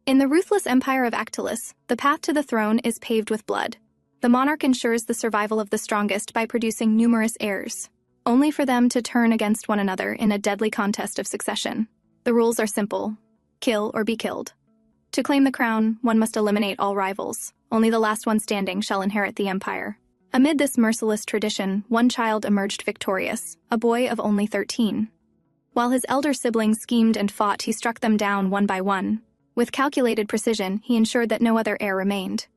In the ruthless empire of Actilus, the path to the throne is paved with blood. The monarch ensures the survival of the strongest by producing numerous heirs, only for them to turn against one another in a deadly contest of succession. The rules are simple: kill or be killed. To claim the crown, one must eliminate all rivals. Only the last one standing shall inherit the empire. Amid this merciless tradition, one child emerged victorious, a boy of only 13. While his elder siblings schemed and fought, he struck them down one by one. With calculated precision, he ensured that no other heir remained.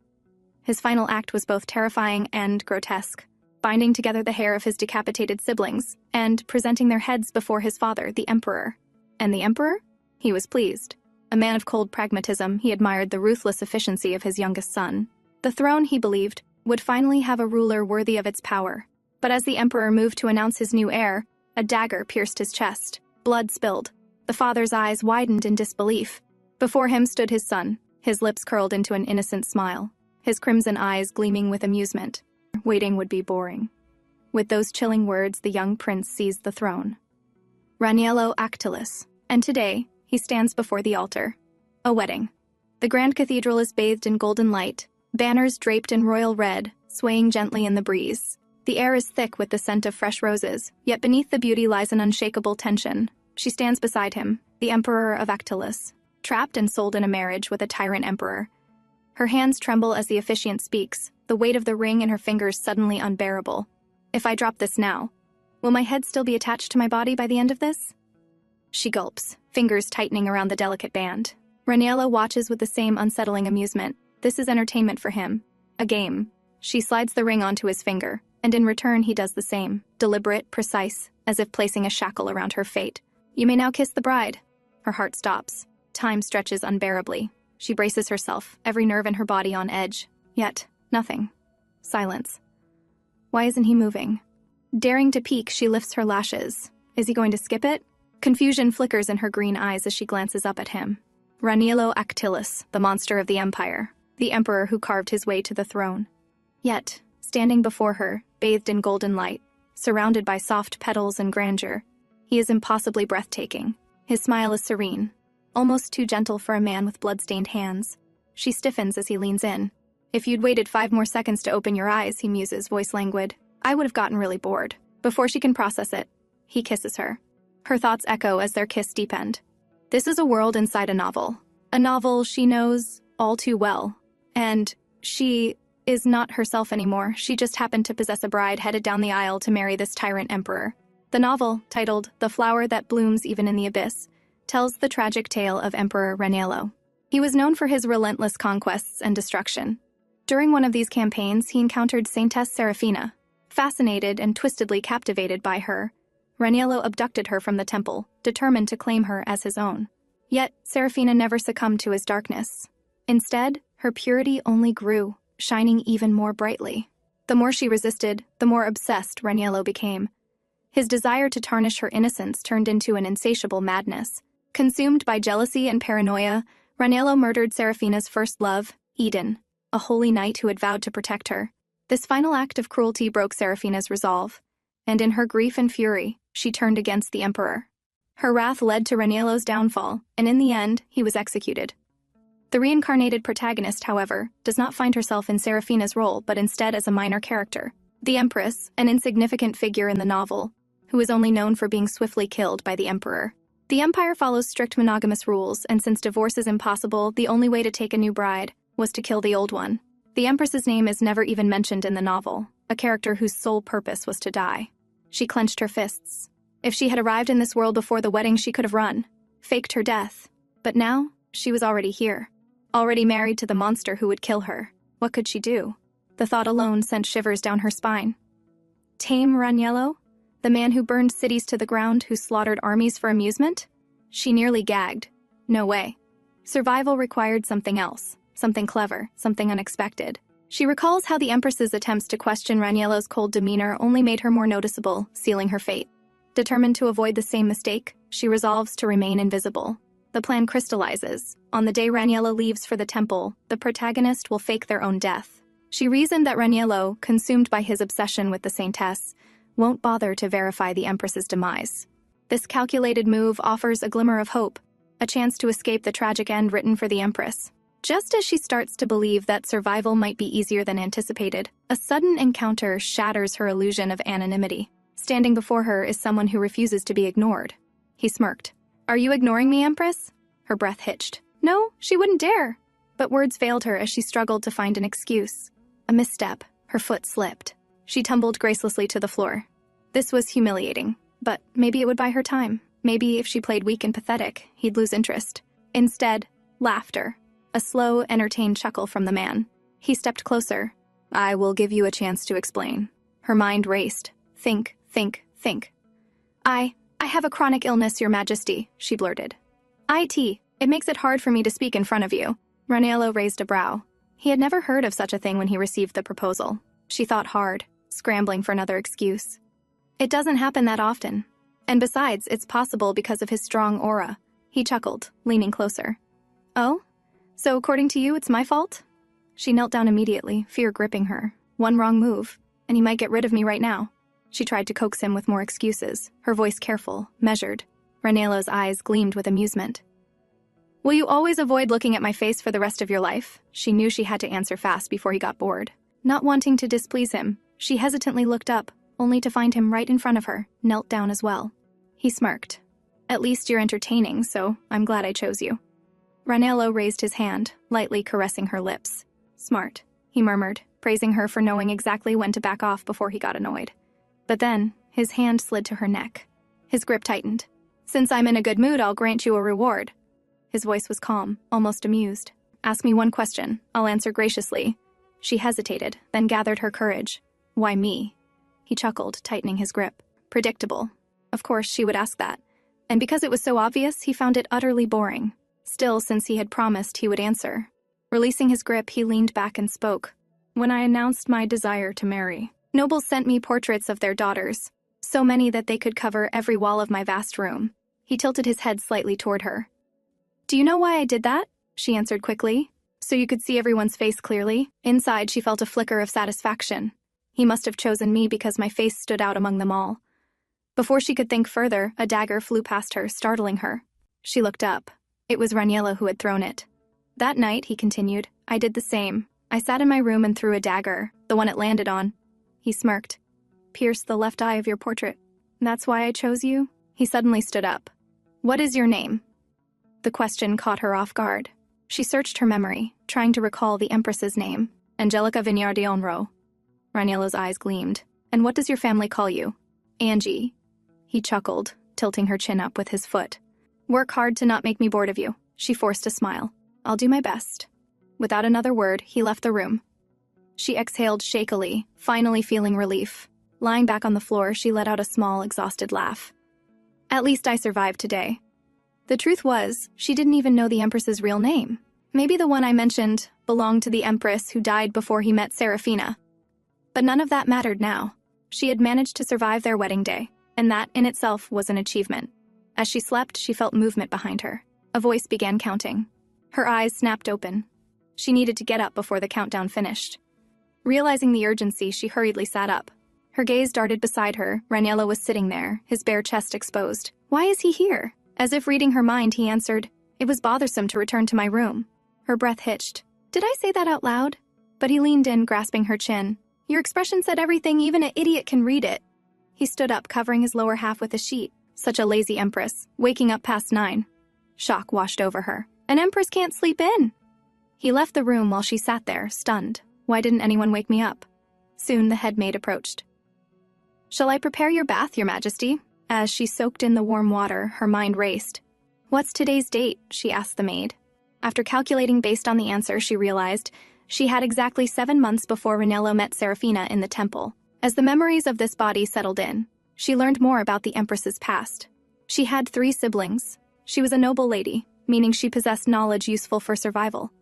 His final act was both terrifying and grotesque, binding together the hair of his decapitated siblings and presenting their heads before his father, the emperor. And the emperor? He was pleased. A man of cold pragmatism, he admired the ruthless efficiency of his youngest son. The throne, he believed, would finally have a ruler worthy of its power. But as the emperor moved to announce his new heir, a dagger pierced his chest. Blood spilled. The father's eyes widened in disbelief. Before him stood his son, his lips curled into an innocent smile, his crimson eyes gleaming with amusement. Waiting would be boring. With those chilling words, the young prince seized the throne. Raniello Actilus. And today, he stands before the altar. A wedding. The grand cathedral is bathed in golden light, banners draped in royal red, swaying gently in the breeze. The air is thick with the scent of fresh roses, yet beneath the beauty lies an unshakable tension. She stands beside him, the emperor of Actilus, trapped and sold in a marriage with a tyrant emperor. Her hands tremble as the officiant speaks, the weight of the ring in her fingers suddenly unbearable. If I drop this now, will my head still be attached to my body by the end of this? She gulps, fingers tightening around the delicate band. Raniello watches with the same unsettling amusement. This is entertainment for him. A game. She slides the ring onto his finger, and in return he does the same, deliberate, precise, as if placing a shackle around her fate. You may now kiss the bride. Her heart stops. Time stretches unbearably. She braces herself, every nerve in her body on edge. Yet, nothing. Silence. Why isn't he moving? Daring to peek, she lifts her lashes. Is he going to skip it? Confusion flickers in her green eyes as she glances up at him. Raniello Actilus, the monster of the empire, the emperor who carved his way to the throne. Yet, standing before her, bathed in golden light, surrounded by soft petals and grandeur, he is impossibly breathtaking. His smile is serene, almost too gentle for a man with blood-stained hands. She stiffens as he leans in. If you'd waited 5 more seconds to open your eyes, he muses, voice languid, I would have gotten really bored. Before she can process it, he kisses her. Her thoughts echo as their kiss deepened. This is a world inside a novel. A novel she knows all too well. And she is not herself anymore. She just happened to possess a bride headed down the aisle to marry this tyrant emperor. The novel, titled The Flower That Blooms Even in the Abyss, tells the tragic tale of Emperor Raniello. He was known for his relentless conquests and destruction. During one of these campaigns, he encountered Saintess Serafina. Fascinated and twistedly captivated by her, Raniello abducted her from the temple, determined to claim her as his own. Yet, Serafina never succumbed to his darkness. Instead, her purity only grew, shining even more brightly. The more she resisted, the more obsessed Raniello became. His desire to tarnish her innocence turned into an insatiable madness. Consumed by jealousy and paranoia, Raniello murdered Serafina's first love, Eden, a holy knight who had vowed to protect her. This final act of cruelty broke Serafina's resolve, and in her grief and fury, she turned against the emperor. Her wrath led to Raniello's downfall, and in the end, he was executed. The reincarnated protagonist, however, does not find herself in Serafina's role, but instead as a minor character. The Empress, an insignificant figure in the novel, who is only known for being swiftly killed by the emperor. The empire follows strict monogamous rules, and since divorce is impossible, the only way to take a new bride was to kill the old one. The Empress's name is never even mentioned in the novel, a character whose sole purpose was to die. She clenched her fists. If she had arrived in this world before the wedding, she could have run, faked her death. But now, she was already here, already married to the monster who would kill her. What could she do? The thought alone sent shivers down her spine. Tame Raniello? The man who burned cities to the ground, who slaughtered armies for amusement? She nearly gagged. No way. Survival required something else, something clever, something unexpected. She recalls how the Empress's attempts to question Raniello's cold demeanor only made her more noticeable, sealing her fate. Determined to avoid the same mistake, she resolves to remain invisible. The plan crystallizes. On the day Raniello leaves for the temple, the protagonist will fake their own death. She reasoned that Raniello, consumed by his obsession with the Saintess, won't bother to verify the Empress's demise. This calculated move offers a glimmer of hope. a chance to escape the tragic end written for the Empress. Just as she starts to believe that survival might be easier than anticipated, a sudden encounter shatters her illusion of anonymity. Standing before her is someone who refuses to be ignored. He smirked. "Are you ignoring me, Empress?" Her breath hitched. No, she wouldn't dare. But words failed her as she struggled to find an excuse. A misstep. Her foot slipped. She tumbled gracelessly to the floor. This was humiliating, but maybe it would buy her time. Maybe if she played weak and pathetic, he'd lose interest. Instead, laughter. A slow, entertained chuckle from the man. He stepped closer. "I will give you a chance to explain." Her mind raced. Think. I have a chronic illness, Your Majesty," she blurted. It makes it hard for me to speak in front of you." Raniello raised a brow. He had never heard of such a thing when he received the proposal. She thought hard, scrambling for another excuse. "It doesn't happen that often. And besides, it's possible because of his strong aura." He chuckled, leaning closer. "Oh? So according to you, it's my fault?" She knelt down immediately, fear gripping her. One wrong move, and he might get rid of me right now. She tried to coax him with more excuses, her voice careful, measured. Raniello's eyes gleamed with amusement. "Will you always avoid looking at my face for the rest of your life?" She knew she had to answer fast before he got bored. Not wanting to displease him, she hesitantly looked up, only to find him right in front of her, knelt down as well. He smirked. "At least you're entertaining, so I'm glad I chose you." Raniello raised his hand, lightly caressing her lips. "Smart," he murmured, praising her for knowing exactly when to back off before he got annoyed. But then, his hand slid to her neck. His grip tightened. "Since I'm in a good mood, I'll grant you a reward." His voice was calm, almost amused. "Ask me one question. I'll answer graciously." She hesitated, then gathered her courage. "Why me?" He chuckled, tightening his grip. Predictable. Of course, she would ask that. And because it was so obvious, he found it utterly boring. Still, since he had promised, he would answer. Releasing his grip, he leaned back and spoke. "When I announced my desire to marry, nobles sent me portraits of their daughters, so many that they could cover every wall of my vast room." He tilted his head slightly toward her. "Do you know why I did that?" She answered quickly. "So you could see everyone's face clearly." Inside, she felt a flicker of satisfaction. He must have chosen me because my face stood out among them all. Before she could think further, a dagger flew past her, startling her. She looked up. It was Raniello who had thrown it. "That night," he continued, "I did the same. I sat in my room and threw a dagger, the one it landed on." He smirked. "Pierced the left eye of your portrait. That's why I chose you?" He suddenly stood up. "What is your name?" The question caught her off guard. She searched her memory, trying to recall the Empress's name. "Angelica Vignardi-Onro." Raniello's eyes gleamed. "And what does your family call you?" "Angie." He chuckled, tilting her chin up with his foot. "Work hard to not make me bored of you." She forced a smile. "I'll do my best." Without another word, he left the room. She exhaled shakily, finally feeling relief. Lying back on the floor, she let out a small, exhausted laugh. "At least I survived today." The truth was, she didn't even know the Empress's real name. Maybe the one I mentioned belonged to the Empress who died before he met Serafina. But none of that mattered now. She had managed to survive their wedding day, and that in itself was an achievement. As she slept, she felt movement behind her. A voice began counting. Her eyes snapped open. She needed to get up before the countdown finished. Realizing the urgency, she hurriedly sat up. Her gaze darted beside her. Raniello was sitting there, his bare chest exposed. "Why is he here?" As if reading her mind, he answered, "It was bothersome to return to my room." Her breath hitched. "Did I say that out loud?" But he leaned in, grasping her chin. "Your expression said everything, even an idiot can read it." He stood up, covering his lower half with a sheet. Such a lazy Empress, waking up past 9. Shock washed over her. "An Empress can't sleep in." He left the room while she sat there, stunned. Why didn't anyone wake me up? Soon the headmaid approached. "Shall I prepare your bath, Your Majesty?" As she soaked in the warm water, her mind raced. "What's today's date?" she asked the maid. After calculating based on the answer, she realized she had exactly 7 months before Raniello met Serafina in the temple. As the memories of this body settled in, she learned more about the Empress's past. She had 3 siblings. She was a noble lady, meaning she possessed knowledge useful for survival.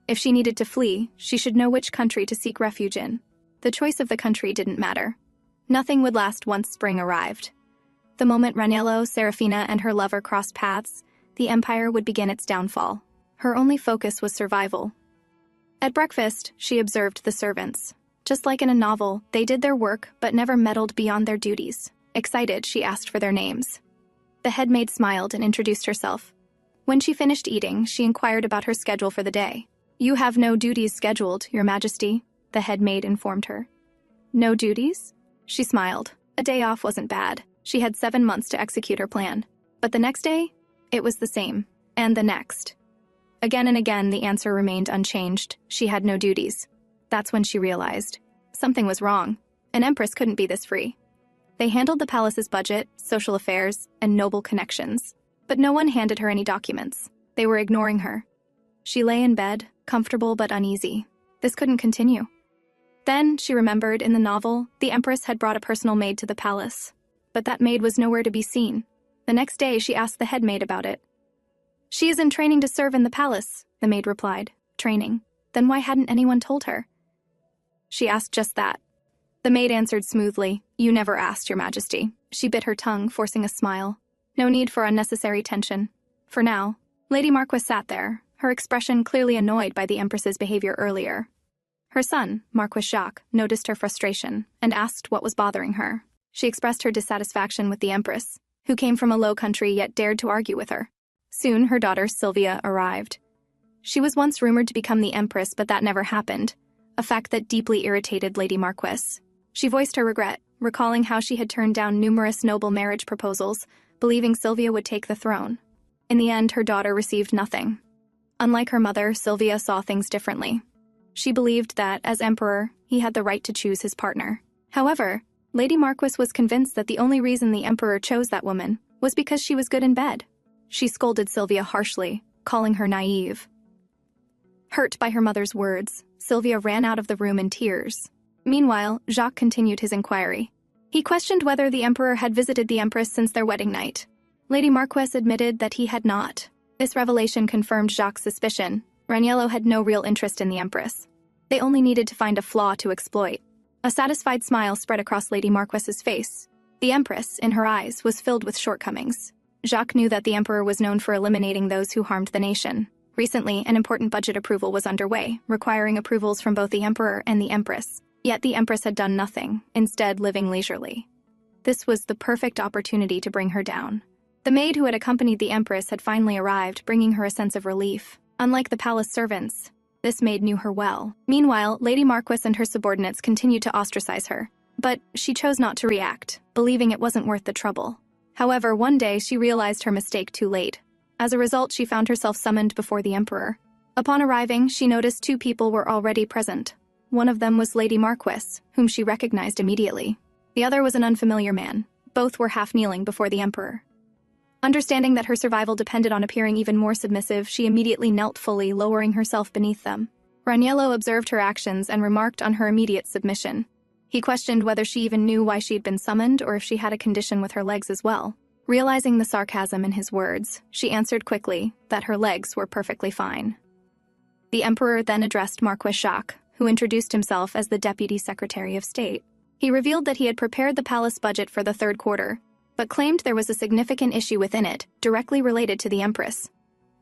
If she needed to flee, she should know which country to seek refuge in. The choice of the country didn't matter. Nothing would last once spring arrived. The moment Raniello, Serafina, and her lover crossed paths, the empire would begin its downfall. Her only focus was survival. At breakfast, she observed the servants. Just like in a novel, they did their work but never meddled beyond their duties. Excited, she asked for their names. The headmaid smiled and introduced herself. When she finished eating, she inquired about her schedule for the day. "You have no duties scheduled, Your Majesty," the head maid informed her. "No duties?" She smiled. A day off wasn't bad. She had 7 months to execute her plan. But the next day, it was the same. And the next. Again and again, the answer remained unchanged. She had no duties. That's when she realized something was wrong. An empress couldn't be this free. They handled the palace's budget, social affairs, and noble connections. But no one handed her any documents. They were ignoring her. She lay in bed, comfortable but uneasy. This couldn't continue. Then she remembered in the novel, the empress had brought a personal maid to the palace. But that maid was nowhere to be seen. The next day, she asked the head maid about it. "She is in training to serve in the palace," the maid replied. "Training? Then why hadn't anyone told her?" She asked just that. The maid answered smoothly, "You never asked, Your Majesty." She bit her tongue, forcing a smile. No need for unnecessary tension. For now, Lady Marquis sat there, her expression clearly annoyed by the Empress's behavior earlier. Her son, Marquis Jacques, noticed her frustration and asked what was bothering her. She expressed her dissatisfaction with the Empress, who came from a low country yet dared to argue with her. Soon, her daughter Sylvia arrived. She was once rumored to become the Empress, but that never happened, a fact that deeply irritated Lady Marquis. She voiced her regret, recalling how she had turned down numerous noble marriage proposals, believing Sylvia would take the throne. In the end, her daughter received nothing. Unlike her mother, Sylvia saw things differently. She believed that, as emperor, he had the right to choose his partner. However, Lady Marquis was convinced that the only reason the emperor chose that woman was because she was good in bed. She scolded Sylvia harshly, calling her naive. Hurt by her mother's words, Sylvia ran out of the room in tears. Meanwhile, Jacques continued his inquiry. He questioned whether the emperor had visited the empress since their wedding night. Lady Marquis admitted that he had not. This revelation confirmed Jacques' suspicion. Raniello had no real interest in the empress. They only needed to find a flaw to exploit. A satisfied smile spread across Lady Marquis's face. The empress, in her eyes, was filled with shortcomings. Jacques knew that the emperor was known for eliminating those who harmed the nation. Recently, an important budget approval was underway, requiring approvals from both the emperor and the empress. Yet the empress had done nothing, instead living leisurely. This was the perfect opportunity to bring her down. The maid who had accompanied the empress had finally arrived, bringing her a sense of relief. Unlike the palace servants, this maid knew her well. Meanwhile, Lady Marquis and her subordinates continued to ostracize her. But she chose not to react, believing it wasn't worth the trouble. However, one day she realized her mistake too late. As a result, she found herself summoned before the emperor. Upon arriving, she noticed 2 people were already present. One of them was Lady Marquis, whom she recognized immediately. The other was an unfamiliar man. Both were half kneeling before the emperor. Understanding that her survival depended on appearing even more submissive, she immediately knelt fully, lowering herself beneath them. Raniello observed her actions and remarked on her immediate submission. He questioned whether she even knew why she had been summoned or if she had a condition with her legs as well. Realizing the sarcasm in his words, she answered quickly that her legs were perfectly fine. The emperor then addressed Marquis Jacques, who introduced himself as the Deputy Secretary of State. He revealed that he had prepared the palace budget for the 3rd quarter, but claimed there was a significant issue within it, directly related to the empress.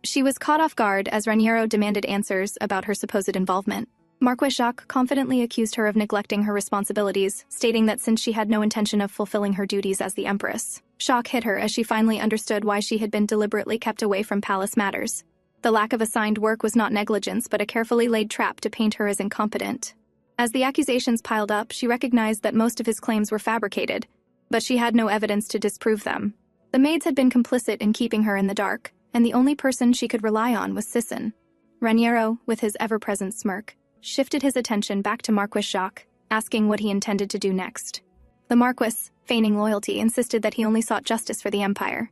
She was caught off guard as Raniero demanded answers about her supposed involvement. Marquis Jacques confidently accused her of neglecting her responsibilities, stating that since she had no intention of fulfilling her duties as the empress. Shock hit her as she finally understood why she had been deliberately kept away from palace matters. The lack of assigned work was not negligence, but a carefully laid trap to paint her as incompetent. As the accusations piled up, she recognized that most of his claims were fabricated, but she had no evidence to disprove them. The maids had been complicit in keeping her in the dark, and the only person she could rely on was Sisson. Raniero, with his ever-present smirk, shifted his attention back to Marquis Jacques, asking what he intended to do next. The Marquis, feigning loyalty, insisted that he only sought justice for the empire.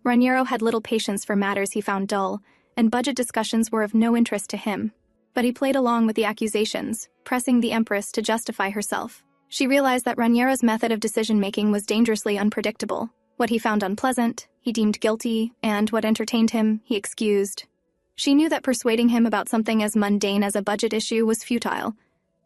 Raniero had little patience for matters he found dull, and budget discussions were of no interest to him. But he played along with the accusations, pressing the empress to justify herself. She realized that Raniero's method of decision-making was dangerously unpredictable. What he found unpleasant, he deemed guilty, and what entertained him, he excused. She knew that persuading him about something as mundane as a budget issue was futile.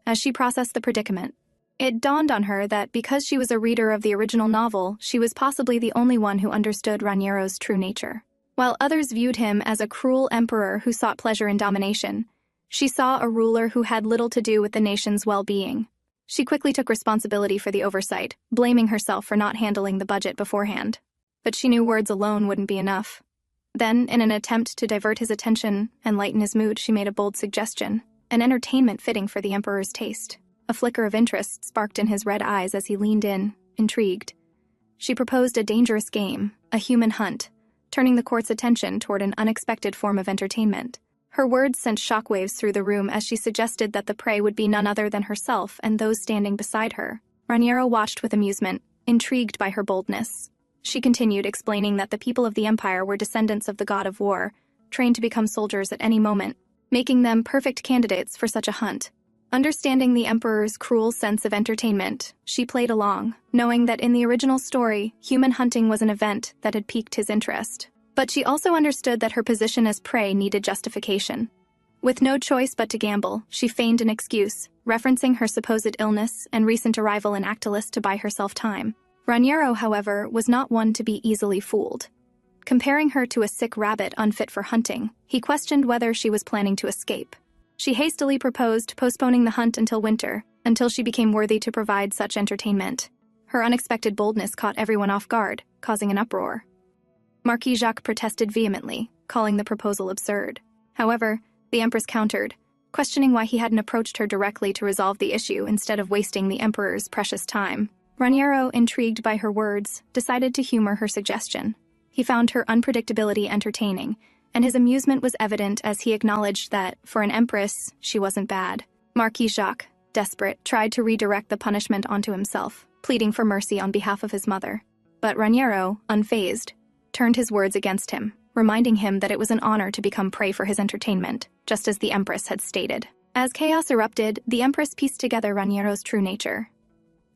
As she processed the predicament, it dawned on her that because she was a reader of the original novel, she was possibly the only one who understood Raniero's true nature. While others viewed him as a cruel emperor who sought pleasure in domination, she saw a ruler who had little to do with the nation's well-being. She quickly took responsibility for the oversight, blaming herself for not handling the budget beforehand. But she knew words alone wouldn't be enough. Then, in an attempt to divert his attention and lighten his mood, she made a bold suggestion, an entertainment fitting for the emperor's taste. A flicker of interest sparked in his red eyes as he leaned in, intrigued. She proposed a dangerous game, a human hunt, turning the court's attention toward an unexpected form of entertainment. Her words sent shockwaves through the room as she suggested that the prey would be none other than herself and those standing beside her. Raniero watched with amusement, intrigued by her boldness. She continued, explaining that the people of the empire were descendants of the god of war, trained to become soldiers at any moment, making them perfect candidates for such a hunt. Understanding the emperor's cruel sense of entertainment, she played along, knowing that in the original story, human hunting was an event that had piqued his interest. But she also understood that her position as prey needed justification. With no choice but to gamble, she feigned an excuse, referencing her supposed illness and recent arrival in Actilis to buy herself time. Raniero, however, was not one to be easily fooled. Comparing her to a sick rabbit unfit for hunting, he questioned whether she was planning to escape. She hastily proposed postponing the hunt until winter, until she became worthy to provide such entertainment. Her unexpected boldness caught everyone off guard, causing an uproar. Marquis Jacques protested vehemently, calling the proposal absurd. However, the Empress countered, questioning why he hadn't approached her directly to resolve the issue instead of wasting the Emperor's precious time. Raniero, intrigued by her words, decided to humor her suggestion. He found her unpredictability entertaining, and his amusement was evident as he acknowledged that, for an empress, she wasn't bad. Marquis Jacques, desperate, tried to redirect the punishment onto himself, pleading for mercy on behalf of his mother. But Raniero, unfazed, turned his words against him, reminding him that it was an honor to become prey for his entertainment, just as the empress had stated. As chaos erupted, the empress pieced together Raniero's true nature.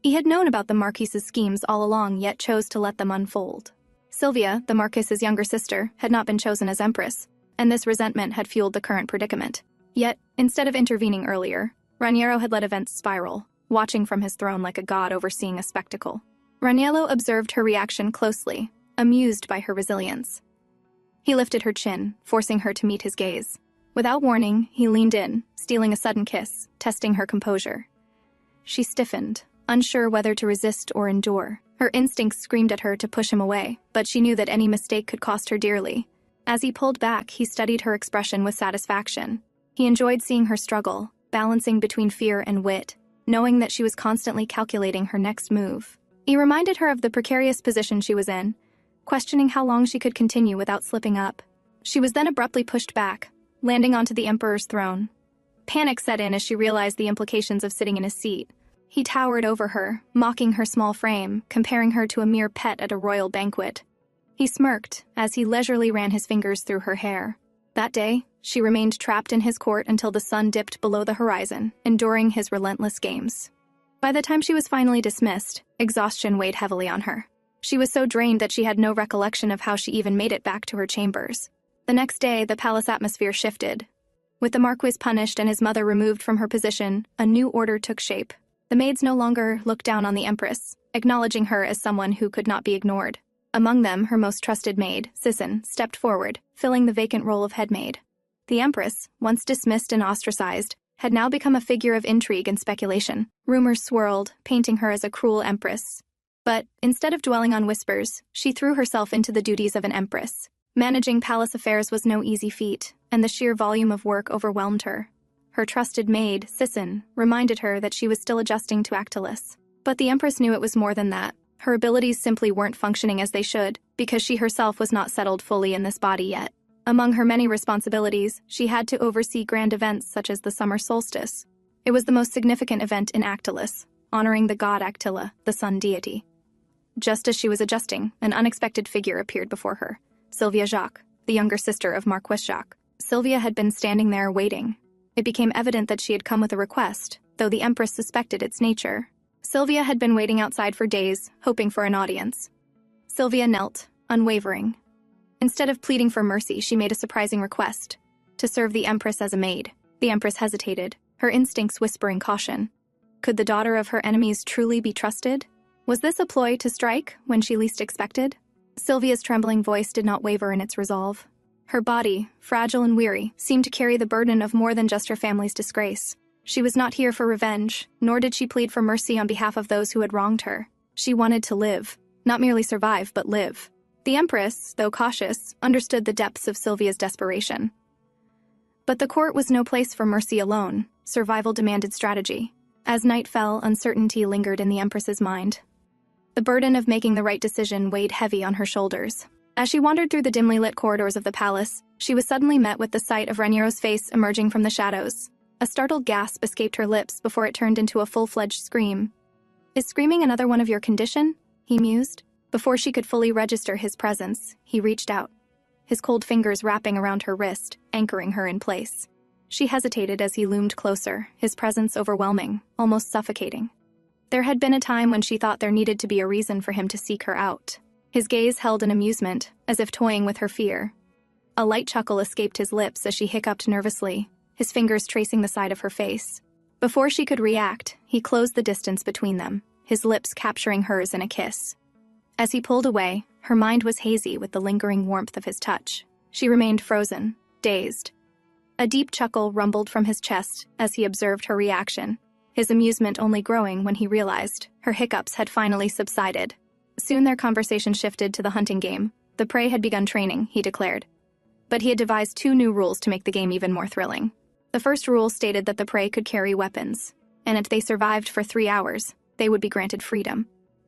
He had known about the Marquis's schemes all along, yet chose to let them unfold. Sylvia, the Marquis's younger sister, had not been chosen as empress, and this resentment had fueled the current predicament. Yet, instead of intervening earlier, Raniero had let events spiral, watching from his throne like a god overseeing a spectacle. Raniero observed her reaction closely, amused by her resilience. He lifted her chin, forcing her to meet his gaze. Without warning, he leaned in, stealing a sudden kiss, testing her composure. She stiffened, unsure whether to resist or endure. Her instincts screamed at her to push him away, but she knew that any mistake could cost her dearly. As he pulled back, he studied her expression with satisfaction. He enjoyed seeing her struggle, balancing between fear and wit, knowing that she was constantly calculating her next move. He reminded her of the precarious position she was in, questioning how long she could continue without slipping up. She was then abruptly pushed back, landing onto the Emperor's throne. Panic set in as she realized the implications of sitting in his seat. He towered over her, mocking her small frame, comparing her to a mere pet at a royal banquet. He smirked as he leisurely ran his fingers through her hair. That day, she remained trapped in his court until the sun dipped below the horizon, enduring his relentless games. By the time she was finally dismissed, exhaustion weighed heavily on her. She was so drained that she had no recollection of how she even made it back to her chambers. The next day, the palace atmosphere shifted. With the Marquis punished and his mother removed from her position, a new order took shape. The maids no longer looked down on the Empress, acknowledging her as someone who could not be ignored. Among them, her most trusted maid, Sisson, stepped forward, filling the vacant role of headmaid. The Empress, once dismissed and ostracized, had now become a figure of intrigue and speculation. Rumors swirled, painting her as a cruel empress. But, instead of dwelling on whispers, she threw herself into the duties of an empress. Managing palace affairs was no easy feat, and the sheer volume of work overwhelmed her. Her trusted maid, Sisson, reminded her that she was still adjusting to Actilis. But the Empress knew it was more than that. Her abilities simply weren't functioning as they should, because she herself was not settled fully in this body yet. Among her many responsibilities, she had to oversee grand events such as the summer solstice. It was the most significant event in Actilis, honoring the god Actila, the sun deity. Just as she was adjusting, an unexpected figure appeared before her. Sylvia Jacques, the younger sister of Marquis Jacques. Sylvia had been standing there waiting. It became evident that she had come with a request, though the Empress suspected its nature. Sylvia had been waiting outside for days, hoping for an audience. Sylvia knelt, unwavering. Instead of pleading for mercy, she made a surprising request: to serve the Empress as a maid. The Empress hesitated, her instincts whispering caution. Could the daughter of her enemies truly be trusted? Was this a ploy to strike when she least expected? Sylvia's trembling voice did not waver in its resolve. Her body, fragile and weary, seemed to carry the burden of more than just her family's disgrace. She was not here for revenge, nor did she plead for mercy on behalf of those who had wronged her. She wanted to live, not merely survive, but live. The Empress, though cautious, understood the depths of Sylvia's desperation. But the court was no place for mercy alone. Survival demanded strategy. As night fell, uncertainty lingered in the Empress's mind. The burden of making the right decision weighed heavy on her shoulders. As she wandered through the dimly lit corridors of the palace, she was suddenly met with the sight of Raniero's face emerging from the shadows. A startled gasp escaped her lips before it turned into a full-fledged scream. "Is screaming another one of your condition?" he mused. Before she could fully register his presence, he reached out, his cold fingers wrapping around her wrist, anchoring her in place. She hesitated as he loomed closer, his presence overwhelming, almost suffocating. There had been a time when she thought there needed to be a reason for him to seek her out. His gaze held in amusement, as if toying with her fear. A light chuckle escaped his lips as she hiccuped nervously, his fingers tracing the side of her face. Before she could react, he closed the distance between them, his lips capturing hers in a kiss. As he pulled away, her mind was hazy with the lingering warmth of his touch. She remained frozen, dazed. A deep chuckle rumbled from his chest as he observed her reaction, his amusement only growing when he realized her hiccups had finally subsided. Soon their conversation shifted to the hunting game. The prey had begun training, he declared. But he had devised 2 new rules to make the game even more thrilling. The first rule stated that the prey could carry weapons, and if they survived for 3 hours, they would be granted freedom.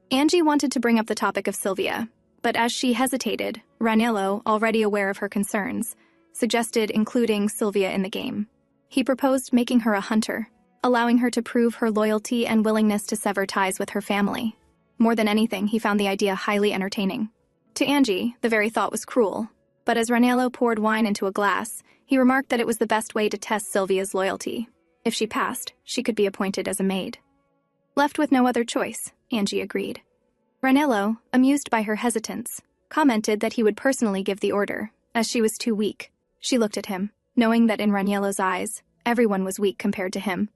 Angie wanted to bring up the topic of Sylvia, but as she hesitated, Raniero, already aware of her concerns, suggested including Sylvia in the game. He proposed making her a hunter, allowing her to prove her loyalty and willingness to sever ties with her family. More than anything, he found the idea highly entertaining. To Angie, the very thought was cruel, but as Raniero poured wine into a glass, he remarked that it was the best way to test Sylvia's loyalty. If she passed, she could be appointed as a maid. Left with no other choice, Angie agreed. Raniero, amused by her hesitance, commented that he would personally give the order, as she was too weak. She looked at him, knowing that in Raniero's eyes, everyone was weak compared to him.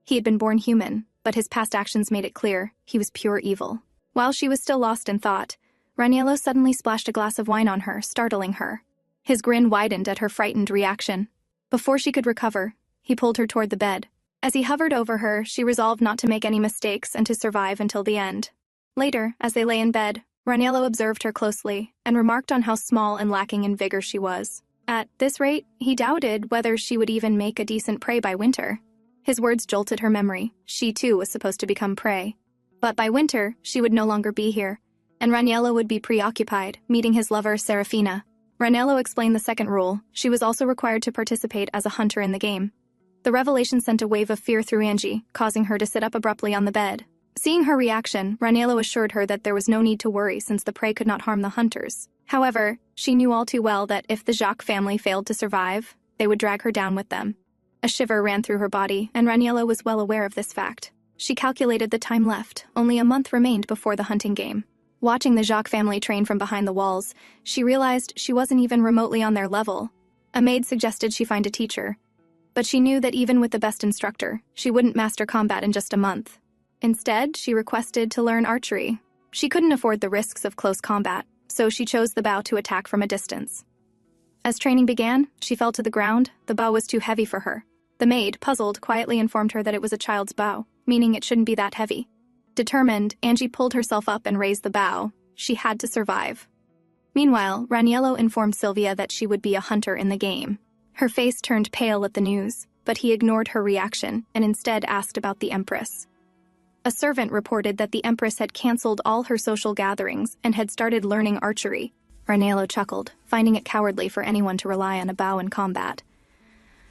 He had been born human, but his past actions made it clear he was pure evil. While she was still lost in thought, Raniero suddenly splashed a glass of wine on her, startling her. His grin widened at her frightened reaction. Before she could recover, he pulled her toward the bed. As he hovered over her, she resolved not to make any mistakes and to survive until the end. Later, as they lay in bed, Raniero observed her closely and remarked on how small and lacking in vigor she was. At this rate, he doubted whether she would even make a decent prey by winter. His words jolted her memory. She too was supposed to become prey. But by winter, she would no longer be here, and Raniero would be preoccupied, meeting his lover, Serafina. Raniero explained the second rule. She was also required to participate as a hunter in the game. The revelation sent a wave of fear through Angie, causing her to sit up abruptly on the bed. Seeing her reaction, Raniero assured her that there was no need to worry since the prey could not harm the hunters. However, she knew all too well that if the Jacques family failed to survive, they would drag her down with them. A shiver ran through her body, and Raniero was well aware of this fact. She calculated the time left. Only a month remained before the hunting game. Watching the Jacques family train from behind the walls, she realized she wasn't even remotely on their level. A maid suggested she find a teacher, but she knew that even with the best instructor, she wouldn't master combat in just a month. Instead, she requested to learn archery. She couldn't afford the risks of close combat, so she chose the bow to attack from a distance. As training began, she fell to the ground. The bow was too heavy for her. The maid, puzzled, quietly informed her that it was a child's bow, meaning it shouldn't be that heavy. Determined, Angie pulled herself up and raised the bow. She had to survive. Meanwhile, Raniero informed Sylvia that she would be a hunter in the game. Her face turned pale at the news, but he ignored her reaction and instead asked about the Empress. A servant reported that the Empress had canceled all her social gatherings and had started learning archery. Raniero chuckled, finding it cowardly for anyone to rely on a bow in combat.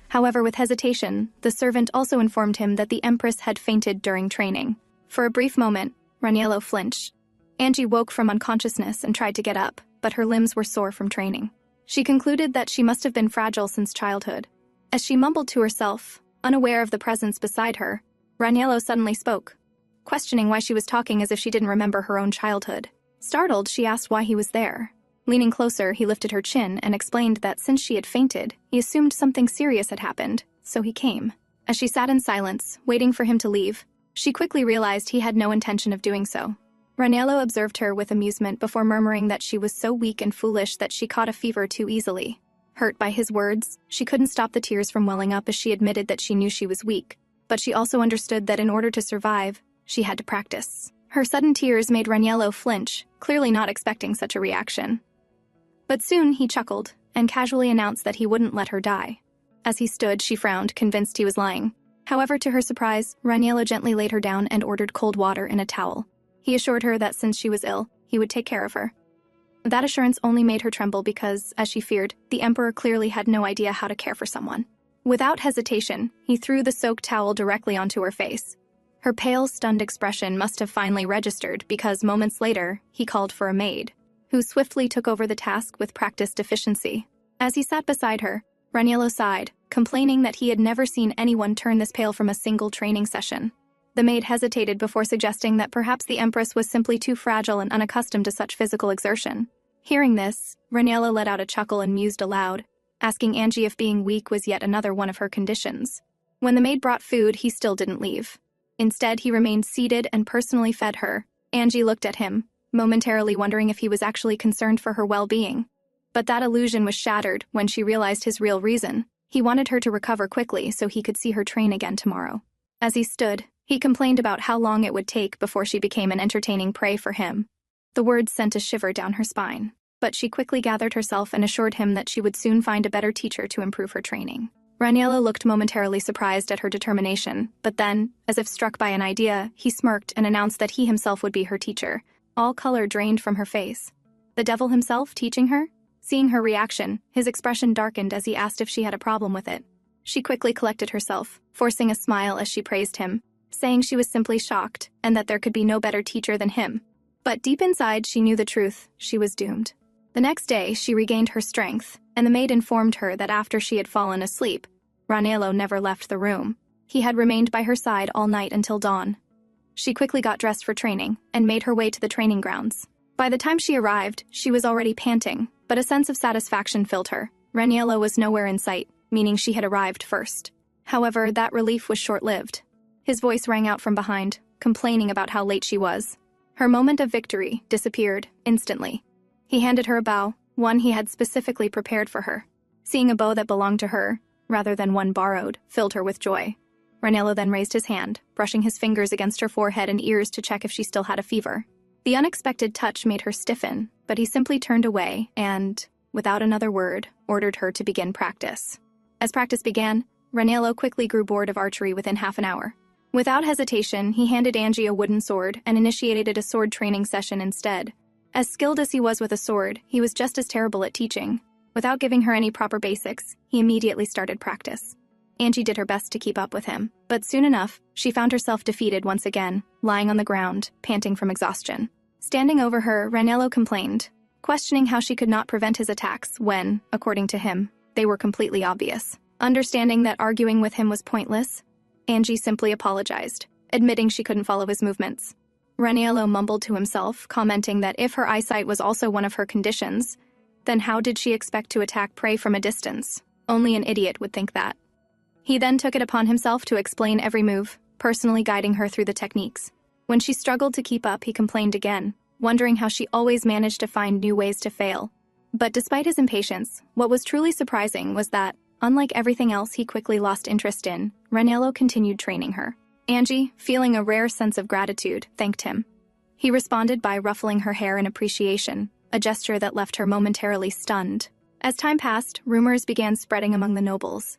However, with hesitation, the servant also informed him that the Empress had fainted during training. For a brief moment, Raniero flinched. Angie woke from unconsciousness and tried to get up, but her limbs were sore from training. She concluded that she must have been fragile since childhood. As she mumbled to herself, unaware of the presence beside her, Raniero suddenly spoke, questioning why she was talking as if she didn't remember her own childhood. Startled, she asked why he was there. Leaning closer, he lifted her chin and explained that since she had fainted, he assumed something serious had happened, so he came. As she sat in silence, waiting for him to leave, she quickly realized he had no intention of doing so. Raniero observed her with amusement before murmuring that she was so weak and foolish that she caught a fever too easily. Hurt by his words, she couldn't stop the tears from welling up as she admitted that she knew she was weak, but she also understood that in order to survive, she had to practice. Her sudden tears made Raniero flinch, clearly not expecting such a reaction. But soon he chuckled and casually announced that he wouldn't let her die. As he stood, she frowned, convinced he was lying. However, to her surprise, Raniello gently laid her down and ordered cold water and a towel. He assured her that since she was ill, he would take care of her. That assurance only made her tremble because, as she feared, the Emperor clearly had no idea how to care for someone. Without hesitation, he threw the soaked towel directly onto her face. Her pale, stunned expression must have finally registered because moments later, he called for a maid, who swiftly took over the task with practiced efficiency. As he sat beside her, Raniello sighed, complaining that he had never seen anyone turn this pale from a single training session. The maid hesitated before suggesting that perhaps the Empress was simply too fragile and unaccustomed to such physical exertion. Hearing this, Raniello let out a chuckle and mused aloud, asking Angie if being weak was yet another one of her conditions. When the maid brought food, he still didn't leave. Instead, he remained seated and personally fed her. Angie looked at him, momentarily wondering if he was actually concerned for her well-being. But that illusion was shattered when she realized his real reason. He wanted her to recover quickly so he could see her train again tomorrow. As he stood, he complained about how long it would take before she became an entertaining prey for him. The words sent a shiver down her spine, but she quickly gathered herself and assured him that she would soon find a better teacher to improve her training. Raniello looked momentarily surprised at her determination, but then, as if struck by an idea, he smirked and announced that he himself would be her teacher. All color drained from her face. The devil himself teaching her? Seeing her reaction, his expression darkened as he asked if she had a problem with it. She quickly collected herself, forcing a smile as she praised him, saying she was simply shocked and that there could be no better teacher than him. But deep inside, she knew the truth. She was doomed. The next day, she regained her strength, and the maid informed her that after she had fallen asleep, Raniello never left the room. He had remained by her side all night until dawn. She quickly got dressed for training and made her way to the training grounds. By the time she arrived, she was already panting, but a sense of satisfaction filled her. Raniello was nowhere in sight, meaning she had arrived first. However, that relief was short-lived. His voice rang out from behind, complaining about how late she was. Her moment of victory disappeared instantly. He handed her a bow, one he had specifically prepared for her. Seeing a bow that belonged to her, rather than one borrowed, filled her with joy. Raniello then raised his hand, brushing his fingers against her forehead and ears to check if she still had a fever. The unexpected touch made her stiffen, but he simply turned away and, without another word, ordered her to begin practice. As practice began, Raniello quickly grew bored of archery within half an hour. Without hesitation, he handed Angie a wooden sword and initiated a sword training session instead. As skilled as he was with a sword, he was just as terrible at teaching. Without giving her any proper basics, he immediately started practice. Angie did her best to keep up with him, but soon enough, she found herself defeated once again, lying on the ground, panting from exhaustion. Standing over her, Raniello complained, questioning how she could not prevent his attacks when, according to him, they were completely obvious. Understanding that arguing with him was pointless, Angie simply apologized, admitting she couldn't follow his movements. Raniello mumbled to himself, commenting that if her eyesight was also one of her conditions, then how did she expect to attack prey from a distance? Only an idiot would think that. He then took it upon himself to explain every move, personally guiding her through the techniques. When she struggled to keep up, he complained again, wondering how she always managed to find new ways to fail. But despite his impatience, what was truly surprising was that, unlike everything else he quickly lost interest in, Raniello continued training her. Angie, feeling a rare sense of gratitude, thanked him. He responded by ruffling her hair in appreciation, a gesture that left her momentarily stunned. As time passed, rumors began spreading among the nobles.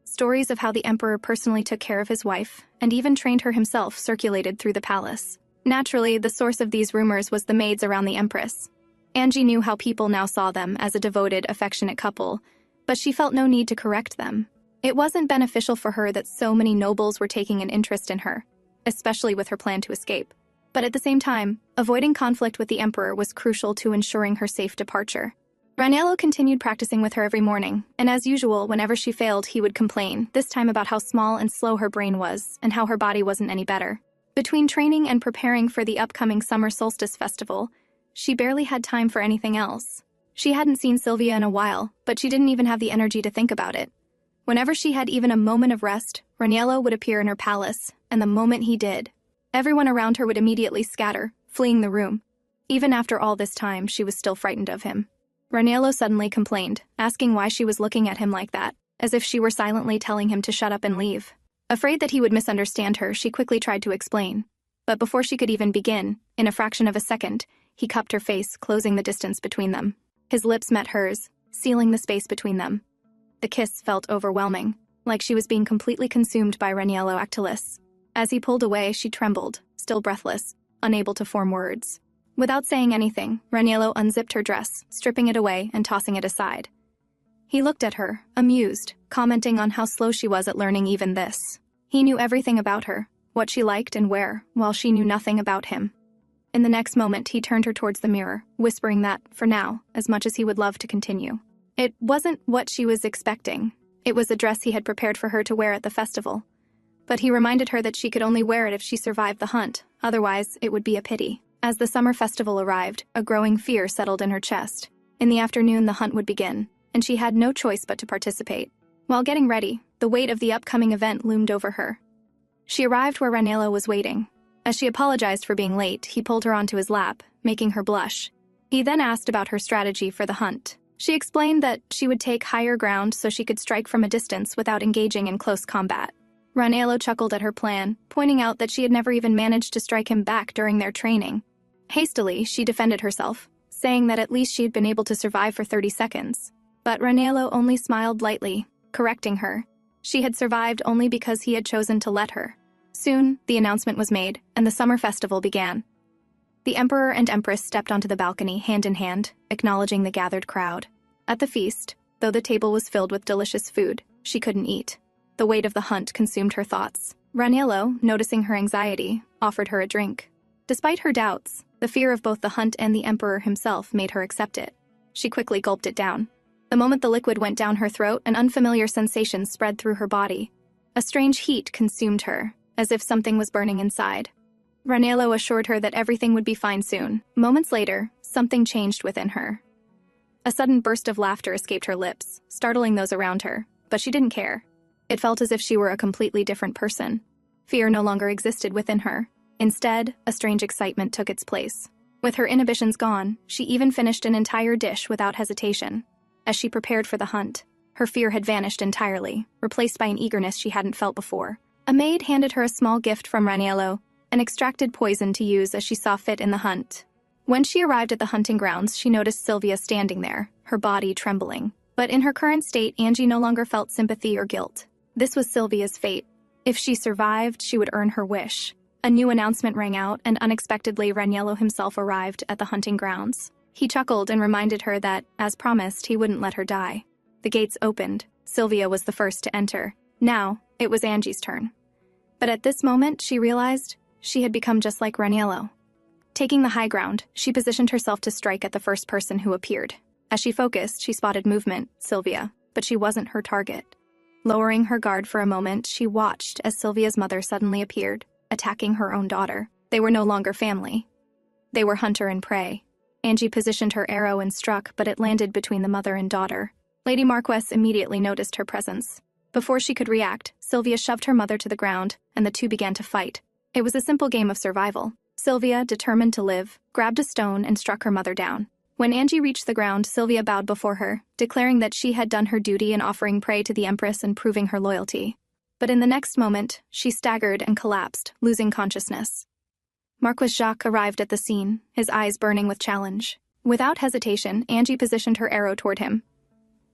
Stories of how the emperor personally took care of his wife, and even trained her himself, circulated through the palace. Naturally, the source of these rumors was the maids around the empress. Angie knew how people now saw them as a devoted, affectionate couple, but she felt no need to correct them. It wasn't beneficial for her that so many nobles were taking an interest in her, especially with her plan to escape. But at the same time, avoiding conflict with the emperor was crucial to ensuring her safe departure. Raniello continued practicing with her every morning, and as usual, whenever she failed, he would complain, this time about how small and slow her brain was, and how her body wasn't any better. Between training and preparing for the upcoming summer solstice festival, she barely had time for anything else. She hadn't seen Sylvia in a while, but she didn't even have the energy to think about it. Whenever she had even a moment of rest, Raniello would appear in her palace, and the moment he did, everyone around her would immediately scatter, fleeing the room. Even after all this time, she was still frightened of him. Raniello suddenly complained, asking why she was looking at him like that, as if she were silently telling him to shut up and leave. Afraid that he would misunderstand her, she quickly tried to explain. But before she could even begin, in a fraction of a second, he cupped her face, closing the distance between them. His lips met hers, sealing the space between them. The kiss felt overwhelming, like she was being completely consumed by Raniello Actilis. As he pulled away, she trembled, still breathless, unable to form words. Without saying anything, Raniello unzipped her dress, stripping it away and tossing it aside. He looked at her, amused, commenting on how slow she was at learning even this. He knew everything about her, what she liked and where, while she knew nothing about him. In the next moment, he turned her towards the mirror, whispering that, for now, as much as he would love to continue. It wasn't what she was expecting. It was a dress he had prepared for her to wear at the festival. But he reminded her that she could only wear it if she survived the hunt, otherwise it would be a pity. As the summer festival arrived, a growing fear settled in her chest. In the afternoon, the hunt would begin, and she had no choice but to participate. While getting ready, the weight of the upcoming event loomed over her. She arrived where Raniello was waiting. As she apologized for being late, he pulled her onto his lap, making her blush. He then asked about her strategy for the hunt. She explained that she would take higher ground so she could strike from a distance without engaging in close combat. Raniello chuckled at her plan, pointing out that she had never even managed to strike him back during their training. Hastily, she defended herself, saying that at least she had been able to survive for 30 seconds. But Raniello only smiled lightly, correcting her. She had survived only because he had chosen to let her. Soon, the announcement was made, and the summer festival began. The Emperor and Empress stepped onto the balcony hand in hand, acknowledging the gathered crowd. At the feast, though the table was filled with delicious food, she couldn't eat. The weight of the hunt consumed her thoughts. Raniello, noticing her anxiety, offered her a drink. Despite her doubts, the fear of both the hunt and the Emperor himself made her accept it. She quickly gulped it down. The moment the liquid went down her throat, an unfamiliar sensation spread through her body. A strange heat consumed her, as if something was burning inside. Raniello assured her that everything would be fine soon. Moments later, something changed within her. A sudden burst of laughter escaped her lips, startling those around her, but she didn't care. It felt as if she were a completely different person. Fear no longer existed within her. Instead, a strange excitement took its place. With her inhibitions gone, she even finished an entire dish without hesitation. As she prepared for the hunt, her fear had vanished entirely, replaced by an eagerness she hadn't felt before. A maid handed her a small gift from Raniello, an extracted poison to use as she saw fit in the hunt. When she arrived at the hunting grounds, she noticed Sylvia standing there, her body trembling. But in her current state, Angie no longer felt sympathy or guilt. This was Sylvia's fate. If she survived, she would earn her wish. A new announcement rang out, and unexpectedly Raniello himself arrived at the hunting grounds. He chuckled and reminded her that, as promised, he wouldn't let her die. The gates opened. Sylvia was the first to enter. Now, it was Angie's turn. But at this moment, she realized she had become just like Raniello. Taking the high ground, she positioned herself to strike at the first person who appeared. As she focused, she spotted movement, Sylvia, but she wasn't her target. Lowering her guard for a moment, she watched as Sylvia's mother suddenly appeared, attacking her own daughter. They were no longer family. They were hunter and prey. Angie positioned her arrow and struck, but it landed between the mother and daughter. Lady Marquess immediately noticed her presence. Before she could react, Sylvia shoved her mother to the ground, and the two began to fight. It was a simple game of survival. Sylvia, determined to live, grabbed a stone and struck her mother down. When Angie reached the ground, Sylvia bowed before her, declaring that she had done her duty in offering prey to the Empress and proving her loyalty. But in the next moment, she staggered and collapsed, losing consciousness. Marquis Jacques arrived at the scene, his eyes burning with challenge. Without hesitation, Angie positioned her arrow toward him.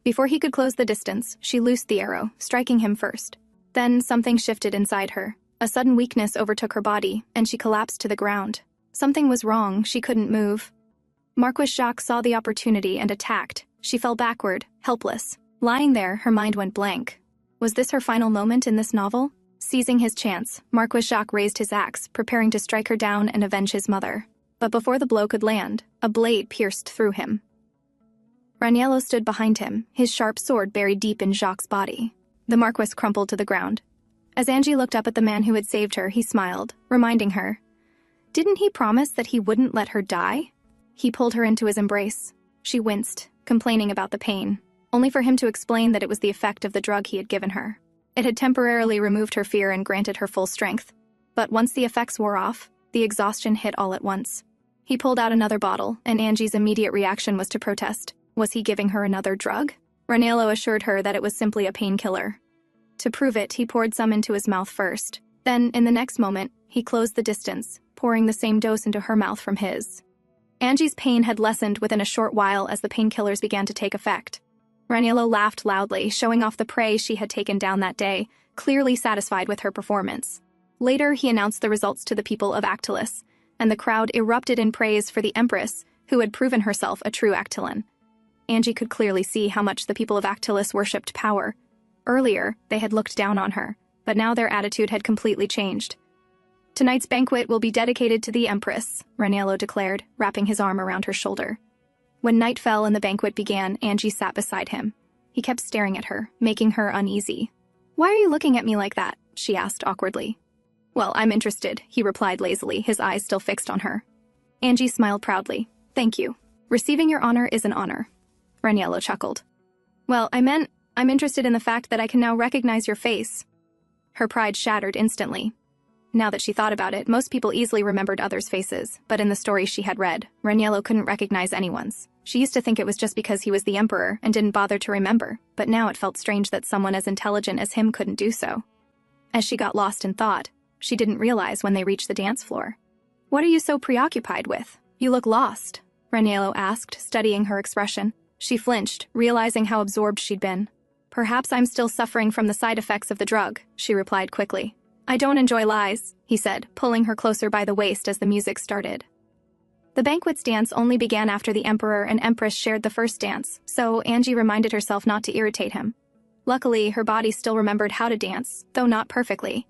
Before he could close the distance, she loosed the arrow, striking him first. Then something shifted inside her. A sudden weakness overtook her body, and she collapsed to the ground. Something was wrong, she couldn't move. Marquis Jacques saw the opportunity and attacked. She fell backward, helpless. Lying there, her mind went blank. Was this her final moment in this novel? Seizing his chance, Marquis Jacques raised his axe, preparing to strike her down and avenge his mother. But before the blow could land, a blade pierced through him. Raniello stood behind him, his sharp sword buried deep in Jacques' body. The Marquis crumpled to the ground. As Angie looked up at the man who had saved her, he smiled, reminding her. Didn't he promise that he wouldn't let her die? He pulled her into his embrace. She winced, complaining about the pain, only for him to explain that it was the effect of the drug he had given her. It had temporarily removed her fear and granted her full strength. But once the effects wore off, the exhaustion hit all at once. He pulled out another bottle, and Angie's immediate reaction was to protest. Was he giving her another drug? Raniello assured her that it was simply a painkiller. To prove it, he poured some into his mouth first. Then, in the next moment, he closed the distance, pouring the same dose into her mouth from his. Angie's pain had lessened within a short while as the painkillers began to take effect. Raniello laughed loudly, showing off the prey she had taken down that day, clearly satisfied with her performance. Later, he announced the results to the people of Actilis, and the crowd erupted in praise for the Empress, who had proven herself a true Actilan. Angie could clearly see how much the people of Actilis worshipped power. Earlier, they had looked down on her, but now their attitude had completely changed. "Tonight's banquet will be dedicated to the Empress," Raniello declared, wrapping his arm around her shoulder. When night fell and the banquet began, Angie sat beside him. He kept staring at her, making her uneasy. "Why are you looking at me like that?" she asked awkwardly. "Well, I'm interested," he replied lazily, his eyes still fixed on her. Angie smiled proudly. "Thank you. Receiving your honor is an honor." Raniello chuckled. "Well, I meant, I'm interested in the fact that I can now recognize your face." Her pride shattered instantly. Now that she thought about it, most people easily remembered others' faces, but in the stories she had read, Raniello couldn't recognize anyone's. She used to think it was just because he was the emperor and didn't bother to remember, but now it felt strange that someone as intelligent as him couldn't do so. As she got lost in thought, she didn't realize when they reached the dance floor. "What are you so preoccupied with? You look lost," Raniello asked, studying her expression. She flinched, realizing how absorbed she'd been. "Perhaps I'm still suffering from the side effects of the drug," she replied quickly. "I don't enjoy lies," he said, pulling her closer by the waist as the music started. The banquet's dance only began after the Emperor and Empress shared the first dance, so Angie reminded herself not to irritate him. Luckily, her body still remembered how to dance, though not perfectly.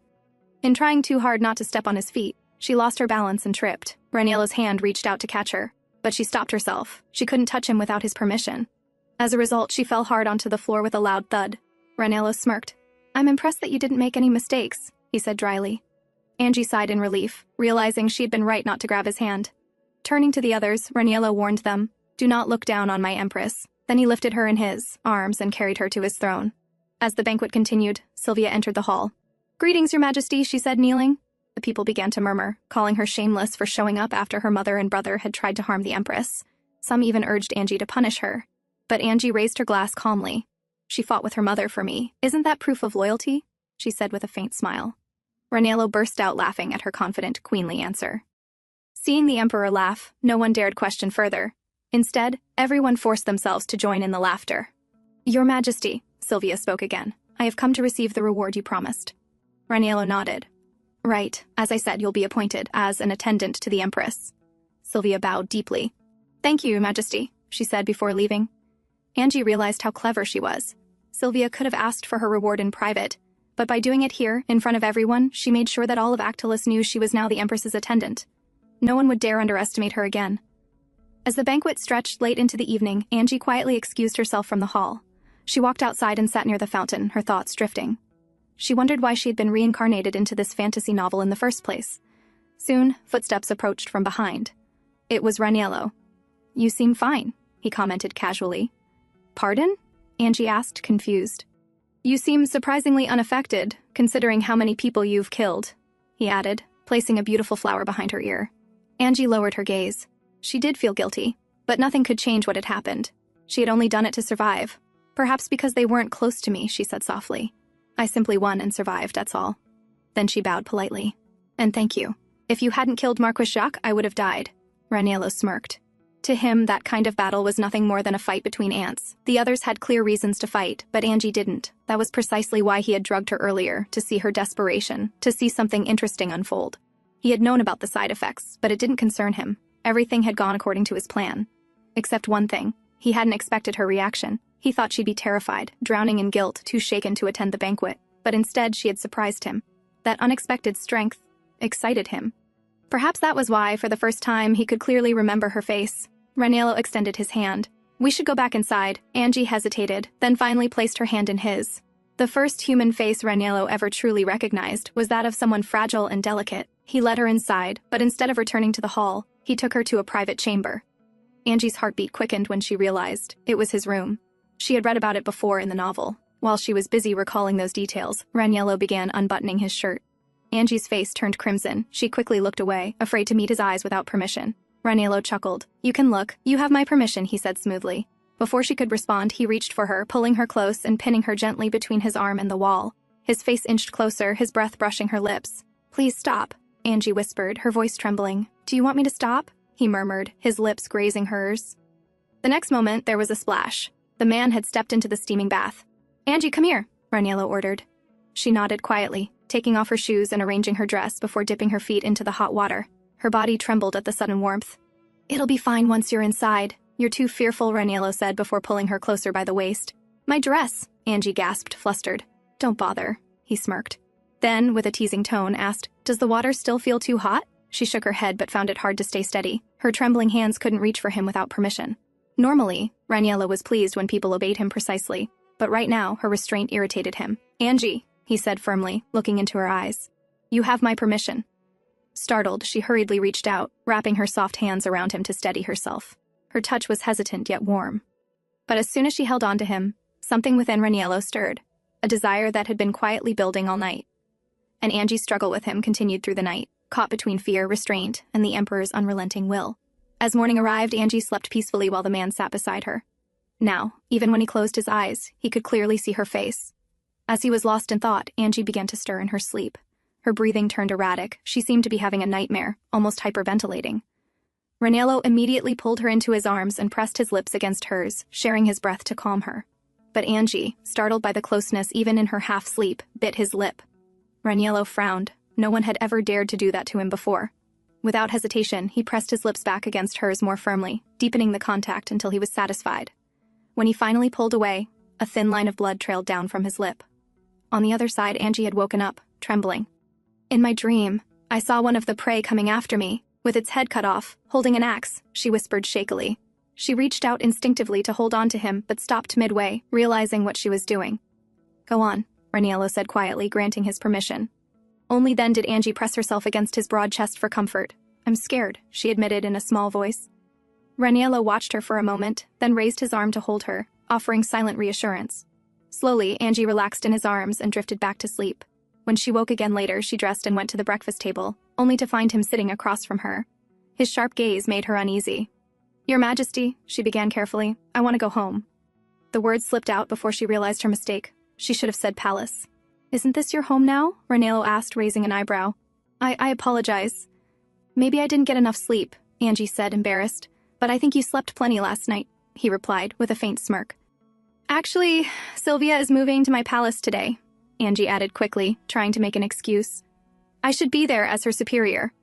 In trying too hard not to step on his feet, she lost her balance and tripped. Raniello's hand reached out to catch her, but she stopped herself. She couldn't touch him without his permission. As a result, she fell hard onto the floor with a loud thud. Raniello smirked. "I'm impressed that you didn't make any mistakes," he said dryly. Angie sighed in relief, realizing she'd been right not to grab his hand. Turning to the others, Raniello warned them, "Do not look down on my Empress." Then he lifted her in his arms and carried her to his throne. As the banquet continued, Sylvia entered the hall. "Greetings, Your Majesty," she said, kneeling. The people began to murmur, calling her shameless for showing up after her mother and brother had tried to harm the Empress. Some even urged Angie to punish her. But Angie raised her glass calmly. "She fought with her mother for me. Isn't that proof of loyalty?" she said with a faint smile. Raniello burst out laughing at her confident, queenly answer. Seeing the Emperor laugh, no one dared question further. Instead, everyone forced themselves to join in the laughter. "Your Majesty," Sylvia spoke again, "I have come to receive the reward you promised." Raniello nodded. "Right, as I said, you'll be appointed as an attendant to the Empress." Sylvia bowed deeply. "Thank you, Your Majesty," she said before leaving. Angie realized how clever she was. Sylvia could have asked for her reward in private, but by doing it here, in front of everyone, she made sure that all of Actilis knew she was now the Empress's attendant. No one would dare underestimate her again. As the banquet stretched late into the evening, Angie quietly excused herself from the hall. She walked outside and sat near the fountain, her thoughts drifting. She wondered why she had been reincarnated into this fantasy novel in the first place. Soon, footsteps approached from behind. It was Raniello. "You seem fine," he commented casually. "Pardon?" Angie asked, confused. "You seem surprisingly unaffected, considering how many people you've killed," he added, placing a beautiful flower behind her ear. Angie lowered her gaze. She did feel guilty, but nothing could change what had happened. She had only done it to survive. "Perhaps because they weren't close to me," she said softly. "I simply won and survived, that's all." Then she bowed politely. "And thank you. If you hadn't killed Marquis Jacques, I would have died." Raniello smirked. To him, that kind of battle was nothing more than a fight between ants. The others had clear reasons to fight, but Angie didn't. That was precisely why he had drugged her earlier, to see her desperation, to see something interesting unfold. He had known about the side effects, but it didn't concern him. Everything had gone according to his plan. Except one thing. He hadn't expected her reaction. He thought she'd be terrified, drowning in guilt, too shaken to attend the banquet. But instead, she had surprised him. That unexpected strength excited him. Perhaps that was why, for the first time, he could clearly remember her face. Raniello extended his hand. "We should go back inside." Angie hesitated, then finally placed her hand in his. The first human face Raniello ever truly recognized was that of someone fragile and delicate. He led her inside, but instead of returning to the hall, he took her to a private chamber. Angie's heartbeat quickened when she realized it was his room. She had read about it before in the novel. While she was busy recalling those details, Raniello began unbuttoning his shirt. Angie's face turned crimson. She quickly looked away, afraid to meet his eyes without permission. Raniello chuckled. "You can look. You have my permission," he said smoothly. Before she could respond, he reached for her, pulling her close and pinning her gently between his arm and the wall. His face inched closer, his breath brushing her lips. "Please stop," Angie whispered, her voice trembling. "Do you want me to stop?" he murmured, his lips grazing hers. The next moment, there was a splash. The man had stepped into the steaming bath. "Angie, come here," Raniello ordered. She nodded quietly, taking off her shoes and arranging her dress before dipping her feet into the hot water. Her body trembled at the sudden warmth. "It'll be fine once you're inside. You're too fearful," Raniello said before pulling her closer by the waist. "My dress," Angie gasped, flustered. "Don't bother," he smirked. Then, with a teasing tone, asked, "Does the water still feel too hot?" She shook her head but found it hard to stay steady. Her trembling hands couldn't reach for him without permission. Normally, Raniello was pleased when people obeyed him precisely, but right now her restraint irritated him. "Angie," he said firmly, looking into her eyes. "You have my permission." Startled, she hurriedly reached out, wrapping her soft hands around him to steady herself. Her touch was hesitant yet warm. But as soon as she held on to him, something within Raniello stirred, a desire that had been quietly building all night. And Angie's struggle with him continued through the night, caught between fear, restraint, and the Emperor's unrelenting will. As morning arrived, Angie slept peacefully while the man sat beside her. Now, even when he closed his eyes, he could clearly see her face. As he was lost in thought, Angie began to stir in her sleep. Her breathing turned erratic. She seemed to be having a nightmare, almost hyperventilating. Raniello immediately pulled her into his arms and pressed his lips against hers, sharing his breath to calm her. But Angie, startled by the closeness even in her half-sleep, bit his lip. Raniello frowned. No one had ever dared to do that to him before. Without hesitation, he pressed his lips back against hers more firmly, deepening the contact until he was satisfied. When he finally pulled away, a thin line of blood trailed down from his lip. On the other side, Angie had woken up, trembling. "In my dream, I saw one of the prey coming after me, with its head cut off, holding an axe," she whispered shakily. She reached out instinctively to hold on to him, but stopped midway, realizing what she was doing. "Go on," Raniello said quietly, granting his permission. Only then did Angie press herself against his broad chest for comfort. "I'm scared," she admitted in a small voice. Raniello watched her for a moment, then raised his arm to hold her, offering silent reassurance. Slowly, Angie relaxed in his arms and drifted back to sleep. When she woke again later, she dressed and went to the breakfast table, only to find him sitting across from her. His sharp gaze made her uneasy. "Your Majesty," she began carefully, "I want to go home." The words slipped out before she realized her mistake. She should have said palace. "Isn't this your home now?" Raniello asked, raising an eyebrow. I apologize. "Maybe I didn't get enough sleep," Angie said, embarrassed. "But I think you slept plenty last night," he replied, with a faint smirk. "Actually, Sylvia is moving to my palace today," Angie added quickly, trying to make an excuse. "I should be there as her superior."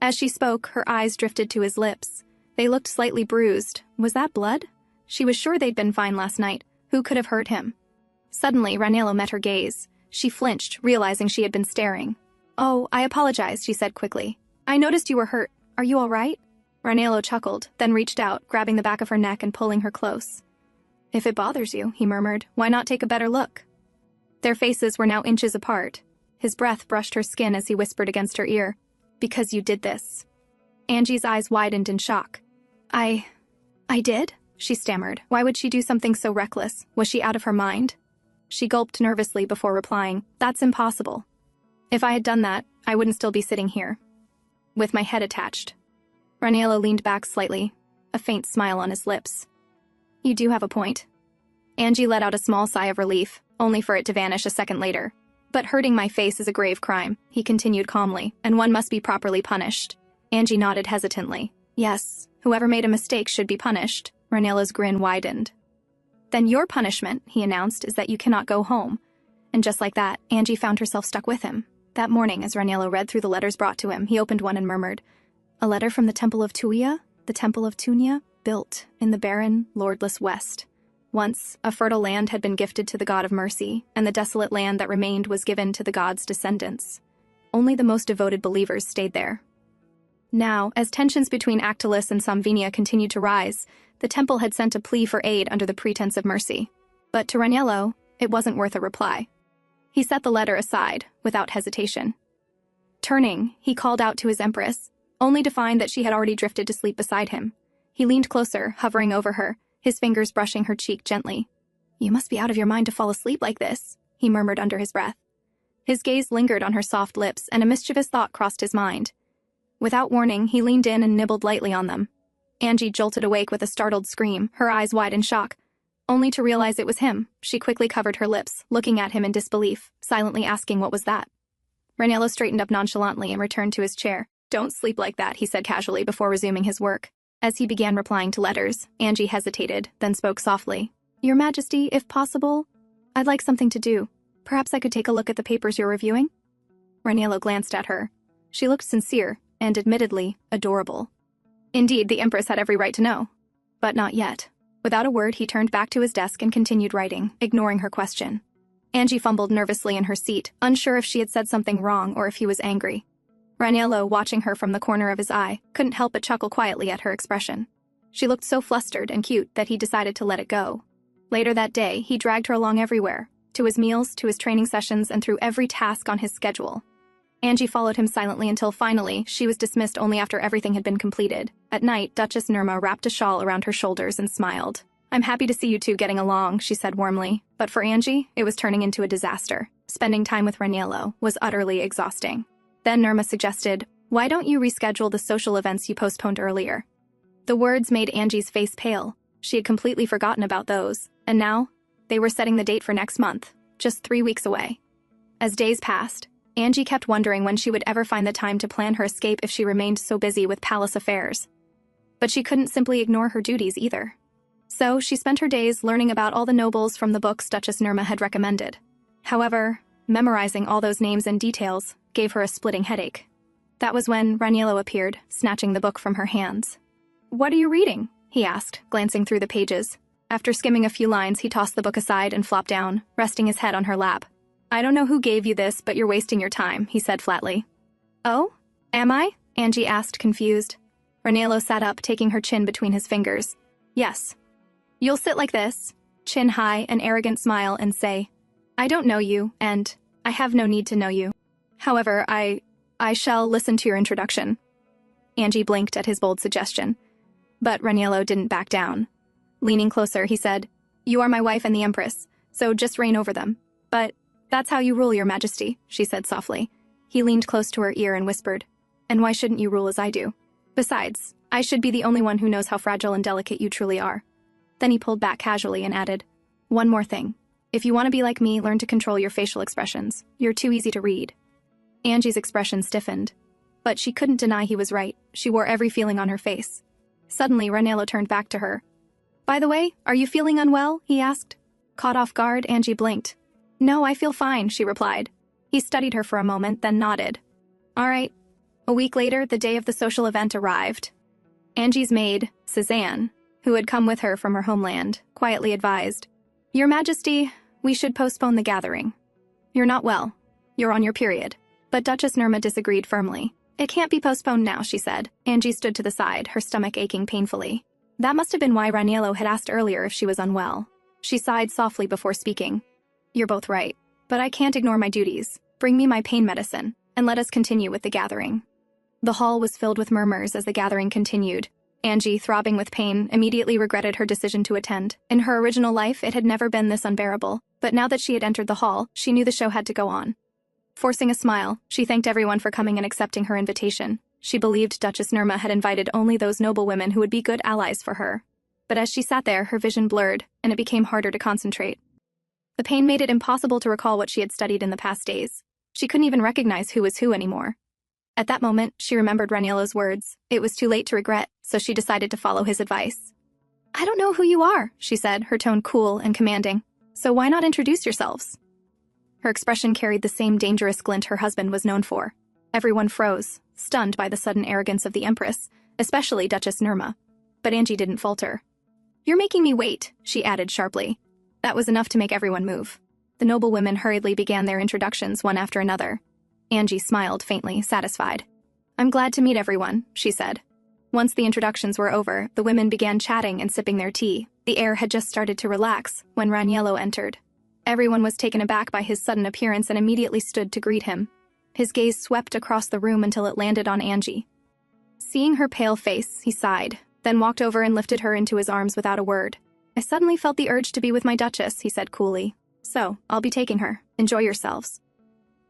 As she spoke, her eyes drifted to his lips. They looked slightly bruised. Was that blood? She was sure they'd been fine last night. Who could have hurt him? Suddenly, Raniello met her gaze. She flinched, realizing she had been staring. "Oh, I apologize," she said quickly. "I noticed you were hurt. Are you all right?" Raniello chuckled, then reached out, grabbing the back of her neck and pulling her close. "If it bothers you," he murmured, "why not take a better look?" Their faces were now inches apart. His breath brushed her skin as he whispered against her ear, "Because you did this." Angie's eyes widened in shock. I did?" she stammered. Why would she do something so reckless? Was she out of her mind? She gulped nervously before replying, "That's impossible. If I had done that, I wouldn't still be sitting here, with my head attached." Raniello leaned back slightly, a faint smile on his lips. "You do have a point." Angie let out a small sigh of relief, only for it to vanish a second later. "But hurting my face is a grave crime," he continued calmly, "and one must be properly punished." Angie nodded hesitantly. "Yes, whoever made a mistake should be punished." Raniello's grin widened. "Then your punishment," he announced, "is that you cannot go home." And just like that, Angie found herself stuck with him. That morning, as Raniello read through the letters brought to him, he opened one and murmured, "A letter from the Temple of Tuia, the Temple of Tunia, built in the barren, lordless West. Once, a fertile land had been gifted to the god of mercy, and the desolate land that remained was given to the god's descendants. Only the most devoted believers stayed there. Now, as tensions between Actilus and Samvinia continued to rise, the temple had sent a plea for aid under the pretense of mercy. But to Raniello, it wasn't worth a reply. He set the letter aside, without hesitation. Turning, he called out to his empress, only to find that she had already drifted to sleep beside him. He leaned closer, hovering over her, his fingers brushing her cheek gently. "You must be out of your mind to fall asleep like this," he murmured under his breath. His gaze lingered on her soft lips, and a mischievous thought crossed his mind. Without warning, he leaned in and nibbled lightly on them. Angie jolted awake with a startled scream, her eyes wide in shock. Only to realize it was him, she quickly covered her lips, looking at him in disbelief, silently asking what was that. Raniello straightened up nonchalantly and returned to his chair. Don't sleep like that, he said casually before resuming his work. As he began replying to letters, Angie hesitated, then spoke softly. Your Majesty, if possible, I'd like something to do. Perhaps I could take a look at the papers you're reviewing? Raniello glanced at her. She looked sincere and, admittedly, adorable. Indeed, the Empress had every right to know. But not yet. Without a word, he turned back to his desk and continued writing, ignoring her question. Angie fumbled nervously in her seat, unsure if she had said something wrong or if he was angry. Raniello, watching her from the corner of his eye, couldn't help but chuckle quietly at her expression. She looked so flustered and cute that he decided to let it go. Later that day, he dragged her along everywhere, to his meals, to his training sessions, and through every task on his schedule. Angie followed him silently until finally, she was dismissed only after everything had been completed. At night, Duchess Nirma wrapped a shawl around her shoulders and smiled. I'm happy to see you two getting along, she said warmly. But for Angie, it was turning into a disaster. Spending time with Raniello was utterly exhausting. Then Nirma suggested, why don't you reschedule the social events you postponed earlier? The words made Angie's face pale. She had completely forgotten about those, and now, they were setting the date for next month, just 3 weeks away. As days passed, Angie kept wondering when she would ever find the time to plan her escape if she remained so busy with palace affairs. But she couldn't simply ignore her duties either. So she spent her days learning about all the nobles from the books Duchess Nirma had recommended. However, memorizing all those names and details gave her a splitting headache. That was when Raniello appeared, snatching the book from her hands. What are you reading? He asked, glancing through the pages. After skimming a few lines, he tossed the book aside and flopped down, resting his head on her lap. I don't know who gave you this, but you're wasting your time, he said flatly. Oh? Am I? Angie asked, confused. Raniello sat up, taking her chin between his fingers. Yes. You'll sit like this, chin high, an arrogant smile, and say, I don't know you, and I have no need to know you. However, I shall listen to your introduction. Angie blinked at his bold suggestion. But Raniello didn't back down. Leaning closer, he said, You are my wife and the Empress, so just reign over them. But that's how you rule, Your Majesty, she said softly. He leaned close to her ear and whispered, And why shouldn't you rule as I do? Besides, I should be the only one who knows how fragile and delicate you truly are. Then he pulled back casually and added, One more thing. If you want to be like me, learn to control your facial expressions. You're too easy to read. Angie's expression stiffened. But she couldn't deny he was right. She wore every feeling on her face. Suddenly, Raniello turned back to her. By the way, are you feeling unwell? He asked. Caught off guard, Angie blinked. No, I feel fine, she replied. He studied her for a moment, then nodded. All right. A week later, the day of the social event arrived. Angie's maid, Suzanne, who had come with her from her homeland, quietly advised, Your Majesty, we should postpone the gathering. You're not well. You're on your period. But Duchess Nirma disagreed firmly. It can't be postponed now, she said. Angie stood to the side, her stomach aching painfully. That must have been why Raniello had asked earlier if she was unwell. She sighed softly before speaking. You're both right, but I can't ignore my duties. Bring me my pain medicine, and let us continue with the gathering. The hall was filled with murmurs as the gathering continued. Angie, throbbing with pain, immediately regretted her decision to attend. In her original life, it had never been this unbearable, but now that she had entered the hall, she knew the show had to go on. Forcing a smile, she thanked everyone for coming and accepting her invitation. She believed Duchess Nirma had invited only those noble women who would be good allies for her. But as she sat there, her vision blurred, and it became harder to concentrate. The pain made it impossible to recall what she had studied in the past days. She couldn't even recognize who was who anymore. At that moment, she remembered Raniello's words. It was too late to regret, so she decided to follow his advice. I don't know who you are, she said, her tone cool and commanding. So why not introduce yourselves? Her expression carried the same dangerous glint her husband was known for. Everyone froze, stunned by the sudden arrogance of the Empress, especially Duchess Nirma. But Angie didn't falter. You're making me wait, she added sharply. That was enough to make everyone move. The noble women hurriedly began their introductions one after another. Angie smiled faintly, satisfied. I'm glad to meet everyone, she said. Once the introductions were over, the women began chatting and sipping their tea. The air had just started to relax when Raniello entered. Everyone was taken aback by his sudden appearance and immediately stood to greet him. His gaze swept across the room until it landed on Angie. Seeing her pale face, he sighed, then walked over and lifted her into his arms without a word. I suddenly felt the urge to be with my Duchess, he said coolly. So, I'll be taking her. Enjoy yourselves.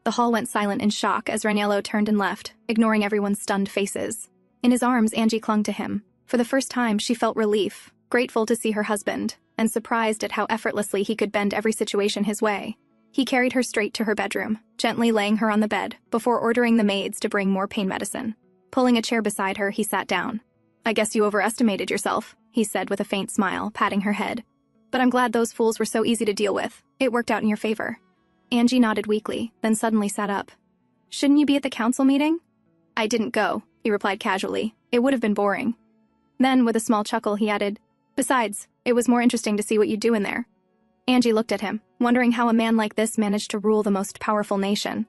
The hall went silent in shock as Raniello turned and left, ignoring everyone's stunned faces. In his arms, Angie clung to him. For the first time, she felt relief, grateful to see her husband, and surprised at how effortlessly he could bend every situation his way. He carried her straight to her bedroom, gently laying her on the bed, before ordering the maids to bring more pain medicine. Pulling a chair beside her, he sat down. "I guess you overestimated yourself," he said with a faint smile, patting her head. "But I'm glad those fools were so easy to deal with. It worked out in your favor." Angie nodded weakly, then suddenly sat up. "Shouldn't you be at the council meeting?" "I didn't go," he replied casually. "It would have been boring." Then, with a small chuckle, he added, "Besides, it was more interesting to see what you do in there." Angie looked at him, wondering how a man like this managed to rule the most powerful nation.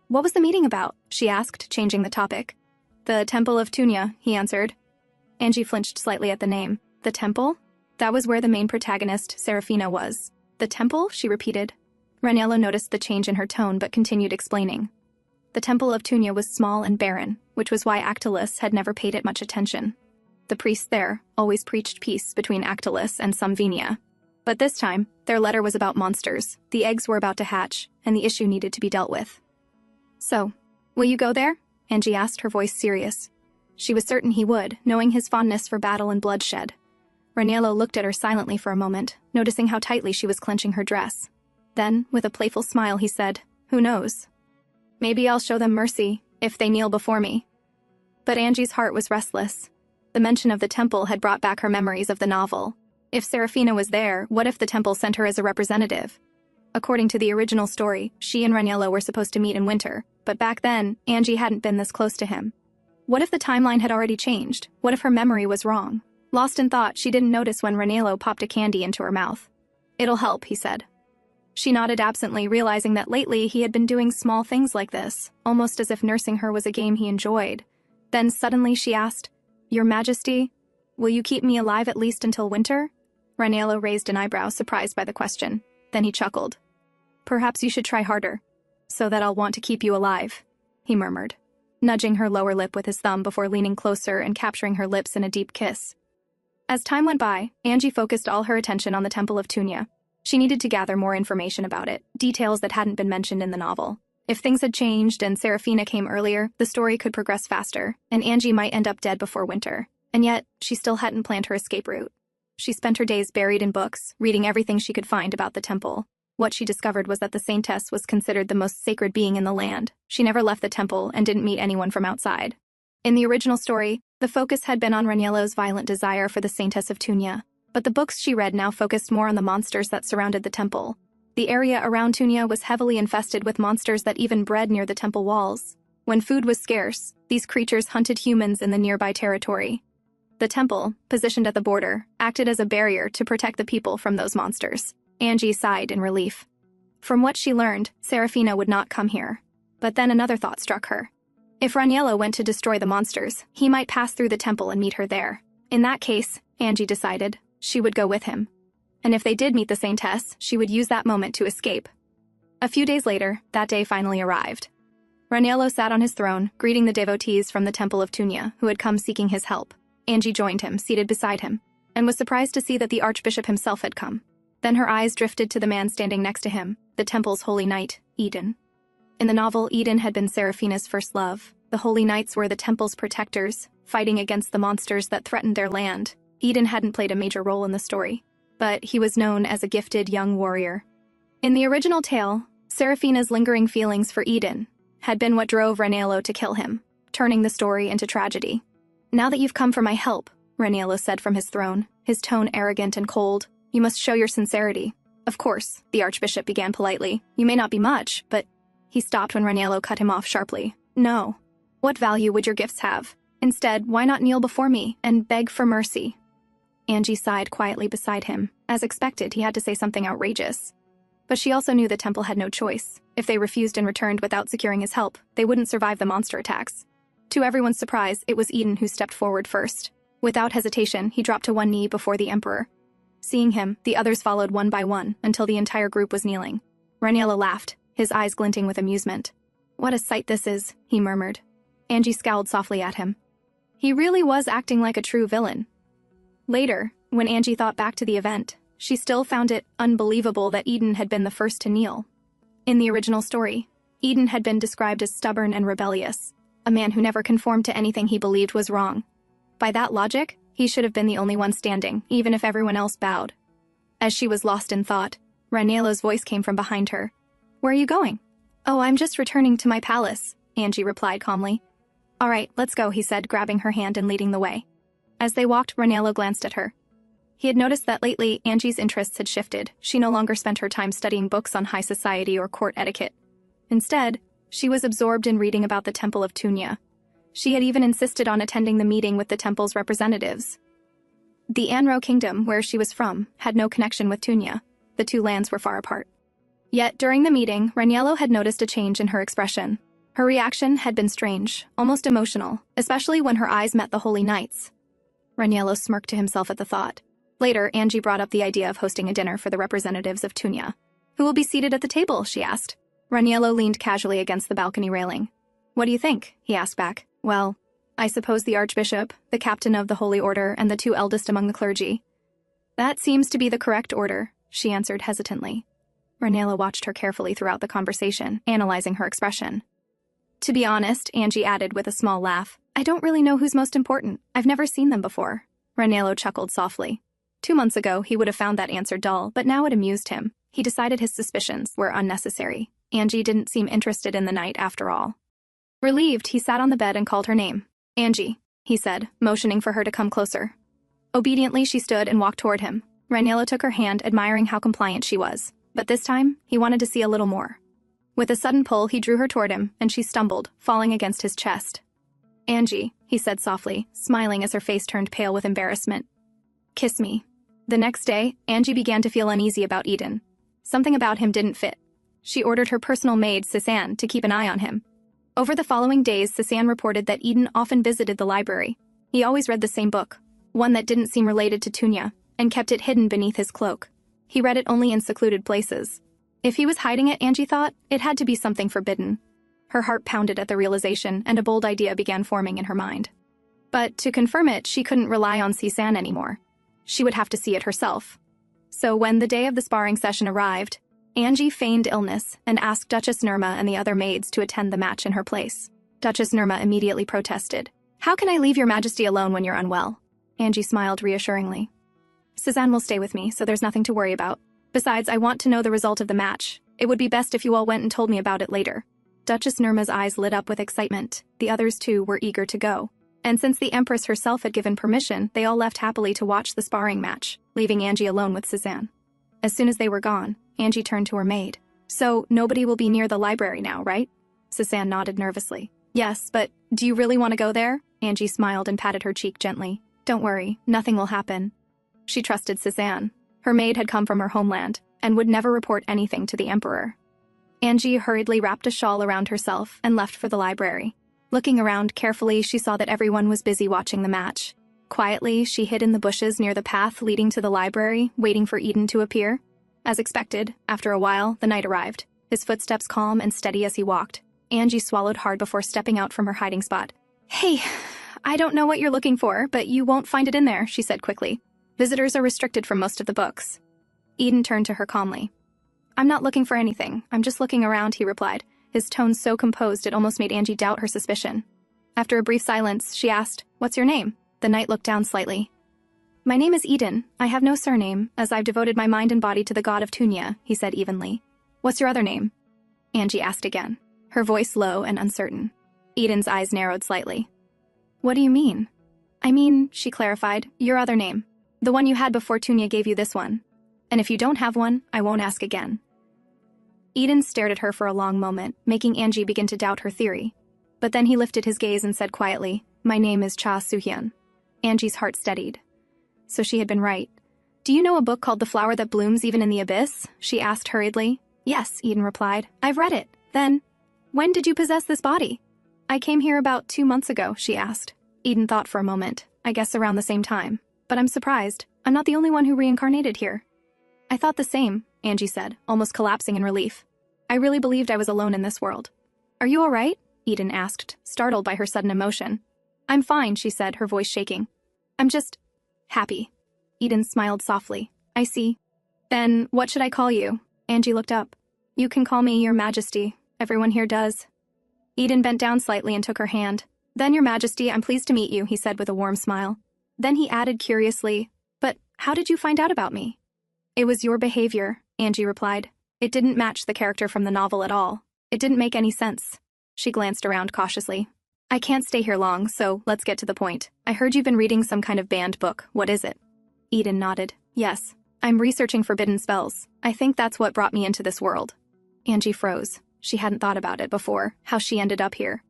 "What was the meeting about?" she asked, changing the topic. "The Temple of Tunya," he answered. Angie flinched slightly at the name. The temple? That was where the main protagonist, Serafina, was. "The temple?" she repeated. Raniello noticed the change in her tone but continued explaining. The Temple of Tunya was small and barren, which was why Actilus had never paid it much attention. The priests there always preached peace between Actilus and Samvinia. But this time, their letter was about monsters, the eggs were about to hatch, and the issue needed to be dealt with. "So, will you go there?" Angie asked, her voice serious. She was certain he would, knowing his fondness for battle and bloodshed. Raniello looked at her silently for a moment, noticing how tightly she was clenching her dress. Then, with a playful smile, he said, "Who knows? Maybe I'll show them mercy, if they kneel before me." But Angie's heart was restless. The mention of the temple had brought back her memories of the novel. If Serafina was there, what if the temple sent her as a representative? According to the original story, she and Raniello were supposed to meet in winter, but back then, Angie hadn't been this close to him. What if the timeline had already changed? What if her memory was wrong? Lost in thought, she didn't notice when Raniello popped a candy into her mouth. "It'll help," he said. She nodded absently, realizing that lately he had been doing small things like this, almost as if nursing her was a game he enjoyed. Then suddenly she asked, "Your Majesty, will you keep me alive at least until winter?" Raniello raised an eyebrow, surprised by the question. Then he chuckled. "Perhaps you should try harder, so that I'll want to keep you alive," he murmured, nudging her lower lip with his thumb before leaning closer and capturing her lips in a deep kiss. As time went by, Angie focused all her attention on the Temple of Tunya. She needed to gather more information about it, details that hadn't been mentioned in the novel. If things had changed and Serafina came earlier, the story could progress faster, and Angie might end up dead before winter. And yet, she still hadn't planned her escape route. She spent her days buried in books, reading everything she could find about the temple. What she discovered was that the Saintess was considered the most sacred being in the land. She never left the temple and didn't meet anyone from outside. In the original story, the focus had been on Raniello's violent desire for the Saintess of Tunya, but the books she read now focused more on the monsters that surrounded the temple. The area around Tunya was heavily infested with monsters that even bred near the temple walls. When food was scarce, these creatures hunted humans in the nearby territory. The temple, positioned at the border, acted as a barrier to protect the people from those monsters. Angie sighed in relief. From what she learned, Serafina would not come here. But then another thought struck her. If Raniello went to destroy the monsters, he might pass through the temple and meet her there. In that case, Angie decided, she would go with him. And if they did meet the Saintess, she would use that moment to escape. A few days later, that day finally arrived. Raniello sat on his throne, greeting the devotees from the Temple of Tunya, who had come seeking his help. Angie joined him, seated beside him, and was surprised to see that the Archbishop himself had come. Then her eyes drifted to the man standing next to him, the temple's holy knight, Eden. In the novel, Eden had been Serafina's first love. The holy knights were the temple's protectors, fighting against the monsters that threatened their land. Eden hadn't played a major role in the story, but he was known as a gifted young warrior. In the original tale, Serafina's lingering feelings for Eden had been what drove Raniello to kill him, turning the story into tragedy. "Now that you've come for my help," Raniello said from his throne, his tone arrogant and cold, "you must show your sincerity." "Of course," the Archbishop began politely. "You may not be much, but—" He stopped when Raniello cut him off sharply. "No. What value would your gifts have? Instead, why not kneel before me and beg for mercy?" Angie sighed quietly beside him. As expected, he had to say something outrageous. But she also knew the temple had no choice. If they refused and returned without securing his help, they wouldn't survive the monster attacks. To everyone's surprise, it was Eden who stepped forward first. Without hesitation, he dropped to one knee before the Emperor. Seeing him, the others followed one by one until the entire group was kneeling. Raniello laughed, his eyes glinting with amusement. "What a sight this is," he murmured. Angie scowled softly at him. He really was acting like a true villain. Later, when Angie thought back to the event, she still found it unbelievable that Eden had been the first to kneel. In the original story, Eden had been described as stubborn and rebellious, a man who never conformed to anything he believed was wrong. By that logic, he should have been the only one standing, even if everyone else bowed. As she was lost in thought, Raniello's voice came from behind her. "Where are you going?" "Oh, I'm just returning to my palace," Angie replied calmly. All right, let's go, he said, grabbing her hand and leading the way. As they walked, Ranello glanced at her. He had noticed that lately, Angie's interests had shifted. She no longer spent her time studying books on high society or court etiquette. Instead, she was absorbed in reading about the Temple of Tunya. She had even insisted on attending the meeting with the temple's representatives. The Anro kingdom, where she was from, had no connection with Tunya. The two lands were far apart. Yet, during the meeting, Ranello had noticed a change in her expression. Her reaction had been strange, almost emotional, especially when her eyes met the holy knights. Ranello smirked to himself at the thought. Later, Angie brought up the idea of hosting a dinner for the representatives of Tunya. Who will be seated at the table, she asked. Ranello leaned casually against the balcony railing. What do you think? He asked back. Well, I suppose the archbishop, the captain of the holy order, and the two eldest among the clergy. That seems to be the correct order, she answered hesitantly. Ranello watched her carefully throughout the conversation, analyzing her expression. To be honest, Angie added with a small laugh, I don't really know who's most important. I've never seen them before. Ranello chuckled softly. 2 months ago, he would have found that answer dull, but now it amused him. He decided his suspicions were unnecessary. Angie didn't seem interested in the night after all. Relieved, he sat on the bed and called her name. Angie, he said, motioning for her to come closer. Obediently, she stood and walked toward him. Ranello took her hand, admiring how compliant she was. But this time, he wanted to see a little more. With a sudden pull, he drew her toward him, and she stumbled, falling against his chest. Angie, he said softly, smiling as her face turned pale with embarrassment. Kiss me. The next day, Angie began to feel uneasy about Eden. Something about him didn't fit. She ordered her personal maid, Cézanne, to keep an eye on him. Over the following days, Cézanne reported that Eden often visited the library. He always read the same book, one that didn't seem related to Tunya, and kept it hidden beneath his cloak. He read it only in secluded places. If he was hiding it, Angie thought, it had to be something forbidden. Her heart pounded at the realization, and a bold idea began forming in her mind. But to confirm it, she couldn't rely on Cézanne anymore. She would have to see it herself. So when the day of the sparring session arrived, Angie feigned illness and asked Duchess Nirma and the other maids to attend the match in her place. Duchess Nirma immediately protested. How can I leave your majesty alone when you're unwell? Angie smiled reassuringly. Cézanne will stay with me, so there's nothing to worry about. Besides, I want to know the result of the match. It would be best if you all went and told me about it later. Duchess Nirma's eyes lit up with excitement. The others, too, were eager to go. And since the Empress herself had given permission, they all left happily to watch the sparring match, leaving Angie alone with Cézanne. As soon as they were gone, Angie turned to her maid. So, nobody will be near the library now, right? Cézanne nodded nervously. Yes, but do you really want to go there? Angie smiled and patted her cheek gently. Don't worry, nothing will happen. She trusted Cézanne. Her maid had come from her homeland, and would never report anything to the Emperor. Angie hurriedly wrapped a shawl around herself and left for the library. Looking around carefully, she saw that everyone was busy watching the match. Quietly, she hid in the bushes near the path leading to the library, waiting for Eden to appear. As expected, after a while, the knight arrived, his footsteps calm and steady as he walked. Angie swallowed hard before stepping out from her hiding spot. Hey, I don't know what you're looking for, but you won't find it in there, she said quickly. Visitors are restricted from most of the books. Eden turned to her calmly. I'm not looking for anything. I'm just looking around, he replied, his tone so composed it almost made Angie doubt her suspicion. After a brief silence, she asked, What's your name? The knight looked down slightly. My name is Eden. I have no surname, as I've devoted my mind and body to the god of Tunya, he said evenly. What's your other name? Angie asked again, her voice low and uncertain. Eden's eyes narrowed slightly. What do you mean? I mean, she clarified, your other name. The one you had before Tunya gave you this one. And if you don't have one, I won't ask again. Eden stared at her for a long moment, making Angie begin to doubt her theory. But then he lifted his gaze and said quietly, My name is Cha Suhyun. Angie's heart steadied. So she had been right. Do you know a book called The Flower That Blooms Even in the Abyss? She asked hurriedly. Yes, Eden replied. I've read it. Then, when did you possess this body? I came here about 2 months ago, she asked. Eden thought for a moment. I guess around the same time. But I'm surprised. I'm not the only one who reincarnated here. I thought the same, Angie said, almost collapsing in relief. I really believed I was alone in this world. Are you all right? Eden asked, startled by her sudden emotion. I'm fine, she said, her voice shaking. I'm just happy. Eden smiled softly. I see. Then, what should I call you? Angie looked up. You can call me Your Majesty. Everyone here does. Eden bent down slightly and took her hand. Then, Your Majesty, I'm pleased to meet you, he said with a warm smile. Then he added curiously, But how did you find out about me? It was your behavior, Angie replied. It didn't match the character from the novel at all. It didn't make any sense. She glanced around cautiously. I can't stay here long, so let's get to the point. I heard you've been reading some kind of banned book. What is it? Eden nodded. Yes. I'm researching forbidden spells. I think that's what brought me into this world. Angie froze. She hadn't thought about it before, how she ended up here.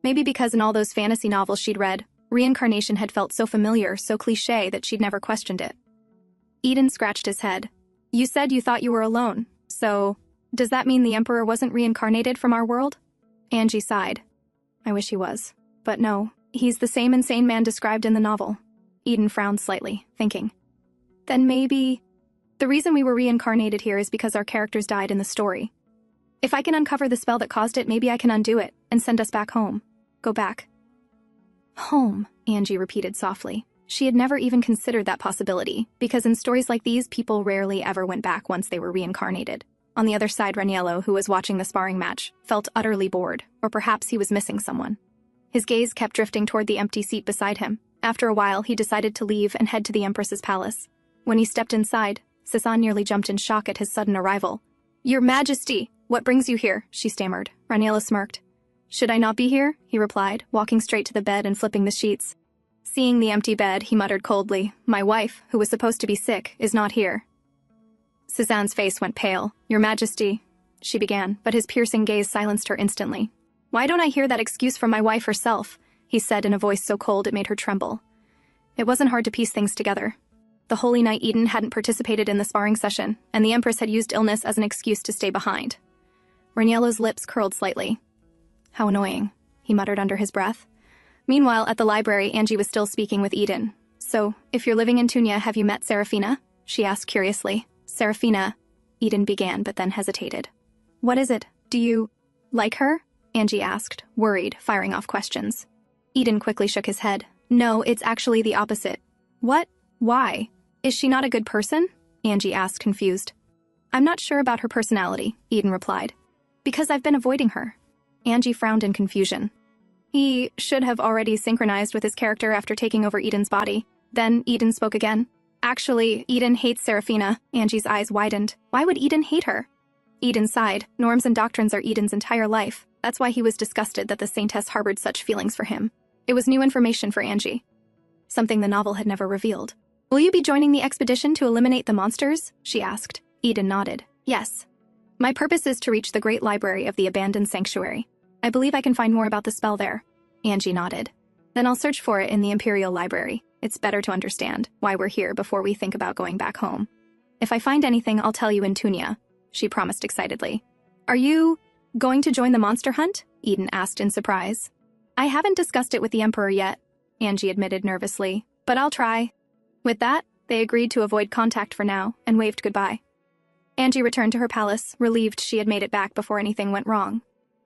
Maybe because in all those fantasy novels she'd read, reincarnation had felt so familiar, so cliché that she'd never questioned it. Eden scratched his head. You said you thought you were alone, so does that mean the Emperor wasn't reincarnated from our world? Angie sighed. I wish he was. But no, he's the same insane man described in the novel. Eden frowned slightly, thinking. Then maybe the reason we were reincarnated here is because our characters died in the story. If I can uncover the spell that caused it, maybe I can undo it and send us back home. Go back. Home, Angie repeated softly. She had never even considered that possibility, because in stories like these, people rarely ever went back once they were reincarnated. On the other side, Raniello, who was watching the sparring match, felt utterly bored, or perhaps he was missing someone. His gaze kept drifting toward the empty seat beside him. After a while, he decided to leave and head to the Empress's palace. When he stepped inside, Cézanne nearly jumped in shock at his sudden arrival. Your Majesty! What brings you here? She stammered. Raniello smirked. Should I not be here? He replied, walking straight to the bed and flipping the sheets. Seeing the empty bed, he muttered coldly, My wife, who was supposed to be sick, is not here. Cézanne's face went pale. Your Majesty, she began, but his piercing gaze silenced her instantly. Why don't I hear that excuse from my wife herself? He said in a voice so cold it made her tremble. It wasn't hard to piece things together. The Holy Knight Eden hadn't participated in the sparring session, and the Empress had used illness as an excuse to stay behind. Raniello's lips curled slightly. How annoying, he muttered under his breath. Meanwhile, at the library, Angie was still speaking with Eden. So, if you're living in Tunia, have you met Serafina? She asked curiously. Serafina, Eden began, but then hesitated. What is it? Do you like her? Angie asked, worried, firing off questions. Eden quickly shook his head. No, it's actually the opposite. What? Why? Is she not a good person? Angie asked, confused. I'm not sure about her personality, Eden replied. Because I've been avoiding her. Angie frowned in confusion. He should have already synchronized with his character after taking over Eden's body. Then Eden spoke again. Actually, Eden hates Serafina. Angie's eyes widened. Why would Eden hate her? Eden sighed. Norms and doctrines are Eden's entire life. That's why he was disgusted that the Saintess harbored such feelings for him. It was new information for Angie. Something the novel had never revealed. Will you be joining the expedition to eliminate the monsters? She asked. Eden nodded. Yes. My purpose is to reach the Great Library of the Abandoned Sanctuary. I believe I can find more about the spell there. Angie nodded. Then I'll search for it in the Imperial Library. It's better to understand why we're here before we think about going back home. If I find anything, I'll tell you in Tunia, she promised excitedly. Are you going to join the monster hunt? Eden asked in surprise. I haven't discussed it with the Emperor yet, Angie admitted nervously, but I'll try. With that, they agreed to avoid contact for now and waved goodbye. Angie returned to her palace, relieved she had made it back before anything went wrong.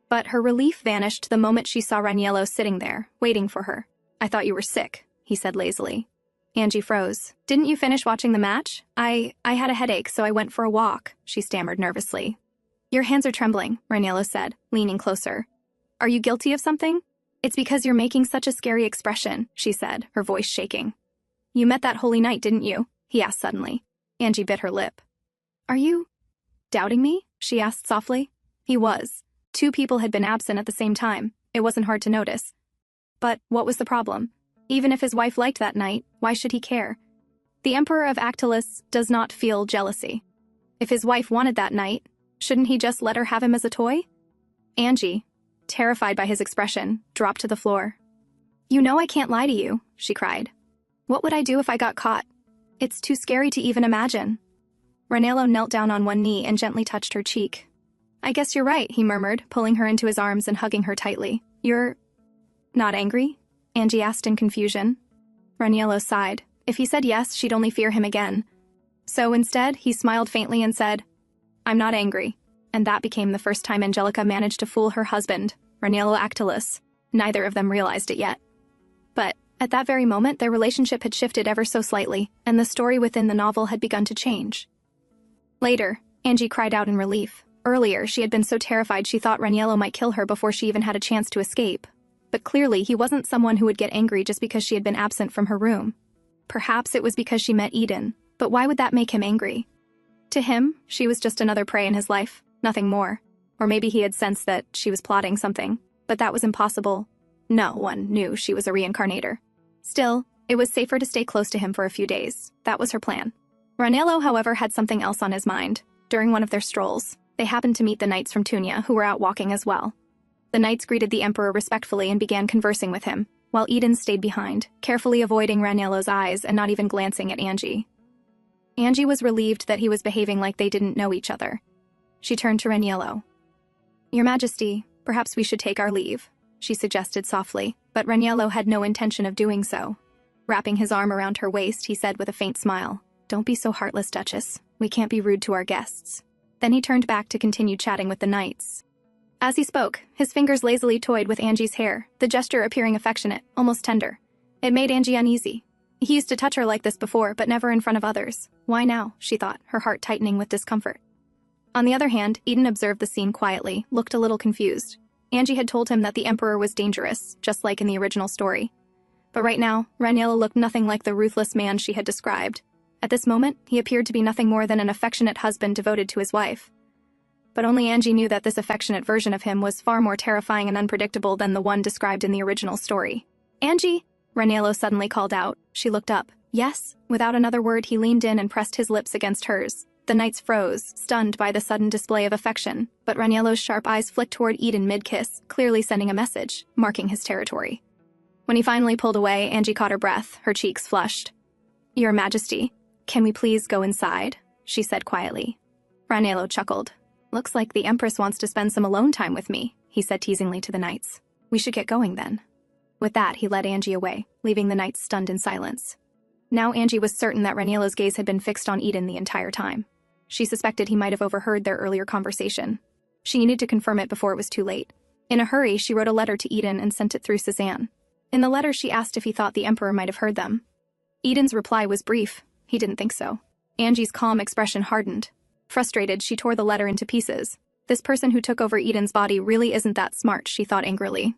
But her relief vanished the moment she saw Raniello sitting there, waiting for her. I thought you were sick, he said lazily. Angie froze. Didn't you finish watching the match? I had a headache, so I went for a walk, she stammered nervously. Your hands are trembling, Raniello said, leaning closer. Are you guilty of something? It's because you're making such a scary expression, she said, her voice shaking. You met that holy knight, didn't you? He asked suddenly. Angie bit her lip. Are you doubting me? She asked softly. He was. 2 people had been absent at the same time. It wasn't hard to notice. But what was the problem? Even if his wife liked that knight, why should he care? The Emperor of Actilis does not feel jealousy. If his wife wanted that knight, shouldn't he just let her have him as a toy? Angie, terrified by his expression, dropped to the floor. You know I can't lie to you, she cried. What would I do if I got caught? It's too scary to even imagine. Raniello knelt down on one knee and gently touched her cheek. I guess you're right, he murmured, pulling her into his arms and hugging her tightly. You're not angry? Angie asked in confusion. Raniello sighed. If he said yes, she'd only fear him again. So instead, he smiled faintly and said, I'm not angry. And that became the first time Angelica managed to fool her husband, Raniello Actilis. Neither of them realized it yet. But at that very moment, their relationship had shifted ever so slightly, and the story within the novel had begun to change. Later, Angie cried out in relief. Earlier, she had been so terrified she thought Raniello might kill her before she even had a chance to escape. But clearly, he wasn't someone who would get angry just because she had been absent from her room. Perhaps it was because she met Eden, but why would that make him angry? To him, she was just another prey in his life, nothing more. Or maybe he had sensed that she was plotting something, but that was impossible. No one knew she was a reincarnator. Still, it was safer to stay close to him for a few days. That was her plan. Ranello, however, had something else on his mind. During one of their strolls, they happened to meet the knights from Tunia, who were out walking as well. The knights greeted the emperor respectfully and began conversing with him, while Eden stayed behind, carefully avoiding Ranello's eyes and not even glancing at Angie. Angie was relieved that he was behaving like they didn't know each other. She turned to Ranello. "Your Majesty, perhaps we should take our leave," she suggested softly, but Ranello had no intention of doing so. Wrapping his arm around her waist, he said with a faint smile, "Don't be so heartless, Duchess. We can't be rude to our guests." Then he turned back to continue chatting with the knights. As he spoke, his fingers lazily toyed with Angie's hair, the gesture appearing affectionate, almost tender. It made Angie uneasy. He used to touch her like this before, but never in front of others. Why now, she thought, her heart tightening with discomfort. On the other hand, Eden observed the scene quietly, looked a little confused. Angie had told him that the Emperor was dangerous, just like in the original story. But right now, Ranello looked nothing like the ruthless man she had described. At this moment, he appeared to be nothing more than an affectionate husband devoted to his wife. But only Angie knew that this affectionate version of him was far more terrifying and unpredictable than the one described in the original story. "Angie!" Ranello suddenly called out. She looked up. "Yes?" Without another word, he leaned in and pressed his lips against hers. The knights froze, stunned by the sudden display of affection, but Ranello's sharp eyes flicked toward Eden mid-kiss, clearly sending a message, marking his territory. When he finally pulled away, Angie caught her breath, her cheeks flushed. "Your Majesty, can we please go inside?" she said quietly. Ranello chuckled. "Looks like the Empress wants to spend some alone time with me," he said teasingly to the knights. "We should get going then." With that, he led Angie away, leaving the knights stunned in silence. Now Angie was certain that Ranello's gaze had been fixed on Eden the entire time. She suspected he might have overheard their earlier conversation. She needed to confirm it before it was too late. In a hurry, she wrote a letter to Eden and sent it through Suzanne. In the letter, she asked if he thought the Emperor might have heard them. Eden's reply was brief. He didn't think so. Angie's calm expression hardened. Frustrated, she tore the letter into pieces. This person who took over Eden's body really isn't that smart, she thought angrily.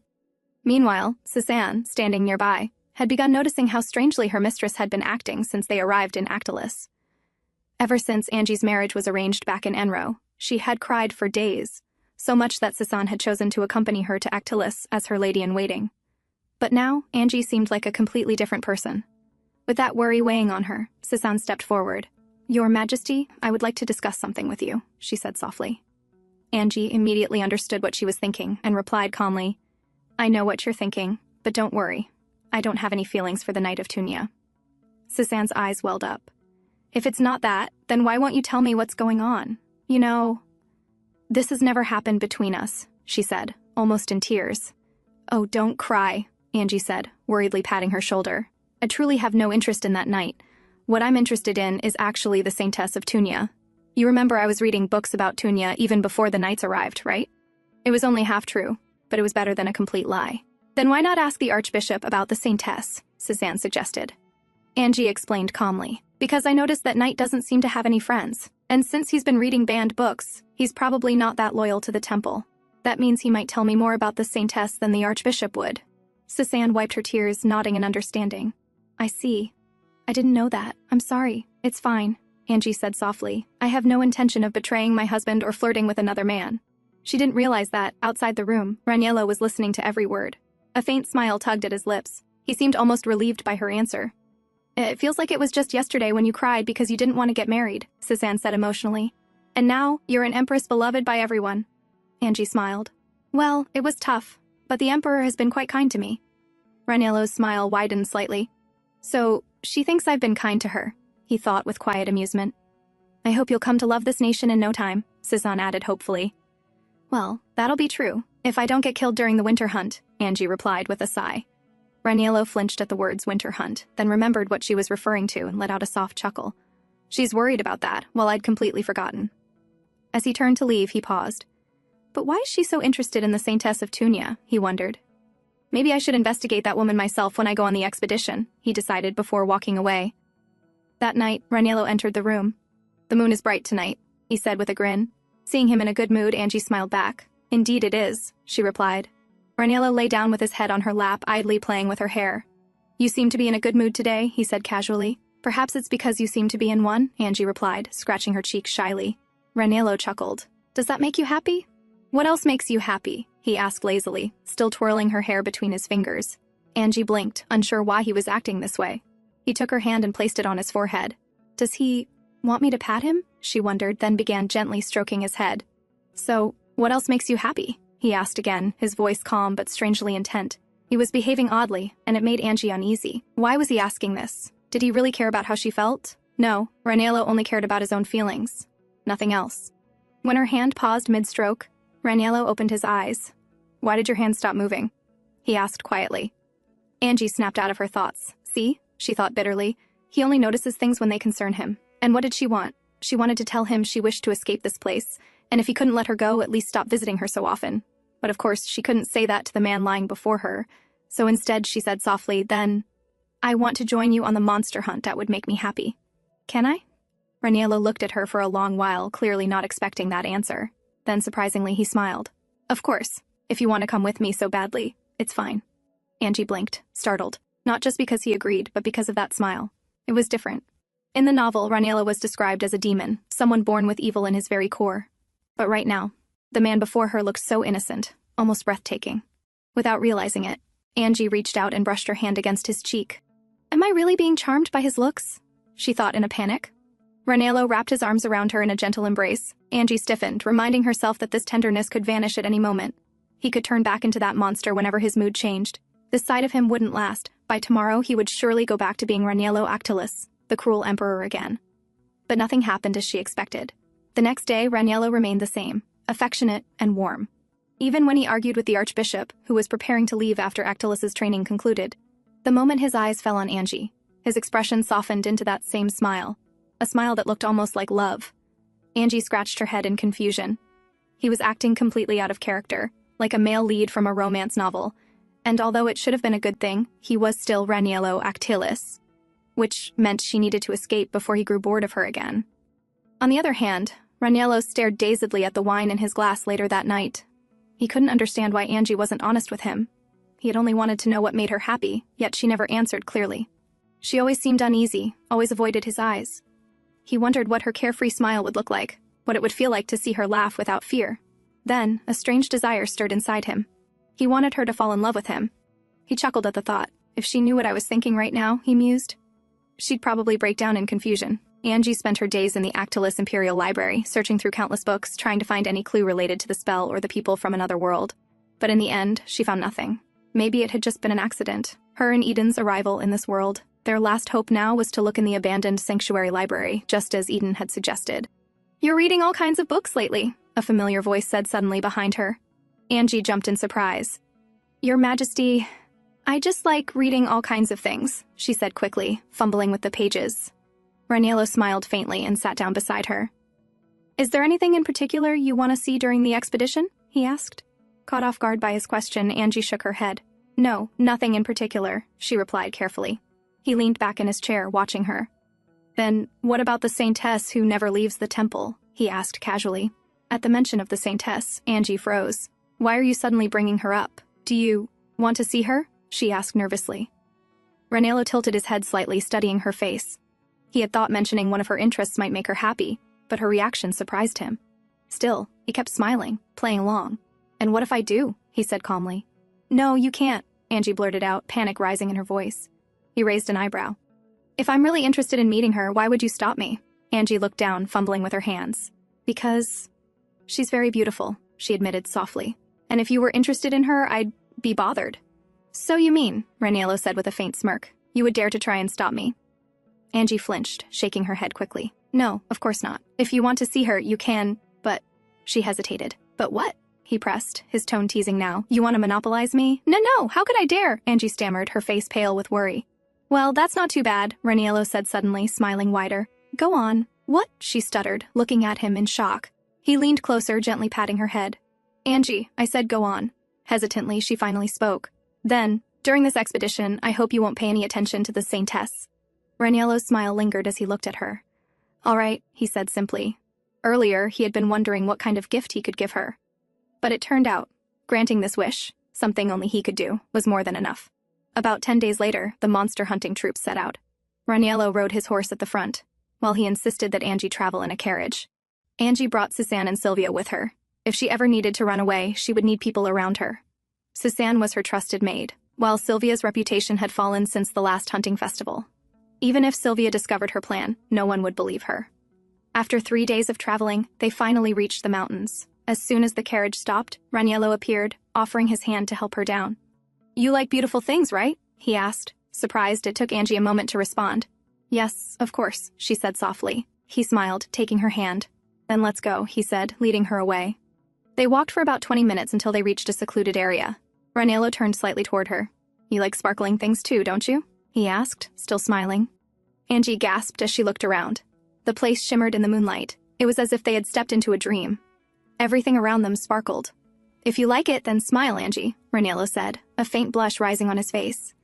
Meanwhile, Suzanne, standing nearby, had begun noticing how strangely her mistress had been acting since they arrived in Actilis. Ever since Angie's marriage was arranged back in Enro, she had cried for days, so much that Suzanne had chosen to accompany her to Actilis as her lady-in-waiting. But now, Angie seemed like a completely different person. With that worry weighing on her, Suzanne stepped forward. "Your Majesty, I would like to discuss something with you," she said softly. Angie immediately understood what she was thinking and replied calmly, "I know what you're thinking, but don't worry. I don't have any feelings for the Knight of Tunia." Suzanne's eyes welled up. "If it's not that, then why won't you tell me what's going on? You know, this has never happened between us," she said, almost in tears. "Oh, don't cry," Angie said, worriedly patting her shoulder. "I truly have no interest in that knight. What I'm interested in is actually the Saintess of Tunia. You remember I was reading books about Tunia even before the knights arrived, right? It was only half true, but it was better than a complete lie." "Then why not ask the Archbishop about the Saintess?" Suzanne suggested. Angie explained calmly. "Because I noticed that Knight doesn't seem to have any friends, and since he's been reading banned books, he's probably not that loyal to the temple. That means he might tell me more about the Saintess than the Archbishop would." Suzanne wiped her tears, nodding in understanding. "I see. I didn't know that. I'm sorry. It's fine," Angie said softly. "I have no intention of betraying my husband or flirting with another man." She didn't realize that, outside the room, Ranello was listening to every word. A faint smile tugged at his lips. He seemed almost relieved by her answer. "It feels like it was just yesterday when you cried because you didn't want to get married," Suzanne said emotionally. "And now, you're an empress beloved by everyone." Angie smiled. "Well, it was tough, but the Emperor has been quite kind to me." Ranello's smile widened slightly. "So, she thinks I've been kind to her," he thought with quiet amusement. "I hope you'll come to love this nation in no time," Suzanne added hopefully. "Well, that'll be true, if I don't get killed during the winter hunt," Angie replied with a sigh. Ranello flinched at the words winter hunt, then remembered what she was referring to and let out a soft chuckle. "She's worried about that, while I'd completely forgotten." As he turned to leave, he paused. "But why is she so interested in the Saintess of Tunia?" he wondered. "Maybe I should investigate that woman myself when I go on the expedition," he decided before walking away. That night, Ranello entered the room. "The moon is bright tonight," he said with a grin. Seeing him in a good mood, Angie smiled back. "Indeed it is," she replied. Ranello lay down with his head on her lap, idly playing with her hair. "You seem to be in a good mood today," he said casually. "Perhaps it's because you seem to be in one," Angie replied, scratching her cheek shyly. Ranello chuckled. "Does that make you happy?" "What else makes you happy?" he asked lazily, still twirling her hair between his fingers. Angie blinked, unsure why he was acting this way. He took her hand and placed it on his forehead. Does he want me to pat him? She wondered, then began gently stroking his head. So, what else makes you happy? He asked again, his voice calm but strangely intent. He was behaving oddly, and it made Angie uneasy. Why was he asking this? Did he really care about how she felt? No, Raniello only cared about his own feelings. Nothing else. When her hand paused mid-stroke, Raniello opened his eyes. Why did your hand stop moving? He asked quietly. Angie snapped out of her thoughts. See? She thought bitterly. He only notices things when they concern him. And what did she want? She wanted to tell him she wished to escape this place, and if he couldn't let her go, at least stop visiting her so often. But of course, she couldn't say that to the man lying before her, so instead she said softly, then, I want to join you on the monster hunt that would make me happy. Can I? Raniello looked at her for a long while, clearly not expecting that answer. Then, surprisingly, he smiled. Of course, if you want to come with me so badly, it's fine. Angie blinked, startled, not just because he agreed, but because of that smile. It was different. In the novel, Raniello was described as a demon, someone born with evil in his very core. But right now, the man before her looked so innocent, almost breathtaking. Without realizing it, Angie reached out and brushed her hand against his cheek. Am I really being charmed by his looks? She thought in a panic. Raniello wrapped his arms around her in a gentle embrace. Angie stiffened, reminding herself that this tenderness could vanish at any moment. He could turn back into that monster whenever his mood changed. This side of him wouldn't last. By tomorrow, he would surely go back to being Raniello Actilus, the cruel emperor again. But nothing happened as she expected. The next day, Raniello remained the same, affectionate and warm. Even when he argued with the archbishop, who was preparing to leave after Actilus's training concluded, the moment his eyes fell on Angie, his expression softened into that same smile, a smile that looked almost like love. Angie scratched her head in confusion. He was acting completely out of character, like a male lead from a romance novel, and although it should have been a good thing, he was still Raniello Actilus, which meant she needed to escape before he grew bored of her again. On the other hand, Raniello stared dazedly at the wine in his glass later that night. He couldn't understand why Angie wasn't honest with him. He had only wanted to know what made her happy, yet she never answered clearly. She always seemed uneasy, always avoided his eyes. He wondered what her carefree smile would look like, what it would feel like to see her laugh without fear. Then, a strange desire stirred inside him. He wanted her to fall in love with him. He chuckled at the thought. If she knew what I was thinking right now, he mused, she'd probably break down in confusion. Angie spent her days in the Actilus Imperial Library, searching through countless books, trying to find any clue related to the spell or the people from another world. But in the end, she found nothing. Maybe it had just been an accident. Her and Eden's arrival in this world. Their last hope now was to look in the abandoned sanctuary library, just as Eden had suggested. You're reading all kinds of books lately, a familiar voice said suddenly behind her. Angie jumped in surprise. Your Majesty, I just like reading all kinds of things, she said quickly, fumbling with the pages. Raniello smiled faintly and sat down beside her. Is there anything in particular you want to see during the expedition? He asked. Caught off guard by his question, Angie shook her head. No, nothing in particular, she replied carefully. He leaned back in his chair, watching her. Then, what about the Saintess who never leaves the temple? He asked casually. At the mention of the Saintess, Angie froze. Why are you suddenly bringing her up? Do you want to see her? She asked nervously. Raniello tilted his head slightly, studying her face. He had thought mentioning one of her interests might make her happy, but her reaction surprised him. Still, he kept smiling, playing along. And what if I do? He said calmly. No, you can't, Angie blurted out, panic rising in her voice. He raised an eyebrow. If I'm really interested in meeting her, why would you stop me? Angie looked down, fumbling with her hands. Because she's very beautiful, she admitted softly. And if you were interested in her, I'd be bothered. So you mean, Raniello said with a faint smirk, you would dare to try and stop me? Angie flinched, shaking her head quickly. No, of course not. If you want to see her, you can, but... She hesitated. But what? He pressed, his tone teasing now. You want to monopolize me? No, how could I dare? Angie stammered, her face pale with worry. Well, that's not too bad, Raniello said suddenly, smiling wider. Go on. What? She stuttered, looking at him in shock. He leaned closer, gently patting her head. Angie, I said go on. Hesitantly, she finally spoke. Then, during this expedition, I hope you won't pay any attention to the Saintess. Raniello's smile lingered as he looked at her. All right, he said simply. Earlier, he had been wondering what kind of gift he could give her. But it turned out, granting this wish, something only he could do, was more than enough. About 10 days later, the monster hunting troops set out. Raniello rode his horse at the front, while he insisted that Angie travel in a carriage. Angie brought Suzanne and Sylvia with her. If she ever needed to run away, she would need people around her. Susanne was her trusted maid, while Sylvia's reputation had fallen since the last hunting festival. Even if Sylvia discovered her plan, no one would believe her. After 3 days of traveling, they finally reached the mountains. As soon as the carriage stopped, Raniello appeared, offering his hand to help her down. "You like beautiful things, right?" he asked. Surprised, it took Angie a moment to respond. "Yes, of course," she said softly. He smiled, taking her hand. "Then let's go," he said, leading her away. They walked for about 20 minutes until they reached a secluded area. Raniello turned slightly toward her. "You like sparkling things too, don't you?" he asked, still smiling. Angie gasped as she looked around. The place shimmered in the moonlight. It was as if they had stepped into a dream. Everything around them sparkled. "If you like it, then smile, Angie," Raniello said, a faint blush rising on his face.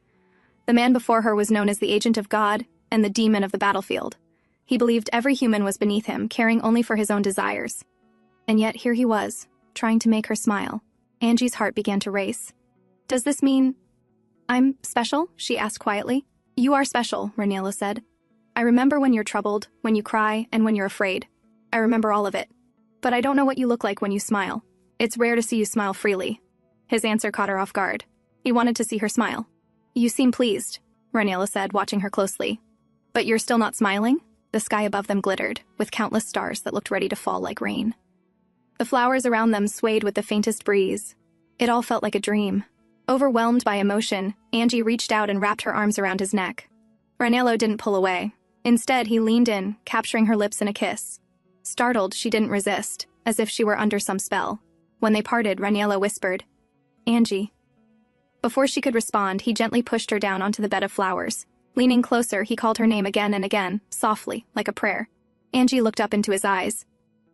The man before her was known as the agent of God and the demon of the battlefield. He believed every human was beneath him, caring only for his own desires. And yet here he was, trying to make her smile. Angie's heart began to race. "Does this mean I'm special?" she asked quietly. "You are special," Raniello said. "I remember when you're troubled, when you cry, and when you're afraid. I remember all of it. But I don't know what you look like when you smile. It's rare to see you smile freely." His answer caught her off guard. He wanted to see her smile. "You seem pleased," Raniello said, watching her closely. "But you're still not smiling?" The sky above them glittered, with countless stars that looked ready to fall like rain. The flowers around them swayed with the faintest breeze. It all felt like a dream. Overwhelmed by emotion, Angie reached out and wrapped her arms around his neck. Raniello didn't pull away. Instead, he leaned in, capturing her lips in a kiss. Startled, she didn't resist, as if she were under some spell. When they parted, Raniello whispered, "Angie." Before she could respond, he gently pushed her down onto the bed of flowers. Leaning closer, he called her name again and again, softly, like a prayer. Angie looked up into his eyes.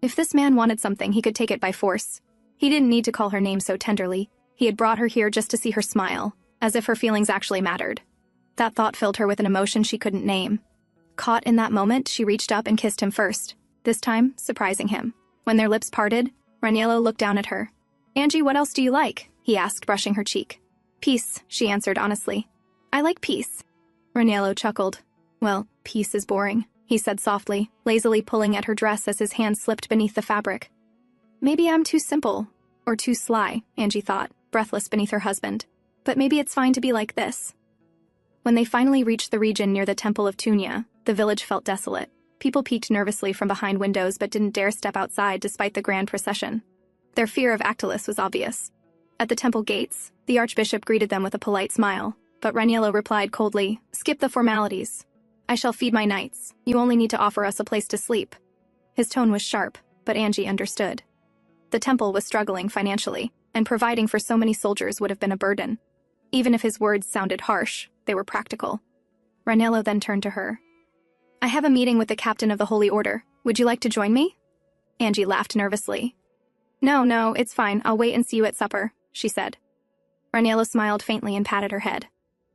If this man wanted something, he could take it by force. He didn't need to call her name so tenderly. He had brought her here just to see her smile, as if her feelings actually mattered. That thought filled her with an emotion she couldn't name. Caught in that moment, she reached up and kissed him first, this time surprising him. When their lips parted, Raniello looked down at her. "Angie, what else do you like?" he asked, brushing her cheek. "Peace," she answered honestly. "I like peace." Raniello chuckled. "Well, peace is boring," he said softly, lazily pulling at her dress as his hand slipped beneath the fabric. "Maybe I'm too simple, or too sly," Angie thought, breathless beneath her husband. "But maybe it's fine to be like this." When they finally reached the region near the Temple of Tunya, the village felt desolate. People peeked nervously from behind windows but didn't dare step outside despite the grand procession. Their fear of Actilus was obvious. At the temple gates, the archbishop greeted them with a polite smile, but Raniello replied coldly, "Skip the formalities. I shall feed my knights. You only need to offer us a place to sleep." His tone was sharp, but Angie understood. The temple was struggling financially, and providing for so many soldiers would have been a burden. Even if his words sounded harsh, they were practical. Raniello then turned to her. "I have a meeting with the captain of the Holy Order. Would you like to join me?" Angie laughed nervously. No, it's fine. I'll wait and see you at supper," she said. Raniello smiled faintly and patted her head.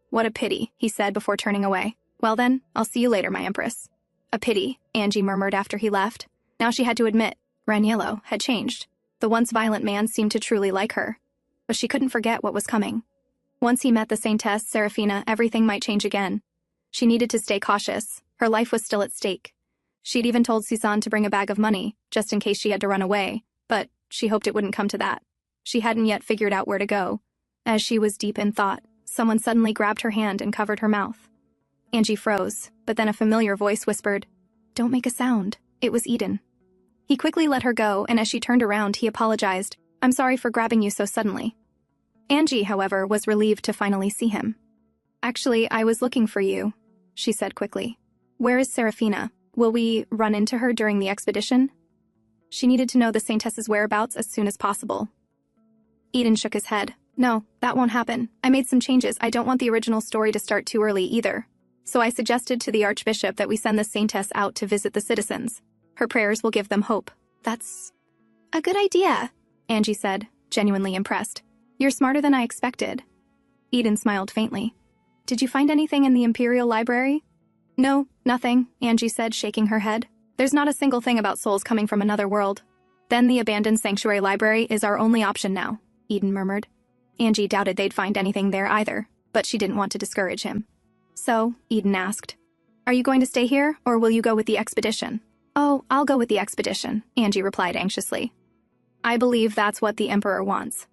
"What a pity," he said before turning away. "Well then, I'll see you later, my empress." "A pity," Angie murmured after he left. Now she had to admit, Raniello had changed. The once violent man seemed to truly like her. But she couldn't forget what was coming. Once he met the Saintess, Serafina, everything might change again. She needed to stay cautious. Her life was still at stake. She'd even told Suzanne to bring a bag of money, just in case she had to run away, but she hoped it wouldn't come to that. She hadn't yet figured out where to go. As she was deep in thought, someone suddenly grabbed her hand and covered her mouth. Angie froze, but then a familiar voice whispered, "Don't make a sound." It was Eden. He quickly let her go, and as she turned around, he apologized. "I'm sorry for grabbing you so suddenly." Angie, however, was relieved to finally see him. "Actually, I was looking for you," she said quickly. "Where is Serafina? Will we run into her during the expedition?" She needed to know the Saintess's whereabouts as soon as possible. Eden shook his head. "No, that won't happen. I made some changes. I don't want the original story to start too early either. So I suggested to the Archbishop that we send the Saintess out to visit the citizens. Her prayers will give them hope." "That's a good idea," Angie said, genuinely impressed. "You're smarter than I expected." Eden smiled faintly. "Did you find anything in the Imperial Library?" "No, nothing," Angie said, shaking her head. "There's not a single thing about souls coming from another world." "Then the abandoned sanctuary library is our only option now," Eden murmured. Angie doubted they'd find anything there either, but she didn't want to discourage him. "So," Eden asked, "are you going to stay here, or will you go with the expedition?" "Oh, I'll go with the expedition," Angie replied anxiously. I believe that's what the Emperor wants.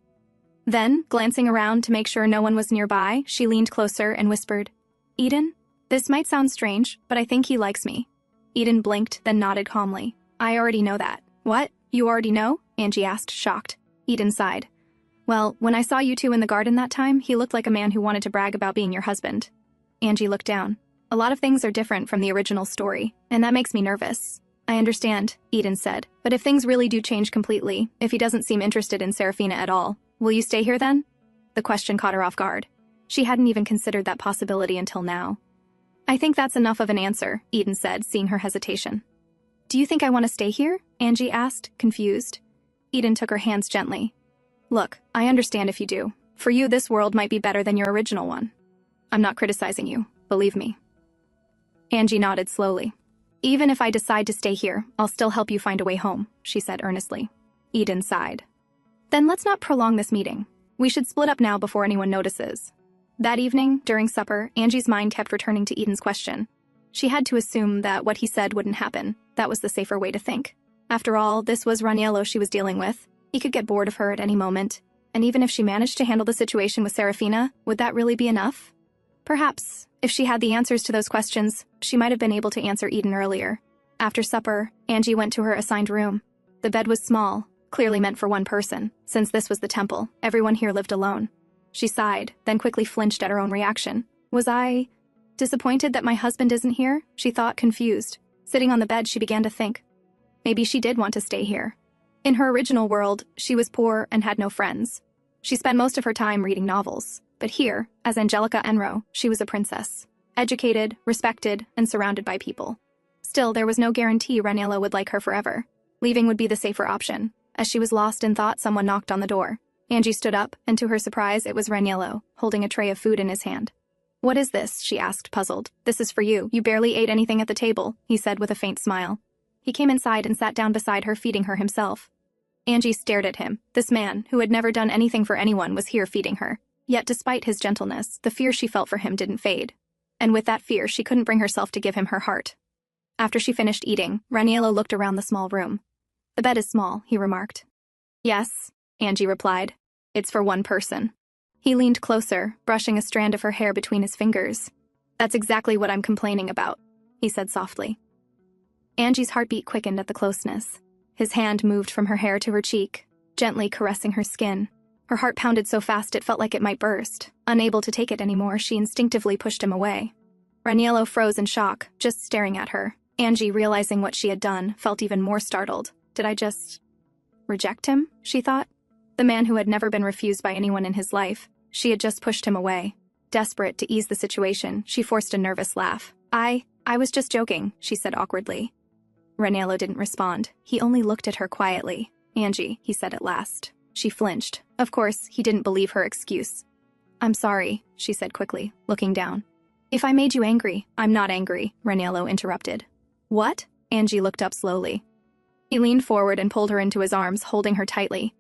Then, glancing around to make sure no one was nearby, she leaned closer and whispered, Eden? This might sound strange, but I think he likes me. Eden blinked, then nodded calmly. I already know that. What? You already know? Angie asked, shocked. Eden sighed. Well, when I saw you two in the garden that time, he looked like a man who wanted to brag about being your husband. Angie looked down. A lot of things are different from the original story, and that makes me nervous. I understand, Eden said, but if things really do change completely, if he doesn't seem interested in Serafina at all, will you stay here then? The question caught her off guard. She hadn't even considered that possibility until now. I think that's enough of an answer, Eden said, seeing her hesitation. Do you think I want to stay here? Angie asked, confused. Eden took her hands gently. Look, I understand if you do. For you, this world might be better than your original one. I'm not criticizing you, believe me. Angie nodded slowly. Even if I decide to stay here, I'll still help you find a way home, she said earnestly. Eden sighed. Then let's not prolong this meeting. We should split up now before anyone notices. That evening, during supper, Angie's mind kept returning to Eden's question. She had to assume that what he said wouldn't happen. That was the safer way to think. After all, this was Raniello she was dealing with. He could get bored of her at any moment. And even if she managed to handle the situation with Serafina, would that really be enough? Perhaps, if she had the answers to those questions, she might have been able to answer Eden earlier. After supper, Angie went to her assigned room. The bed was small, clearly meant for one person. Since this was the temple, everyone here lived alone. She sighed, then quickly flinched at her own reaction. Was I disappointed that my husband isn't here? She thought, confused. Sitting on the bed, she began to think. Maybe she did want to stay here. In her original world, she was poor and had no friends. She spent most of her time reading novels. But here, as Angelica Enro, she was a princess. Educated, respected, and surrounded by people. Still, there was no guarantee Raniello would like her forever. Leaving would be the safer option. As she was lost in thought, someone knocked on the door. Angie stood up, and to her surprise, it was Raniello, holding a tray of food in his hand. What is this? She asked, puzzled. This is for you. You barely ate anything at the table, he said with a faint smile. He came inside and sat down beside her, feeding her himself. Angie stared at him. This man, who had never done anything for anyone, was here feeding her. Yet despite his gentleness, the fear she felt for him didn't fade. And with that fear, she couldn't bring herself to give him her heart. After she finished eating, Raniello looked around the small room. The bed is small, he remarked. Yes, Angie replied. It's for one person. He leaned closer, brushing a strand of her hair between his fingers. That's exactly what I'm complaining about, he said softly. Angie's heartbeat quickened at the closeness. His hand moved from her hair to her cheek, gently caressing her skin. Her heart pounded so fast it felt like it might burst. Unable to take it anymore, she instinctively pushed him away. Raniello froze in shock, just staring at her. Angie, realizing what she had done, felt even more startled. Did I just reject him? She thought. The man who had never been refused by anyone in his life. She had just pushed him away. Desperate to ease the situation, she forced a nervous laugh. I was just joking, she said awkwardly. Raniello didn't respond. He only looked at her quietly. Angie, he said at last. She flinched. Of course, he didn't believe her excuse. I'm sorry, she said quickly, looking down. If I made you angry, I'm not angry, Raniello interrupted. What? Angie looked up slowly. He leaned forward and pulled her into his arms, holding her tightly.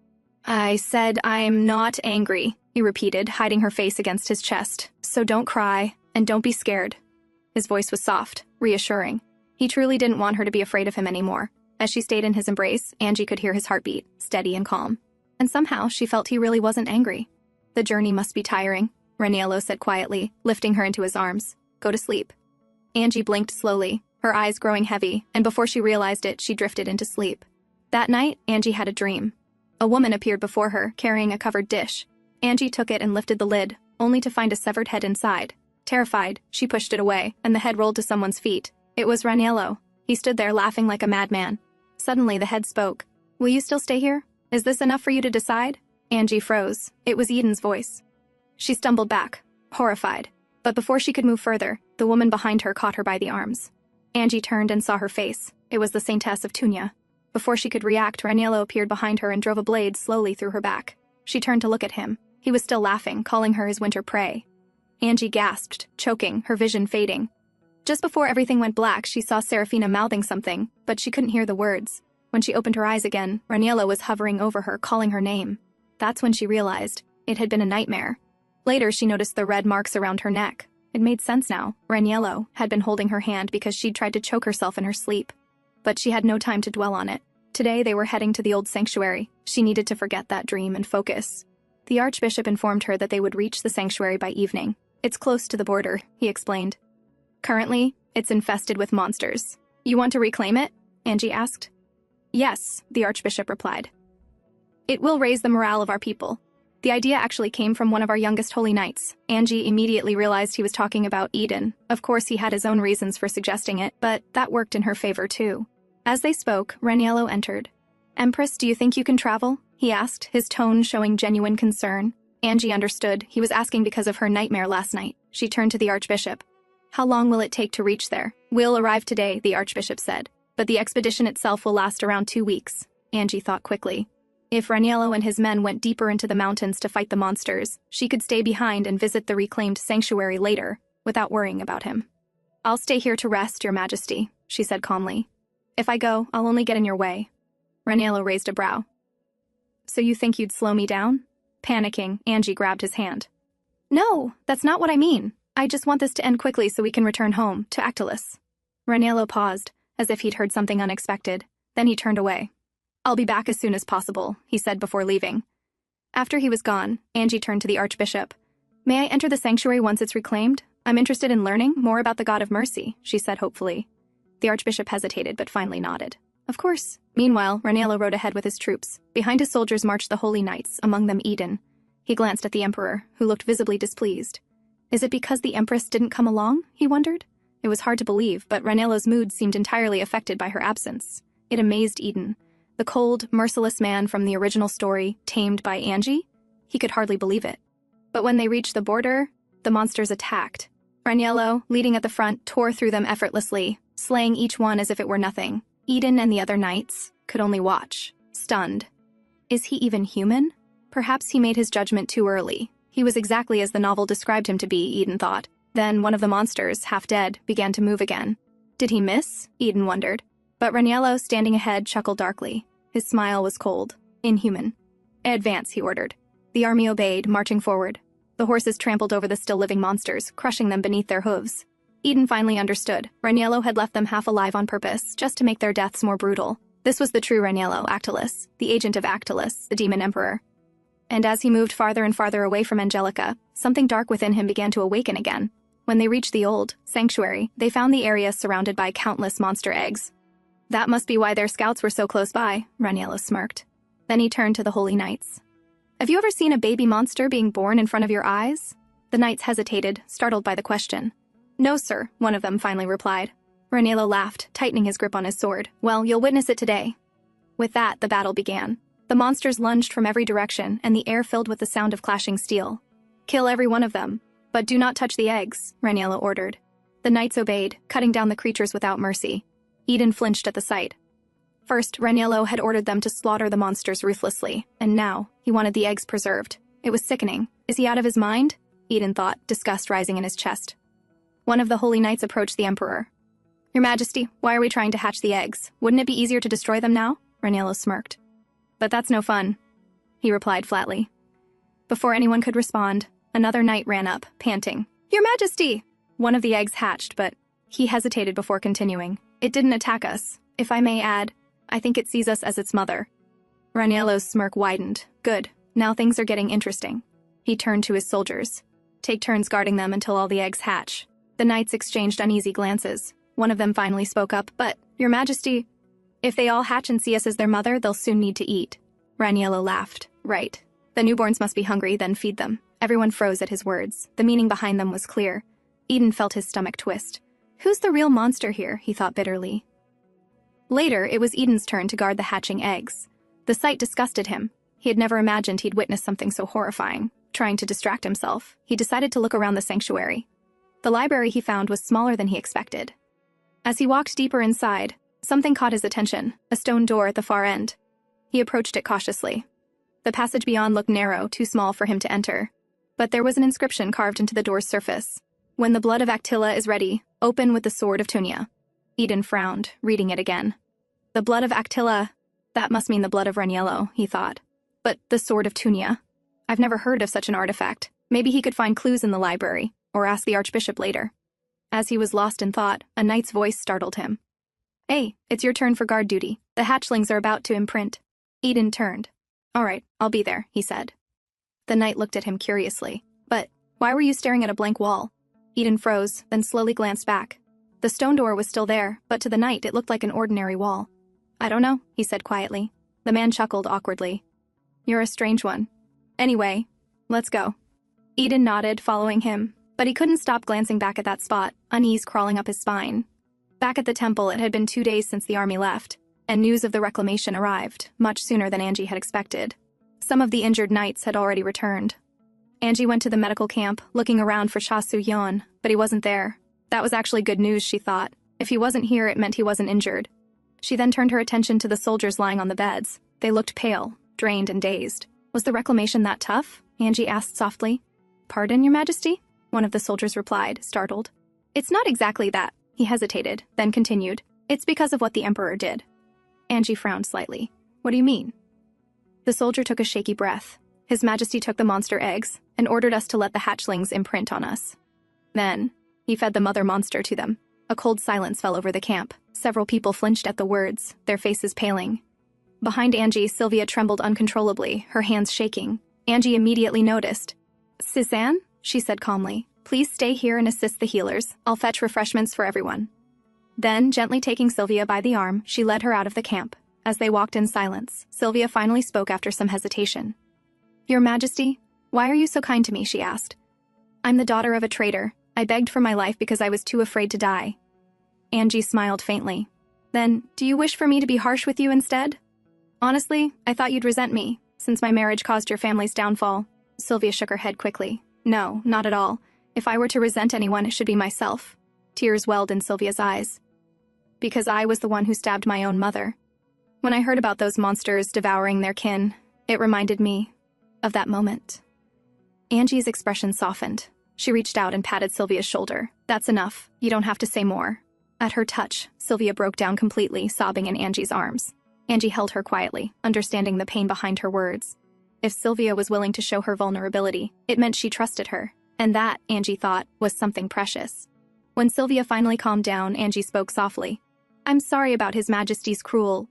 I said I'm not angry, he repeated, hiding her face against his chest. So don't cry, and don't be scared. His voice was soft, reassuring. He truly didn't want her to be afraid of him anymore. As she stayed in his embrace, Angie could hear his heartbeat, steady and calm. And somehow she felt he really wasn't angry. The journey must be tiring, Raniello said quietly, lifting her into his arms. Go to sleep. Angie blinked slowly, her eyes growing heavy, and before she realized it, she drifted into sleep. That night, Angie had a dream. A woman appeared before her, carrying a covered dish. Angie took it and lifted the lid, only to find a severed head inside. Terrified, she pushed it away, and the head rolled to someone's feet. It was Raniello. He stood there laughing like a madman. Suddenly, the head spoke. Will you still stay here? Is this enough for you to decide? Angie froze. It was Eden's voice. She stumbled back, horrified. But before she could move further, the woman behind her caught her by the arms. Angie turned and saw her face. It was the Saintess of Tunya. Before she could react, Raniello appeared behind her and drove a blade slowly through her back. She turned to look at him. He was still laughing, calling her his winter prey. Angie gasped, choking, her vision fading. Just before everything went black, she saw Serafina mouthing something, but she couldn't hear the words. When she opened her eyes again, Raniello was hovering over her, calling her name. That's when she realized it had been a nightmare. Later, she noticed the red marks around her neck. It made sense now. Raniello had been holding her hand because she'd tried to choke herself in her sleep. But she had no time to dwell on it. Today they were heading to the old sanctuary. She needed to forget that dream and focus. The archbishop informed her that they would reach the sanctuary by evening. It's close to the border, he explained. Currently, it's infested with monsters. You want to reclaim it? Angie asked. Yes, the archbishop replied. It will raise the morale of our people. The idea actually came from one of our youngest holy knights. Angie immediately realized he was talking about Eden. Of course, he had his own reasons for suggesting it, but that worked in her favor too. As they spoke, Raniello entered. Empress, do you think you can travel? He asked, his tone showing genuine concern. Angie understood. He was asking because of her nightmare last night. She turned to the archbishop. How long will it take to reach there? We'll arrive today, the archbishop said. But the expedition itself will last around 2 weeks. Angie thought quickly. If Raniello and his men went deeper into the mountains to fight the monsters, she could stay behind and visit the reclaimed sanctuary later, without worrying about him. I'll stay here to rest, Your Majesty, she said calmly. If I go, I'll only get in your way. Raniello raised a brow. So you think you'd slow me down? Panicking, Angie grabbed his hand. No, that's not what I mean. I just want this to end quickly so we can return home, to Actilus. Raniello paused, as if he'd heard something unexpected. Then he turned away. I'll be back as soon as possible, he said before leaving. After he was gone, Angie turned to the archbishop. May I enter the sanctuary once it's reclaimed? I'm interested in learning more about the God of Mercy, she said hopefully. The archbishop hesitated but finally nodded. Of course. Meanwhile, Raniello rode ahead with his troops. Behind his soldiers marched the holy knights, among them Eden. He glanced at the emperor, who looked visibly displeased. Is it because the empress didn't come along? He wondered. It was hard to believe, but Raniello's mood seemed entirely affected by her absence. It amazed Eden. The cold, merciless man from the original story, tamed by Angie? He could hardly believe it. But when they reached the border, the monsters attacked. Raniello, leading at the front, tore through them effortlessly, slaying each one as if it were nothing. Eden and the other knights could only watch, stunned. Is he even human? Perhaps he made his judgment too early. He was exactly as the novel described him to be, Eden thought. Then one of the monsters, half dead, began to move again. Did he miss? Eden wondered. But Raniello, standing ahead, chuckled darkly. His smile was cold, inhuman. Advance, he ordered. The army obeyed, marching forward. The horses trampled over the still-living monsters, crushing them beneath their hooves. Eden finally understood. Raniello had left them half alive on purpose, just to make their deaths more brutal. This was the true Raniello, Actilus, the agent of Actilus, the demon emperor. And as he moved farther and farther away from Angelica, something dark within him began to awaken again. When they reached the old sanctuary, they found the area surrounded by countless monster eggs. That must be why their scouts were so close by, Raniello smirked. Then he turned to the holy knights. Have you ever seen a baby monster being born in front of your eyes? The knights hesitated, startled by the question. No, sir, one of them finally replied. Raniello laughed, tightening his grip on his sword. Well, you'll witness it today. With that, the battle began. The monsters lunged from every direction, and the air filled with the sound of clashing steel. Kill every one of them, but do not touch the eggs, Raniello ordered. The knights obeyed, cutting down the creatures without mercy. Eden flinched at the sight. First, Raniello had ordered them to slaughter the monsters ruthlessly, and now he wanted the eggs preserved. It was sickening. Is he out of his mind? Eden thought, disgust rising in his chest. One of the holy knights approached the emperor. Your Majesty, why are we trying to hatch the eggs? Wouldn't it be easier to destroy them now? Raniello smirked. But that's no fun, he replied flatly. Before anyone could respond, another knight ran up, panting. Your Majesty! One of the eggs hatched, but he hesitated before continuing. It didn't attack us. If I may add, I think it sees us as its mother. Raniello's smirk widened. Good. Now things are getting interesting. He turned to his soldiers. Take turns guarding them until all the eggs hatch. The knights exchanged uneasy glances. One of them finally spoke up. But, Your Majesty, if they all hatch and see us as their mother, they'll soon need to eat. Raniello laughed. Right. The newborns must be hungry, then feed them. Everyone froze at his words. The meaning behind them was clear. Eden felt his stomach twist. Who's the real monster here? He thought bitterly. Later, it was Eden's turn to guard the hatching eggs. The sight disgusted him. He had never imagined he'd witness something so horrifying. Trying to distract himself, he decided to look around the sanctuary. The library he found was smaller than he expected. As he walked deeper inside, something caught his attention, a stone door at the far end. He approached it cautiously. The passage beyond looked narrow, too small for him to enter. But there was an inscription carved into the door's surface. When the blood of Actilla is ready, open with the sword of Tunia. Eden frowned, reading it again. The blood of Actilla, that must mean the blood of Raniello, he thought. But the sword of Tunia? I've never heard of such an artifact. Maybe he could find clues in the library, or ask the archbishop later. As he was lost in thought, a knight's voice startled him. Hey, it's your turn for guard duty. The hatchlings are about to imprint. Eden turned. All right, I'll be there, he said. The knight looked at him curiously. But why were you staring at a blank wall? Eden froze, then slowly glanced back. The stone door was still there, but to the knight it looked like an ordinary wall. I don't know, he said quietly. The man chuckled awkwardly. You're a strange one. Anyway, let's go. Eden nodded, following him, but he couldn't stop glancing back at that spot, unease crawling up his spine. Back at the temple, it had been 2 days since the army left, and news of the reclamation arrived, much sooner than Angie had expected. Some of the injured knights had already returned. Angie went to the medical camp, looking around for Cha Su-yeon, but he wasn't there. That was actually good news, she thought. If he wasn't here, it meant he wasn't injured. She then turned her attention to the soldiers lying on the beds. They looked pale, drained, and dazed. Was the reclamation that tough? Angie asked softly. Pardon, Your Majesty? One of the soldiers replied, startled. It's not exactly that. He hesitated, then continued. It's because of what the Emperor did. Angie frowned slightly. What do you mean? The soldier took a shaky breath. His Majesty took the monster eggs and ordered us to let the hatchlings imprint on us. Then, he fed the mother monster to them. A cold silence fell over the camp. Several people flinched at the words, their faces paling. Behind Angie, Sylvia trembled uncontrollably, her hands shaking. Angie immediately noticed. Suzanne, she said calmly, please stay here and assist the healers. I'll fetch refreshments for everyone. Then, gently taking Sylvia by the arm, she led her out of the camp. As they walked in silence, Sylvia finally spoke after some hesitation. Your Majesty, why are you so kind to me, she asked. I'm the daughter of a traitor. I begged for my life because I was too afraid to die. Angie smiled faintly. Then, do you wish for me to be harsh with you instead? Honestly, I thought you'd resent me, since my marriage caused your family's downfall. Sylvia shook her head quickly. No, not at all. If I were to resent anyone, it should be myself. Tears welled in Sylvia's eyes. Because I was the one who stabbed my own mother. When I heard about those monsters devouring their kin, it reminded me of that moment. Angie's expression softened. She reached out and patted Sylvia's shoulder. That's enough. You don't have to say more. At her touch, Sylvia broke down completely, sobbing in Angie's arms. Angie held her quietly, understanding the pain behind her words. If Sylvia was willing to show her vulnerability, it meant she trusted her, and that, Angie thought, was something precious. When Sylvia finally calmed down, Angie spoke softly. I'm sorry about His Majesty's cruel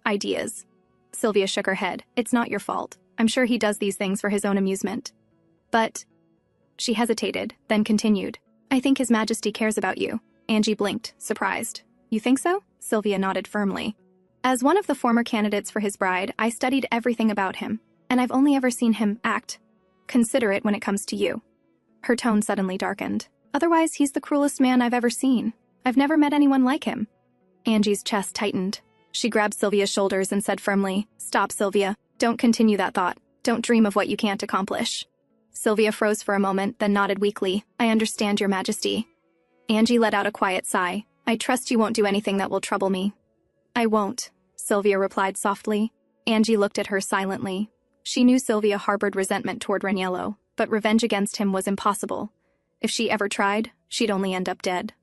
ideas. Sylvia shook her head. It's not your fault. I'm sure he does these things for his own amusement. But... She hesitated, then continued. I think His Majesty cares about you. Angie blinked, surprised. You think so? Sylvia nodded firmly. As one of the former candidates for his bride, I studied everything about him, and I've only ever seen him act considerate when it comes to you. Her tone suddenly darkened. Otherwise, he's the cruelest man I've ever seen. I've never met anyone like him. Angie's chest tightened. She grabbed Sylvia's shoulders and said firmly, Stop, Sylvia. Don't continue that thought. Don't dream of what you can't accomplish. Sylvia froze for a moment, then nodded weakly. I understand, Your Majesty. Angie let out a quiet sigh. I trust you won't do anything that will trouble me. I won't, Sylvia replied softly. Angie looked at her silently. She knew Sylvia harbored resentment toward Raniello, but revenge against him was impossible. If she ever tried, she'd only end up dead.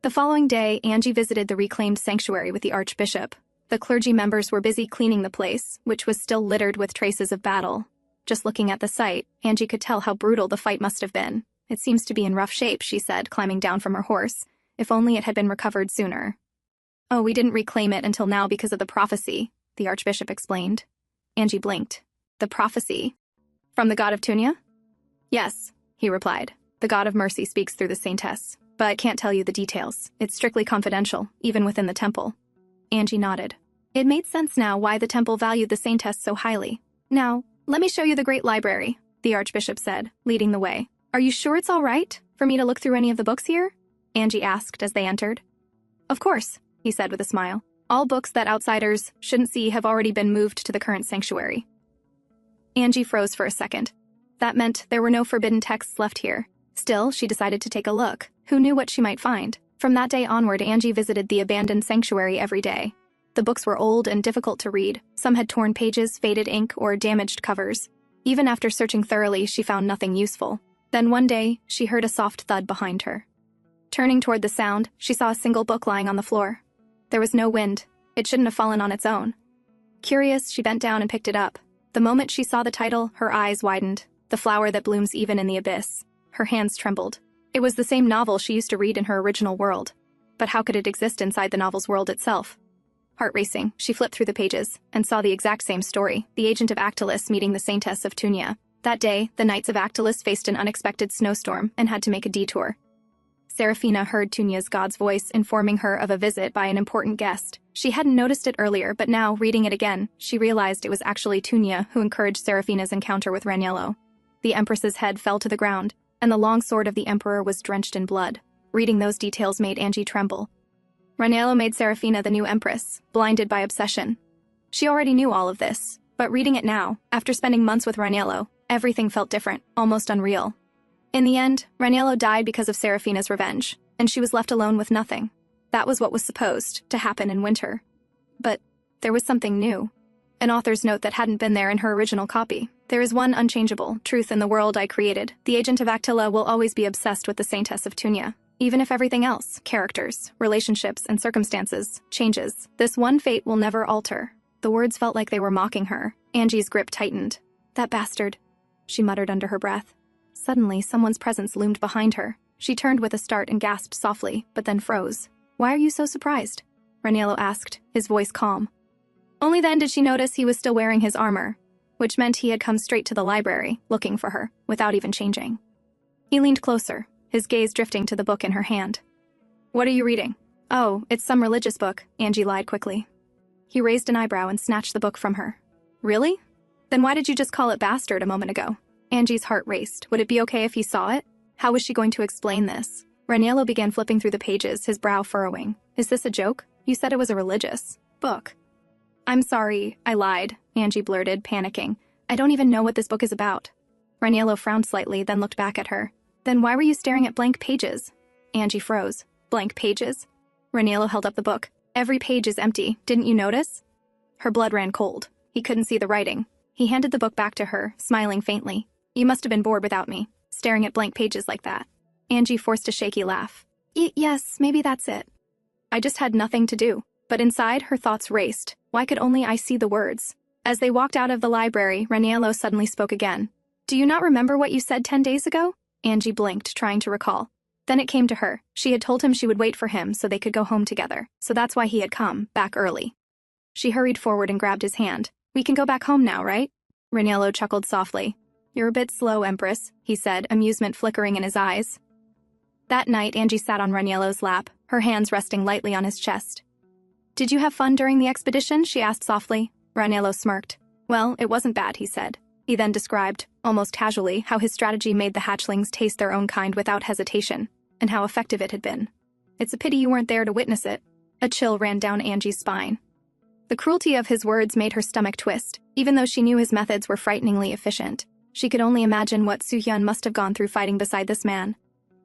The following day, Angie visited the reclaimed sanctuary with the Archbishop. The clergy members were busy cleaning the place, which was still littered with traces of battle. Just looking at the site, Angie could tell how brutal the fight must have been. It seems to be in rough shape, she said, climbing down from her horse. If only it had been recovered sooner. Oh, we didn't reclaim it until now because of the prophecy, the Archbishop explained. Angie blinked. The prophecy? From the god of Tunia? Yes, he replied. The god of mercy speaks through the saintess, but I can't tell you the details. It's strictly confidential, even within the temple. Angie nodded. It made sense now why the temple valued the saintess so highly. Now, let me show you the great library, the Archbishop said, leading the way. Are you sure it's all right for me to look through any of the books here? Angie asked as they entered. Of course, he said with a smile. All books that outsiders shouldn't see have already been moved to the current sanctuary. Angie froze for a second. That meant there were no forbidden texts left here. Still, she decided to take a look. Who knew what she might find? From that day onward, Angie visited the abandoned sanctuary every day. The books were old and difficult to read. Some had torn pages, faded ink, or damaged covers. Even after searching thoroughly, she found nothing useful. Then one day, she heard a soft thud behind her. Turning toward the sound, she saw a single book lying on the floor. There was no wind. It shouldn't have fallen on its own. Curious, she bent down and picked it up. The moment she saw the title, her eyes widened. The flower that blooms even in the abyss. Her hands trembled. It was the same novel she used to read in her original world. but how could it exist inside the novel's world itself? Heart racing, she flipped through the pages and saw the exact same story, the agent of Actilus meeting the Saintess of Tunia. That day, the Knights of Actilus faced an unexpected snowstorm and had to make a detour. Seraphina heard Tunia's god's voice informing her of a visit by an important guest. She hadn't noticed it earlier, but now, reading it again, she realized it was actually Tunia who encouraged Seraphina's encounter with Raniello. The Empress's head fell to the ground, and the long sword of the Emperor was drenched in blood. Reading those details made Angie tremble. Raniello made Seraphina the new Empress, blinded by obsession. She already knew all of this, but reading it now, after spending months with Raniello, everything felt different, almost unreal. In the end, Raniello died because of Seraphina's revenge, and she was left alone with nothing. That was what was supposed to happen in winter. But there was something new. An author's note that hadn't been there in her original copy. There is one unchangeable truth in the world I created. The agent of Actilla will always be obsessed with the Saintess of Tunia. Even if everything else, characters, relationships, and circumstances, changes, this one fate will never alter. The words felt like they were mocking her. Angie's grip tightened. That bastard, she muttered under her breath. Suddenly, someone's presence loomed behind her. She turned with a start and gasped softly, but then froze. "Why are you so surprised?" Raniello asked, his voice calm. Only then did she notice he was still wearing his armor, which meant he had come straight to the library, looking for her, without even changing. He leaned closer, his gaze drifting to the book in her hand. "What are you reading?" "Oh, it's some religious book," Angie lied quickly. He raised an eyebrow and snatched the book from her. "Really? Then why did you just call it bastard a moment ago?" Angie's heart raced. Would it be okay if he saw it? How was she going to explain this? Raniello began flipping through the pages, his brow furrowing. "Is this a joke? You said it was a religious book." "I'm sorry, I lied," Angie blurted, panicking. "I don't even know what this book is about." Raniello frowned slightly, then looked back at her. "Then why were you staring at blank pages?" Angie froze. "Blank pages?" Raniello held up the book. "Every page is empty, didn't you notice?" Her blood ran cold. He couldn't see the writing. He handed the book back to her, smiling faintly. "You must have been bored without me, staring at blank pages like that." Angie forced a shaky laugh. Yes, maybe that's it. I just had nothing to do." But inside, her thoughts raced. Why could only I see the words? As they walked out of the library, Raniello suddenly spoke again. "Do you not remember what you said 10 days ago?" Angie blinked, trying to recall. Then it came to her. She had told him she would wait for him so they could go home together. So that's why he had come, back early. She hurried forward and grabbed his hand. "We can go back home now, right?" Raniello chuckled softly. "You're a bit slow, Empress," he said, amusement flickering in his eyes. That night, Angie sat on Raniello's lap, her hands resting lightly on his chest. "Did you have fun during the expedition?" she asked softly. Raniello smirked. "Well, it wasn't bad," he said. He then described, almost casually, how his strategy made the hatchlings taste their own kind without hesitation, and how effective it had been. "It's a pity you weren't there to witness it." A chill ran down Angie's spine. The cruelty of his words made her stomach twist, even though she knew his methods were frighteningly efficient. She could only imagine what Soo-hyun must have gone through fighting beside this man.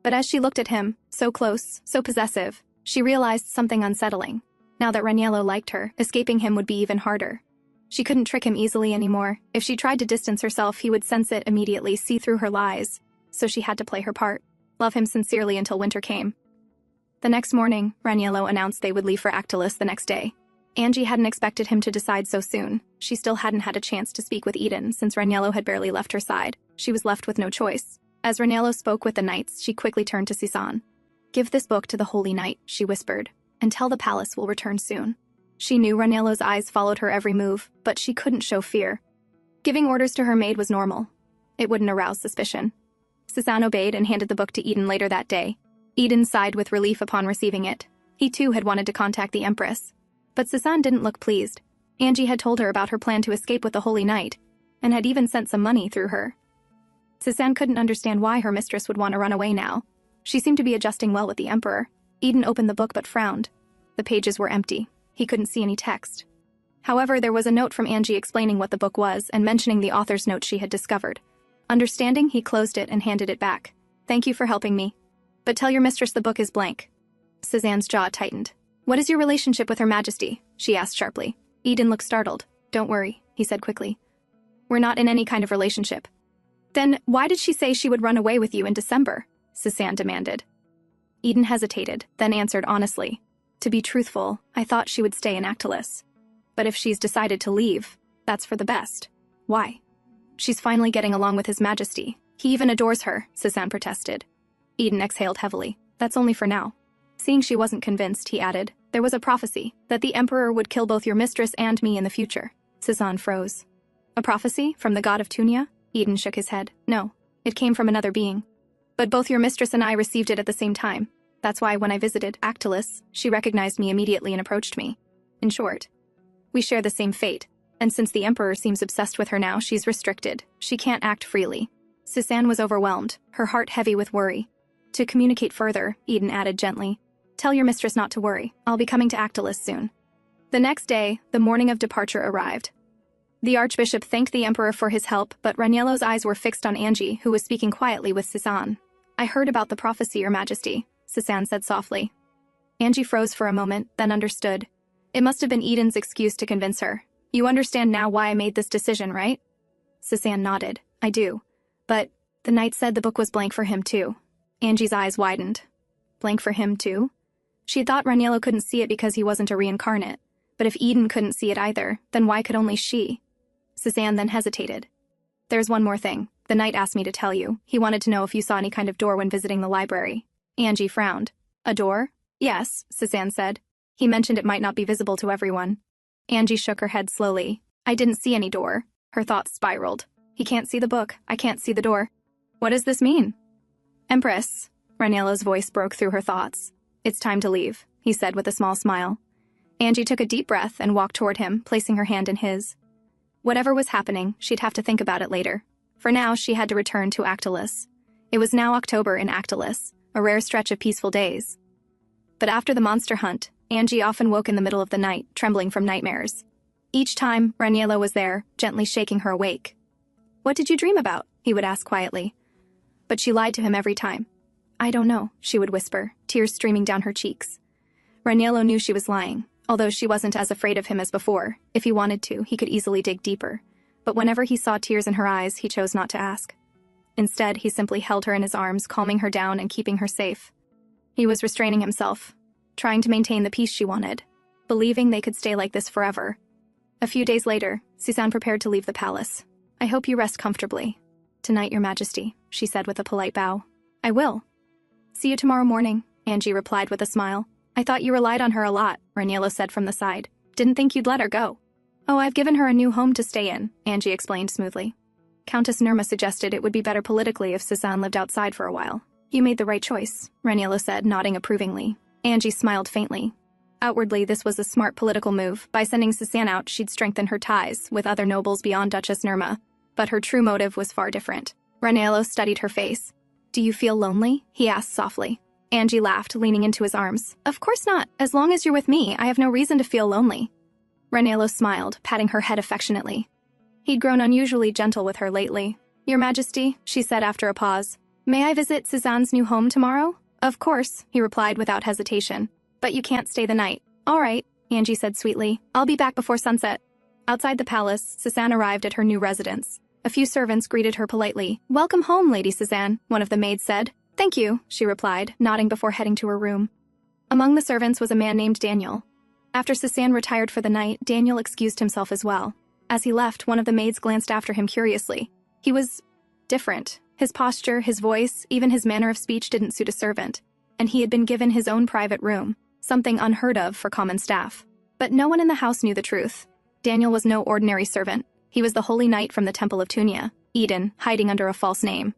But as she looked at him, so close, so possessive, she realized something unsettling. Now that Raniello liked her, escaping him would be even harder. She couldn't trick him easily anymore. If she tried to distance herself, he would sense it immediately, see through her lies. So she had to play her part, love him sincerely until winter came. The next morning, Raniello announced they would leave for Actilus the next day. Angie hadn't expected him to decide so soon. She still hadn't had a chance to speak with Eden since Raniello had barely left her side. She was left with no choice. As Raniello spoke with the knights, she quickly turned to Sisan. "Give this book to the Holy Knight," she whispered, "and tell the palace we'll return soon." She knew Raniello's eyes followed her every move, but she couldn't show fear. Giving orders to her maid was normal. It wouldn't arouse suspicion. Sisan obeyed and handed the book to Eden later that day. Eden sighed with relief upon receiving it. He too had wanted to contact the Empress. But Sisan didn't look pleased. Angie had told her about her plan to escape with the Holy Knight, and had even sent some money through her. Sisan couldn't understand why her mistress would want to run away now. She seemed to be adjusting well with the Emperor. Eden opened the book but frowned. The pages were empty. He couldn't see any text. However, there was a note from Angie explaining what the book was and mentioning the author's note she had discovered. Understanding, he closed it and handed it back. "Thank you for helping me. But tell your mistress the book is blank." Sisan's jaw tightened. "What is your relationship with Her Majesty?" she asked sharply. Eden looked startled. "Don't worry," he said quickly. "We're not in any kind of relationship." "Then why did she say she would run away with you in December?" Sisan demanded. Eden hesitated, then answered honestly. "To be truthful, I thought she would stay in Actilus. But if she's decided to leave, that's for the best." "Why?" "She's finally getting along with His Majesty. He even adores her," Sisan protested. Eden exhaled heavily. "That's only for now." Seeing she wasn't convinced, he added, there was a prophecy that the Emperor would kill both your mistress and me in the future. Cezanne froze. A prophecy from the god of Tunia? Eden shook his head. No, it came from another being. But both your mistress and I received it at the same time. That's why when I visited Actilus, she recognized me immediately and approached me. In short, we share the same fate, and since the Emperor seems obsessed with her now, she's restricted. She can't act freely. Cezanne was overwhelmed, her heart heavy with worry. To communicate further, Eden added gently, tell your mistress not to worry. I'll be coming to Actilus soon. The next day, the morning of departure arrived. The Archbishop thanked the Emperor for his help, but Raniello's eyes were fixed on Angie, who was speaking quietly with Cezanne. I heard about the prophecy, Your Majesty, Cezanne said softly. Angie froze for a moment, then understood. It must have been Eden's excuse to convince her. You understand now why I made this decision, right? Cezanne nodded. I do. But the knight said the book was blank for him too. Angie's eyes widened. Blank for him too? She had thought Raniello couldn't see it because he wasn't a reincarnate. But if Eden couldn't see it either, then why could only she? Cezanne then hesitated. There's one more thing. The knight asked me to tell you. He wanted to know if you saw any kind of door when visiting the library. Angie frowned. A door? Yes, Cezanne said. He mentioned it might not be visible to everyone. Angie shook her head slowly. I didn't see any door. Her thoughts spiraled. He can't see the book. I can't see the door. What does this mean? Empress. Raniello's voice broke through her thoughts. It's time to leave, he said with a small smile. Angie took a deep breath and walked toward him, placing her hand in his. Whatever was happening, she'd have to think about it later. For now, she had to return to Actilus. It was now October in Actilus, a rare stretch of peaceful days. But after the monster hunt, Angie often woke in the middle of the night, trembling from nightmares. Each time, Raniello was there, gently shaking her awake. What did you dream about? He would ask quietly. But she lied to him every time. I don't know, she would whisper, tears streaming down her cheeks. Raniello knew she was lying, although she wasn't as afraid of him as before. If he wanted to, he could easily dig deeper. But whenever he saw tears in her eyes, he chose not to ask. Instead, he simply held her in his arms, calming her down and keeping her safe. He was restraining himself, trying to maintain the peace she wanted, believing they could stay like this forever. A few days later, Cezanne prepared to leave the palace. I hope you rest comfortably. Tonight, Your Majesty, she said with a polite bow. I will. See you tomorrow morning, Angie replied with a smile. I thought you relied on her a lot, Raniello said from the side. Didn't think you'd let her go. Oh, I've given her a new home to stay in, Angie explained smoothly. Countess Nirma suggested it would be better politically if Cezanne lived outside for a while. You made the right choice, Raniello said, nodding approvingly. Angie smiled faintly. Outwardly, this was a smart political move. By sending Cezanne out, she'd strengthen her ties with other nobles beyond Duchess Nirma. But her true motive was far different. Raniello studied her face. Do you feel lonely? He asked softly. Angie laughed, leaning into his arms. Of course not. As long as you're with me, I have no reason to feel lonely. Raniello smiled, patting her head affectionately. He'd grown unusually gentle with her lately. Your Majesty, she said after a pause. May I visit Cezanne's new home tomorrow? Of course, he replied without hesitation. But you can't stay the night. All right, Angie said sweetly. I'll be back before sunset. Outside the palace, Cezanne arrived at her new residence. A few servants greeted her politely. Welcome home, Lady Cezanne, one of the maids said. Thank you, she replied, nodding before heading to her room. Among the servants was a man named Daniel. After Cezanne retired for the night, Daniel excused himself as well. As he left, one of the maids glanced after him curiously. He was different. His posture, his voice, even his manner of speech didn't suit a servant. And he had been given his own private room, something unheard of for common staff. But no one in the house knew the truth. Daniel was no ordinary servant. He was the holy knight from the Temple of Tunia, Eden, hiding under a false name.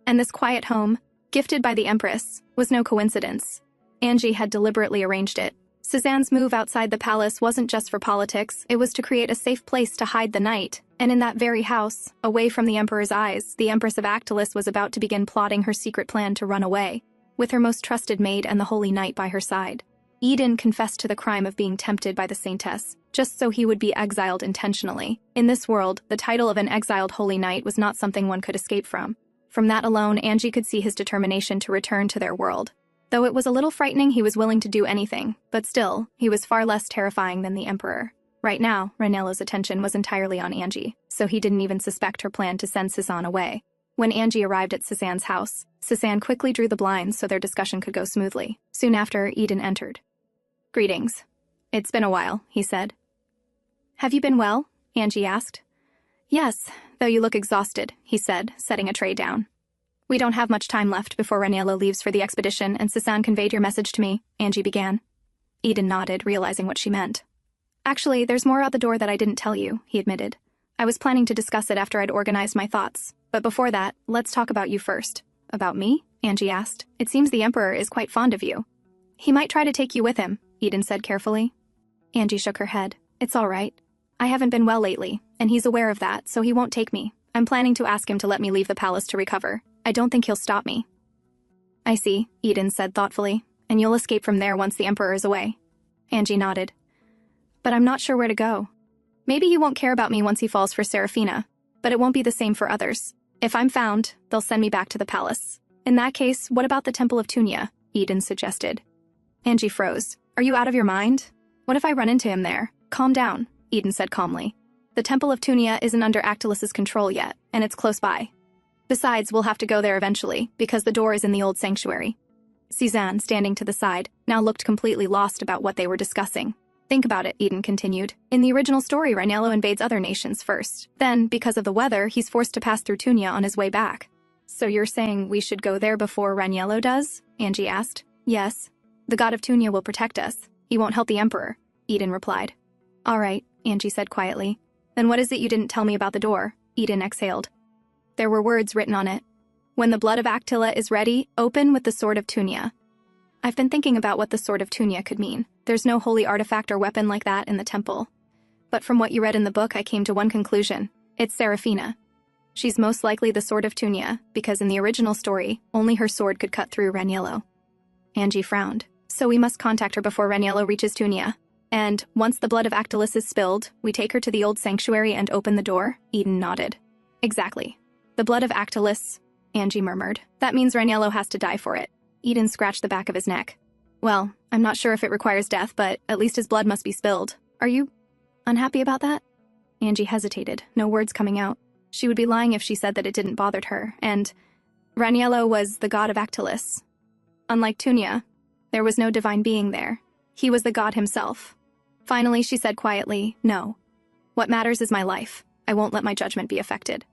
And this quiet home, gifted by the Empress, was no coincidence. Angie had deliberately arranged it. Cezanne's move outside the palace wasn't just for politics, it was to create a safe place to hide the knight. And in that very house, away from the Emperor's eyes, the Empress of Actilus was about to begin plotting her secret plan to run away, with her most trusted maid and the holy knight by her side. Eden confessed to the crime of being tempted by the saintess, just so he would be exiled intentionally. In this world, the title of an exiled holy knight was not something one could escape from. From that alone, Angie could see his determination to return to their world. Though it was a little frightening, he was willing to do anything, but still, he was far less terrifying than the Emperor. Right now, Raniello's attention was entirely on Angie, so he didn't even suspect her plan to send Cezanne away. When Angie arrived at Cezanne's house, Cezanne quickly drew the blinds so their discussion could go smoothly. Soon after, Eden entered. Greetings. It's been a while, he said. Have you been well? Angie asked. Yes, though you look exhausted, he said, setting a tray down. We don't have much time left before Raniello leaves for the expedition, and Sasan conveyed your message to me, Angie began. Eden nodded, realizing what she meant. Actually, there's more out the door that I didn't tell you, he admitted. I was planning to discuss it after I'd organized my thoughts, but before that, let's talk about you first. About me? Angie asked. It seems the Emperor is quite fond of you. He might try to take you with him, Eden said carefully. Angie shook her head. It's all right. I haven't been well lately, and he's aware of that, so he won't take me. I'm planning to ask him to let me leave the palace to recover. I don't think he'll stop me. I see, Eden said thoughtfully, and you'll escape from there once the Emperor is away. Angie nodded. But I'm not sure where to go. Maybe he won't care about me once he falls for Serafina, but it won't be the same for others. If I'm found, they'll send me back to the palace. In that case, what about the Temple of Tunia? Eden suggested. Angie froze. Are you out of your mind? What if I run into him there? Calm down, Eden said calmly. The Temple of Tunia isn't under Actilus's control yet, and it's close by. Besides, we'll have to go there eventually, because the door is in the old sanctuary. Suzanne, standing to the side, now looked completely lost about what they were discussing. Think about it, Eden continued. In the original story, Raniello invades other nations first. Then, because of the weather, he's forced to pass through Tunia on his way back. So you're saying we should go there before Raniello does? Angie asked. Yes. The god of Tunia will protect us. He won't help the Emperor, Eden replied. All right, Angie said quietly. Then what is it you didn't tell me about the door? Eden exhaled. There were words written on it. When the blood of Actilla is ready, open with the sword of Tunia. I've been thinking about what the sword of Tunia could mean. There's no holy artifact or weapon like that in the temple. But from what you read in the book, I came to one conclusion. It's Serafina. She's most likely the sword of Tunia, because in the original story, only her sword could cut through Raniello. Angie frowned. So we must contact her before Raniello reaches Tunia. And, once the blood of Actilus is spilled, we take her to the old sanctuary and open the door? Eden nodded. Exactly. The blood of Actilus, Angie murmured. That means Raniello has to die for it. Eden scratched the back of his neck. Well, I'm not sure if it requires death, but at least his blood must be spilled. Are you unhappy about that? Angie hesitated, no words coming out. She would be lying if she said that it didn't bother her, and Raniello was the god of Actilus. Unlike Tunia, there was no divine being there. He was the god himself. Finally, she said quietly, no. What matters is my life. I won't let my judgment be affected.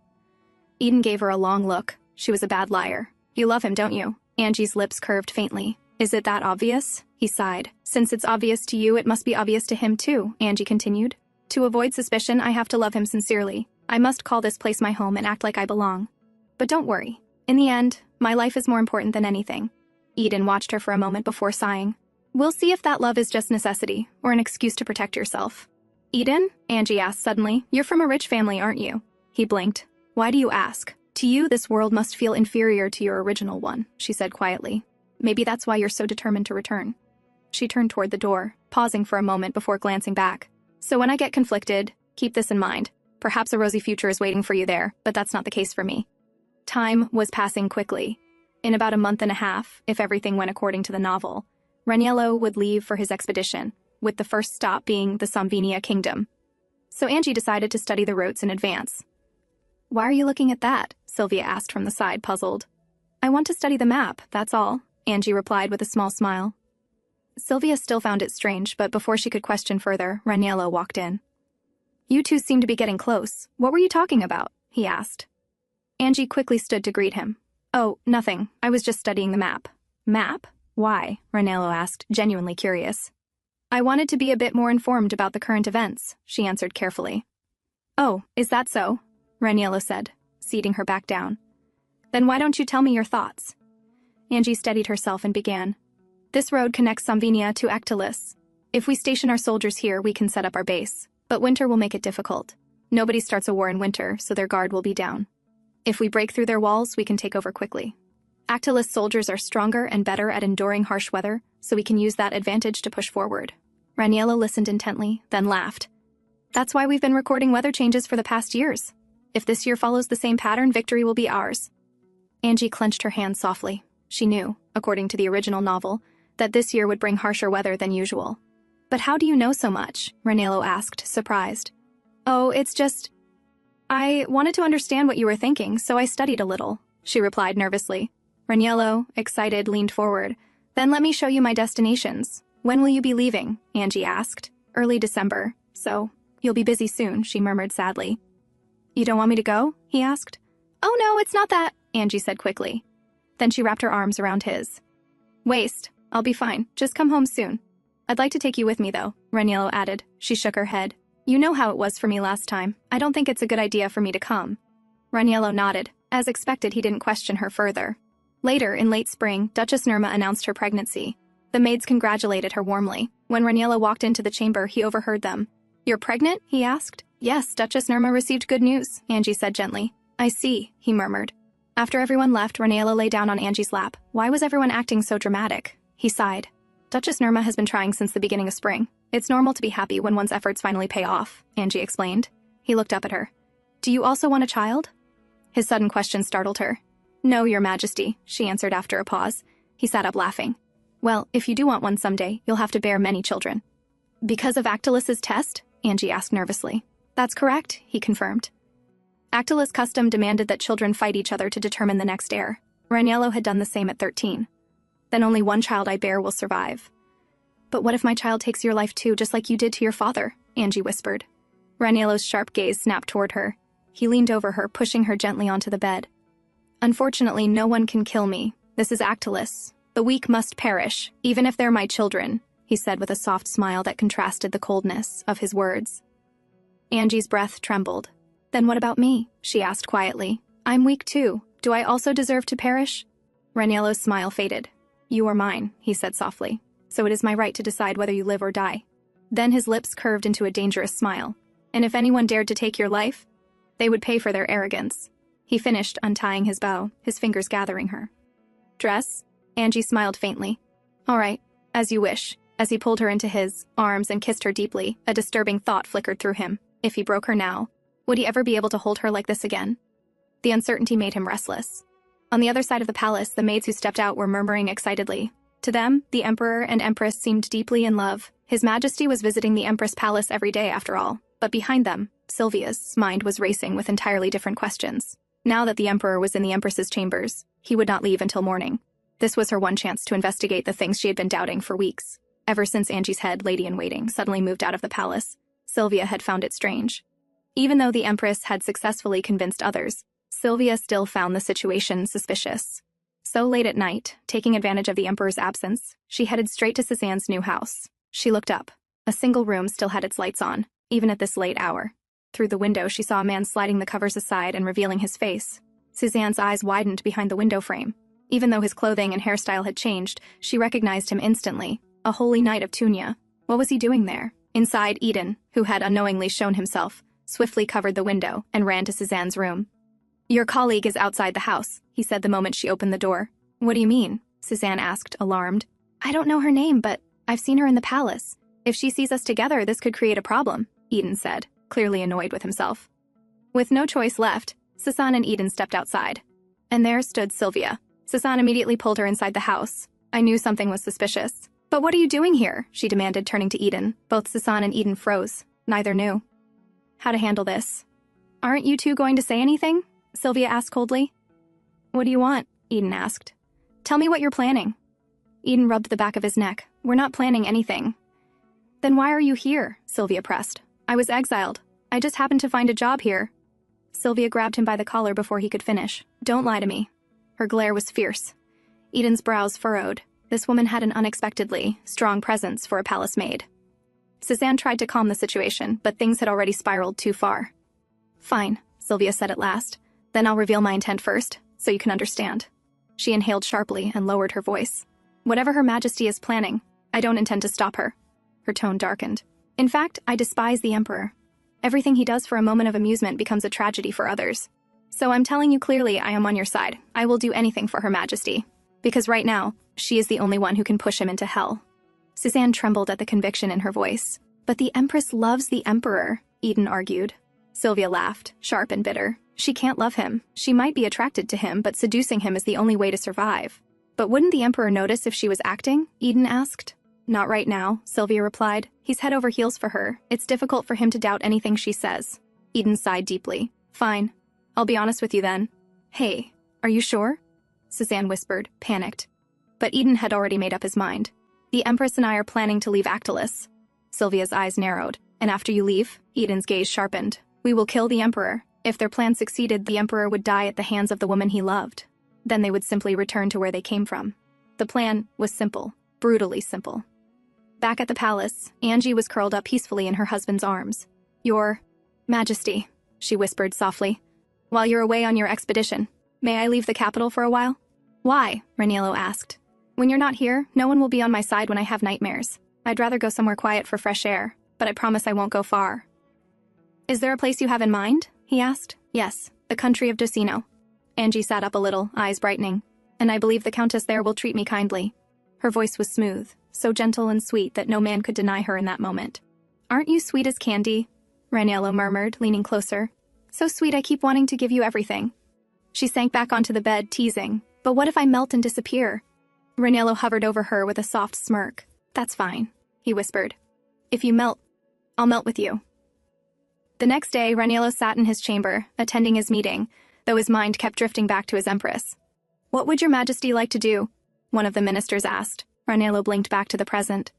Eden gave her a long look. She was a bad liar. You love him, don't you? Angie's lips curved faintly. Is it that obvious? He sighed. Since it's obvious to you, it must be obvious to him too, Angie continued. To avoid suspicion, I have to love him sincerely. I must call this place my home and act like I belong. But don't worry. In the end, my life is more important than anything. Eden watched her for a moment before sighing. We'll see if that love is just necessity, or an excuse to protect yourself. Eden? Angie asked suddenly. You're from a rich family, aren't you? He blinked. Why do you ask? To you, this world must feel inferior to your original one, she said quietly. Maybe that's why you're so determined to return. She turned toward the door, pausing for a moment before glancing back. So when I get conflicted, keep this in mind. Perhaps a rosy future is waiting for you there, but that's not the case for me. Time was passing quickly. In about a month and a half, if everything went according to the novel, Raniello would leave for his expedition, with the first stop being the Somvinia kingdom. So Angie decided to study the routes in advance. Why are you looking at that? Sylvia asked from the side, puzzled. I want to study the map, that's all, Angie replied with a small smile. Sylvia still found it strange, but before she could question further, Raniello walked in. You two seem to be getting close. What were you talking about? He asked. Angie quickly stood to greet him. Oh, nothing. I was just studying the map. Map? Why? Raniello asked, genuinely curious. I wanted to be a bit more informed about the current events, she answered carefully. Oh, is that so? Raniello said, seating her back down. Then why don't you tell me your thoughts? Angie steadied herself and began. This road connects Somvinia to Actilus. If we station our soldiers here, we can set up our base. But winter will make it difficult. Nobody starts a war in winter, so their guard will be down. If we break through their walls, we can take over quickly. Actilus soldiers are stronger and better at enduring harsh weather, so we can use that advantage to push forward. Raniello listened intently, then laughed. That's why we've been recording weather changes for the past years. If this year follows the same pattern, victory will be ours. Angie clenched her hands softly. She knew, according to the original novel, that this year would bring harsher weather than usual. But how do you know so much? Raniello asked, surprised. Oh, it's just... I wanted to understand what you were thinking, so I studied a little, she replied nervously. Raniello, excited, leaned forward. Then let me show you my destinations. When will you be leaving? Angie asked. Early December. So, you'll be busy soon, she murmured sadly. You don't want me to go? He asked. Oh no, it's not that, Angie said quickly. Then she wrapped her arms around his waist. I'll be fine. Just come home soon. I'd like to take you with me, though, Raniello added. She shook her head. You know how it was for me last time. I don't think it's a good idea for me to come. Raniello nodded. As expected, he didn't question her further. Later, in late spring, Duchess Nirma announced her pregnancy. The maids congratulated her warmly. When Raniello walked into the chamber, he overheard them. You're pregnant? He asked. Yes, Duchess Nirma received good news, Angie said gently. I see, he murmured. After everyone left, Raniello lay down on Angie's lap. Why was everyone acting so dramatic? He sighed. Duchess Nirma has been trying since the beginning of spring. It's normal to be happy when one's efforts finally pay off, Angie explained. He looked up at her. Do you also want a child? His sudden question startled her. No, Your Majesty, she answered after a pause. He sat up laughing. Well, if you do want one someday, you'll have to bear many children. Because of Actilus's test? Angie asked nervously. That's correct, he confirmed. Actilus' custom demanded that children fight each other to determine the next heir. Raniello had done the same at 13. Then only one child I bear will survive. But what if my child takes your life too, just like you did to your father? Angie whispered. Raniello's sharp gaze snapped toward her. He leaned over her, pushing her gently onto the bed. Unfortunately, no one can kill me. This is Actilus. The weak must perish, even if they're my children, he said with a soft smile that contrasted the coldness of his words. Angie's breath trembled. Then what about me? She asked quietly. I'm weak too. Do I also deserve to perish? Raniello's smile faded. You are mine, he said softly. So it is my right to decide whether you live or die. Then his lips curved into a dangerous smile. And if anyone dared to take your life, they would pay for their arrogance. He finished, untying his bow, his fingers gathering her dress. Angie smiled faintly. All right, as you wish. As he pulled her into his arms and kissed her deeply, a disturbing thought flickered through him. If he broke her now, would he ever be able to hold her like this again? The uncertainty made him restless. On the other side of the palace, the maids who stepped out were murmuring excitedly. To them, the emperor and empress seemed deeply in love. His Majesty was visiting the empress palace every day, after all. But behind them, Sylvia's mind was racing with entirely different questions. Now that the emperor was in the empress's chambers, he would not leave until morning. This was her one chance to investigate the things she had been doubting for weeks. Ever since Angie's head lady-in-waiting suddenly moved out of the palace, Sylvia had found it strange. Even though the empress had successfully convinced others, Sylvia still found the situation suspicious. So late at night, taking advantage of the emperor's absence, she headed straight to Suzanne's new house. She looked up. A single room still had its lights on, even at this late hour. Through the window, she saw a man sliding the covers aside and revealing his face. Suzanne's eyes widened behind the window frame. Even though his clothing and hairstyle had changed, she recognized him instantly. A holy knight of Tunia. What was he doing there? Inside, Eden, who had unknowingly shown himself, swiftly covered the window and ran to Suzanne's room. Your colleague is outside the house, he said the moment she opened the door. What do you mean? Suzanne asked, alarmed. I don't know her name, but I've seen her in the palace. If she sees us together, this could create a problem, Eden said, clearly annoyed with himself. With no choice left, Suzanne and Eden stepped outside. And there stood Sylvia. Suzanne immediately pulled her inside the house. I knew something was suspicious. But what are you doing here? She demanded, turning to Eden. Both Suzanne and Eden froze. Neither knew how to handle this. Aren't you two going to say anything? Sylvia asked coldly. What do you want? Eden asked. Tell me what you're planning. Eden rubbed the back of his neck. We're not planning anything. Then why are you here? Sylvia pressed. I was exiled. I just happened to find a job here. Sylvia grabbed him by the collar before he could finish. Don't lie to me. Her glare was fierce. Eden's brows furrowed. This woman had an unexpectedly strong presence for a palace maid. Suzanne tried to calm the situation, but things had already spiraled too far. Fine, Sylvia said at last. Then I'll reveal my intent first, so you can understand. She inhaled sharply and lowered her voice. Whatever Her Majesty is planning, I don't intend to stop her. Her tone darkened. In fact, I despise the Emperor. Everything he does for a moment of amusement becomes a tragedy for others. So I'm telling you clearly I am on your side. I will do anything for Her Majesty. Because right now, she is the only one who can push him into hell. Suzanne trembled at the conviction in her voice. But the Empress loves the Emperor, Eden argued. Sylvia laughed, sharp and bitter. She can't love him. She might be attracted to him, but seducing him is the only way to survive. But wouldn't the Emperor notice if she was acting? Eden asked. Not right now, Sylvia replied. He's head over heels for her. It's difficult for him to doubt anything she says. Eden sighed deeply. Fine. I'll be honest with you then. Hey, are you sure? Suzanne whispered, panicked. But Eden had already made up his mind. The Empress and I are planning to leave Actilus. Sylvia's eyes narrowed. And after you leave, Eden's gaze sharpened. We will kill the Emperor. If their plan succeeded, the emperor would die at the hands of the woman he loved. Then they would simply return to where they came from. The plan was simple, brutally simple. Back at the palace, Angie was curled up peacefully in her husband's arms. "Your Majesty," she whispered softly, "while you're away on your expedition, may I leave the capital for a while?" "Why?" Raniello asked. "When you're not here, no one will be on my side when I have nightmares. I'd rather go somewhere quiet for fresh air, but I promise I won't go far." "Is there a place you have in mind?" he asked. "Yes, the country of Docino." Angie sat up a little, eyes brightening. "And I believe the countess there will treat me kindly." Her voice was smooth, so gentle and sweet that no man could deny her in that moment. "Aren't you sweet as candy?" Raniello murmured, leaning closer. "So sweet I keep wanting to give you everything." She sank back onto the bed, teasing. "But what if I melt and disappear?" Raniello hovered over her with a soft smirk. "That's fine," he whispered. "If you melt, I'll melt with you." The next day, Raniello sat in his chamber, attending his meeting, though his mind kept drifting back to his empress. "What would your majesty like to do?" one of the ministers asked. Raniello blinked back to the present.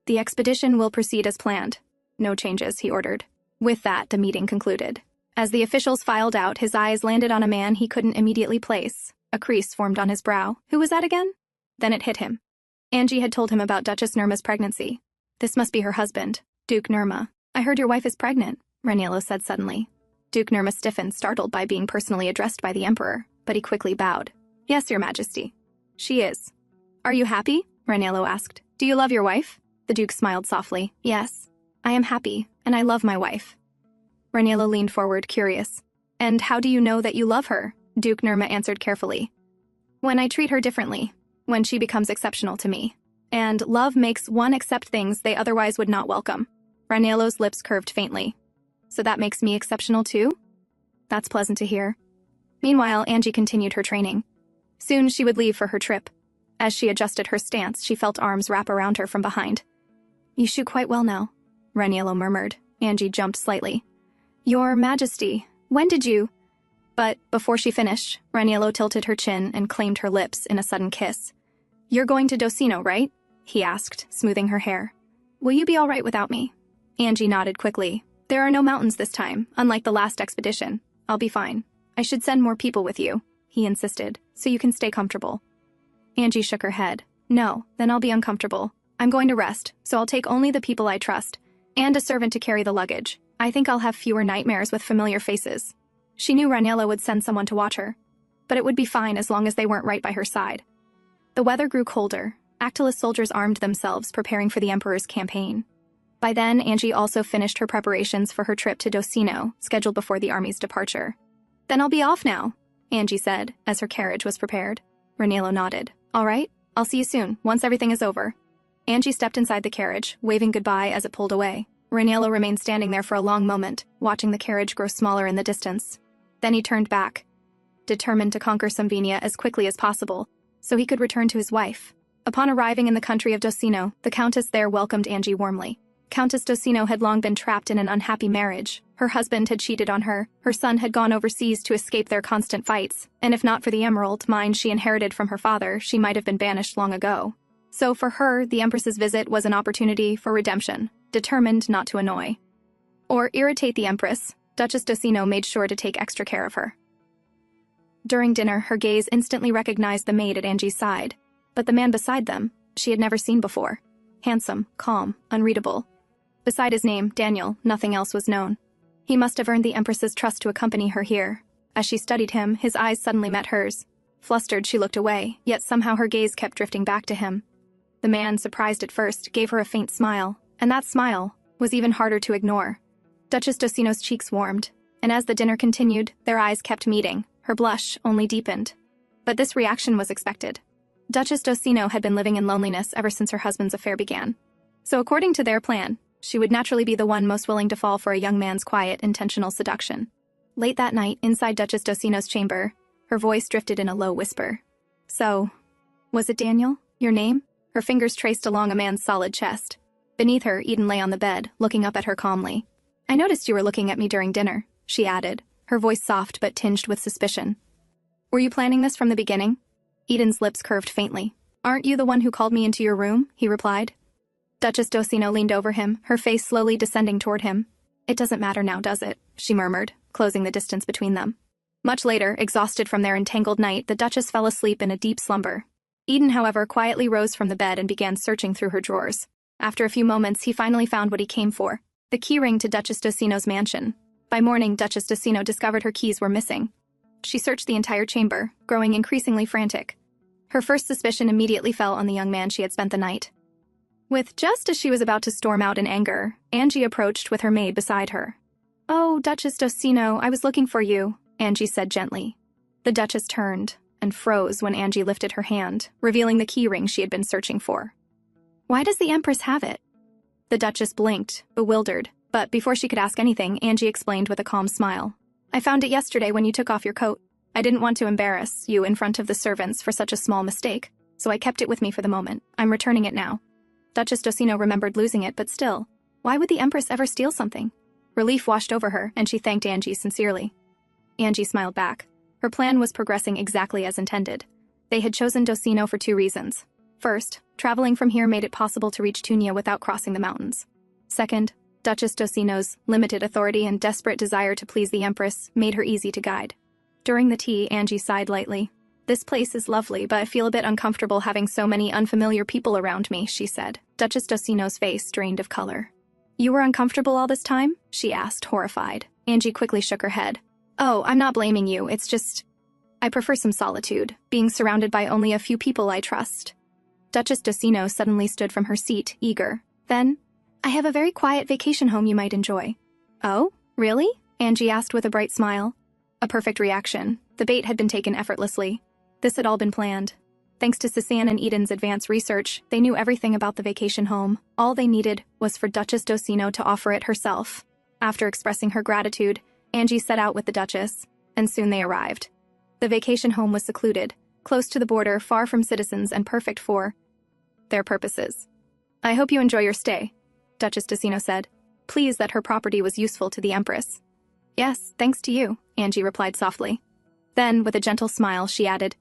"The expedition will proceed as planned. No changes," he ordered. With that, the meeting concluded. As the officials filed out, his eyes landed on a man he couldn't immediately place. A crease formed on his brow. Who was that again? Then it hit him. Angie had told him about Duchess Nirma's pregnancy. This must be her husband, Duke Nirma. "I heard your wife is pregnant," Raniello said suddenly. Duke Nirma stiffened, startled by being personally addressed by the emperor, but he quickly bowed. "Yes, your majesty. She is." "Are you happy?" Raniello asked. "Do you love your wife?" The duke smiled softly. "Yes, I am happy, and I love my wife." Raniello leaned forward, curious. "And how do you know that you love her?" Duke Nirma answered carefully. "When I treat her differently, when she becomes exceptional to me. And love makes one accept things they otherwise would not welcome." Raniello's lips curved faintly. "So that makes me exceptional too?" "That's pleasant to hear." Meanwhile, Angie continued her training. Soon she would leave for her trip. As she adjusted her stance, she felt arms wrap around her from behind. "You shoot quite well now," Raniello murmured. Angie jumped slightly. "Your Majesty, when did you—" But before she finished, Raniello tilted her chin and claimed her lips in a sudden kiss. "You're going to Docino, right?" he asked, smoothing her hair. "Will you be all right without me?" Angie nodded quickly. "There are no mountains this time, unlike the last expedition. I'll be fine. I should send more people with you," he insisted, "so you can stay comfortable." Angie shook her head. "No, then I'll be uncomfortable. I'm going to rest, so I'll take only the people I trust, and a servant to carry the luggage. I think I'll have fewer nightmares with familiar faces." She knew Raniello would send someone to watch her, but it would be fine as long as they weren't right by her side. The weather grew colder. Actilus soldiers armed themselves, preparing for the emperor's campaign. By then, Angie also finished her preparations for her trip to Docino, scheduled before the army's departure. "Then I'll be off now," Angie said, as her carriage was prepared. Raniello nodded. "All right, I'll see you soon, once everything is over." Angie stepped inside the carriage, waving goodbye as it pulled away. Raniello remained standing there for a long moment, watching the carriage grow smaller in the distance. Then he turned back, determined to conquer Samvinia as quickly as possible, so he could return to his wife. Upon arriving in the country of Docino, the countess there welcomed Angie warmly. Countess Docino had long been trapped in an unhappy marriage. Her husband had cheated on her, her son had gone overseas to escape their constant fights, and if not for the emerald mine she inherited from her father, she might have been banished long ago. So for her, the Empress's visit was an opportunity for redemption, determined not to annoy or irritate the Empress. Duchess Docino made sure to take extra care of her. During dinner, her gaze instantly recognized the maid at Angie's side, but the man beside them, she had never seen before. Handsome, calm, unreadable. Beside his name, Daniel, nothing else was known. He must have earned the Empress's trust to accompany her here. As she studied him, his eyes suddenly met hers. Flustered, she looked away, yet somehow her gaze kept drifting back to him. The man, surprised at first, gave her a faint smile, and that smile was even harder to ignore. Duchess Docino's cheeks warmed, and as the dinner continued, their eyes kept meeting. Her blush only deepened. But this reaction was expected. Duchess Docino had been living in loneliness ever since her husband's affair began. So according to their plan, she would naturally be the one most willing to fall for a young man's quiet, intentional seduction. Late that night, inside Duchess Docino's chamber, her voice drifted in a low whisper. "So, was it Daniel? Your name?" Her fingers traced along a man's solid chest. Beneath her, Eden lay on the bed, looking up at her calmly. "I noticed you were looking at me during dinner," she added, her voice soft but tinged with suspicion. "Were you planning this from the beginning?" Eden's lips curved faintly. "Aren't you the one who called me into your room?" he replied. Duchess Docino leaned over him, her face slowly descending toward him. "It doesn't matter now, does it?" she murmured, closing the distance between them. Much later, exhausted from their entangled night, the Duchess fell asleep in a deep slumber. Eden, however, quietly rose from the bed and began searching through her drawers. After a few moments, he finally found what he came for: the keyring to Duchess Docino's mansion. By morning, Duchess Docino discovered her keys were missing. She searched the entire chamber, growing increasingly frantic. Her first suspicion immediately fell on the young man she had spent the night with. Just as she was about to storm out in anger, Angie approached with her maid beside her. "Oh, Duchess Docino, I was looking for you," Angie said gently. The Duchess turned and froze when Angie lifted her hand, revealing the keyring she had been searching for. "Why does the Empress have it?" The Duchess blinked, bewildered, but before she could ask anything, Angie explained with a calm smile. "I found it yesterday when you took off your coat. I didn't want to embarrass you in front of the servants for such a small mistake, so I kept it with me for the moment. I'm returning it now." Duchess Docino remembered losing it, but still, why would the Empress ever steal something? Relief washed over her, and she thanked Angie sincerely. Angie smiled back. Her plan was progressing exactly as intended. They had chosen Docino for 2 reasons. First, traveling from here made it possible to reach Tunia without crossing the mountains. Second, Duchess Docino's limited authority and desperate desire to please the Empress made her easy to guide. During the tea, Angie sighed lightly. "This place is lovely, but I feel a bit uncomfortable having so many unfamiliar people around me," she said. Duchess Docino's face drained of color. "You were uncomfortable all this time?" she asked, horrified. Angie quickly shook her head. "Oh, I'm not blaming you, it's just... I prefer some solitude, being surrounded by only a few people I trust." Duchess Docino suddenly stood from her seat, eager. "Then, I have a very quiet vacation home you might enjoy." "Oh, really?" Angie asked with a bright smile. A perfect reaction. The bait had been taken effortlessly. This had all been planned. Thanks to Cézanne and Eden's advanced research, they knew everything about the vacation home. All they needed was for Duchess Docino to offer it herself. After expressing her gratitude, Angie set out with the Duchess, and soon they arrived. The vacation home was secluded, close to the border, far from citizens, and perfect for their purposes. "I hope you enjoy your stay," Duchess Docino said, pleased that her property was useful to the Empress. "Yes, thanks to you," Angie replied softly. Then, with a gentle smile, she added,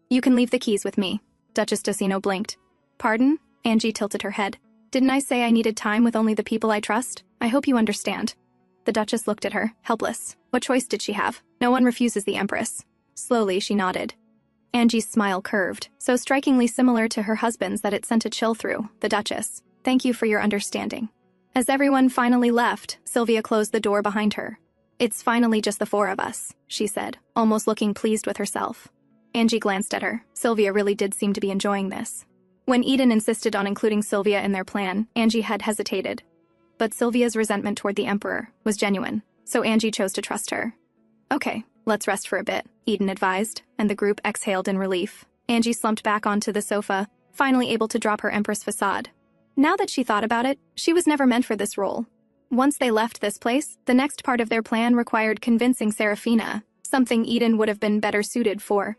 "You can leave the keys with me." Duchess Docino blinked. "Pardon?" Angie tilted her head. "Didn't I say I needed time with only the people I trust? I hope you understand." The Duchess looked at her, helpless. What choice did she have? No one refuses the Empress. Slowly, she nodded. Angie's smile curved, so strikingly similar to her husband's that it sent a chill through the Duchess. "Thank you for your understanding." As everyone finally left, Sylvia closed the door behind her. "It's finally just the 4 of us," she said, almost looking pleased with herself. Angie glanced at her. Sylvia really did seem to be enjoying this. When Eden insisted on including Sylvia in their plan, Angie had hesitated. But Sylvia's resentment toward the Emperor was genuine, so Angie chose to trust her. "Okay, let's rest for a bit," Eden advised, and the group exhaled in relief. Angie slumped back onto the sofa, finally able to drop her Empress facade. Now that she thought about it, she was never meant for this role. Once they left this place, the next part of their plan required convincing Serafina, something Eden would have been better suited for.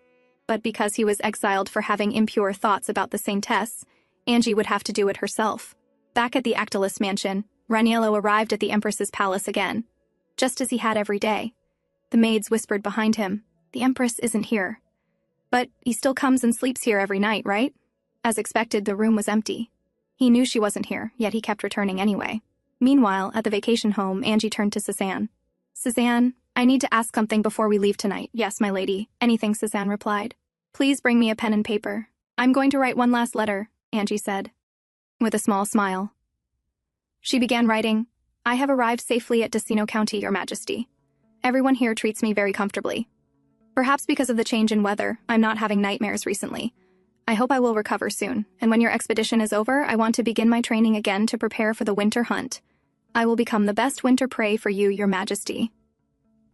But because he was exiled for having impure thoughts about the Saintess, Angie would have to do it herself. Back at the Actilus mansion, Raniello arrived at the Empress's palace again, just as he had every day. The maids whispered behind him, "The Empress isn't here." "But he still comes and sleeps here every night, right?" As expected, the room was empty. He knew she wasn't here, yet he kept returning anyway. Meanwhile, at the vacation home, Angie turned to Cézanne. "Cézanne, I need to ask something before we leave tonight." "Yes, my lady." "Anything," Cézanne replied. "Please bring me a pen and paper." "I'm going to write one last letter," Angie said, with a small smile. She began writing, "I have arrived safely at Docino County, Your Majesty. Everyone here treats me very comfortably. Perhaps because of the change in weather, I'm not having nightmares recently. I hope I will recover soon, and when your expedition is over, I want to begin my training again to prepare for the winter hunt. I will become the best winter prey for you, Your Majesty."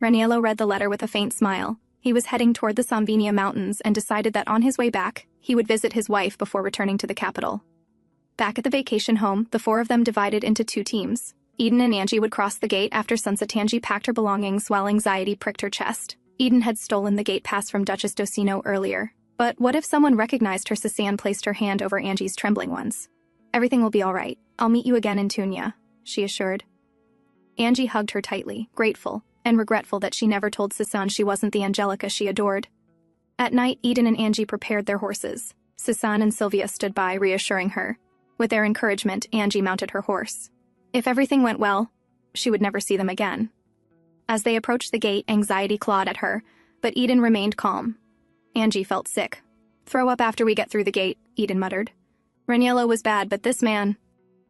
Raniello read the letter with a faint smile. He was heading toward the Samvinia Mountains and decided that on his way back, he would visit his wife before returning to the capital. Back at the vacation home, the 4 of them divided into 2 teams. Eden and Angie would cross the gate after sunset. Angie packed her belongings while anxiety pricked her chest. Eden had stolen the gate pass from Duchess Docino earlier. But what if someone recognized her? Cézanne placed her hand over Angie's trembling ones. "Everything will be all right. I'll meet you again in Tunia," she assured. Angie hugged her tightly, grateful, and regretful that she never told Cézanne she wasn't the Angelica she adored. At night, Eden and Angie prepared their horses. Cézanne and Sylvia stood by, reassuring her. With their encouragement, Angie mounted her horse. If everything went well, she would never see them again. As they approached the gate, anxiety clawed at her, but Eden remained calm. Angie felt sick. "Throw up after we get through the gate," Eden muttered. Raniello was bad, but this man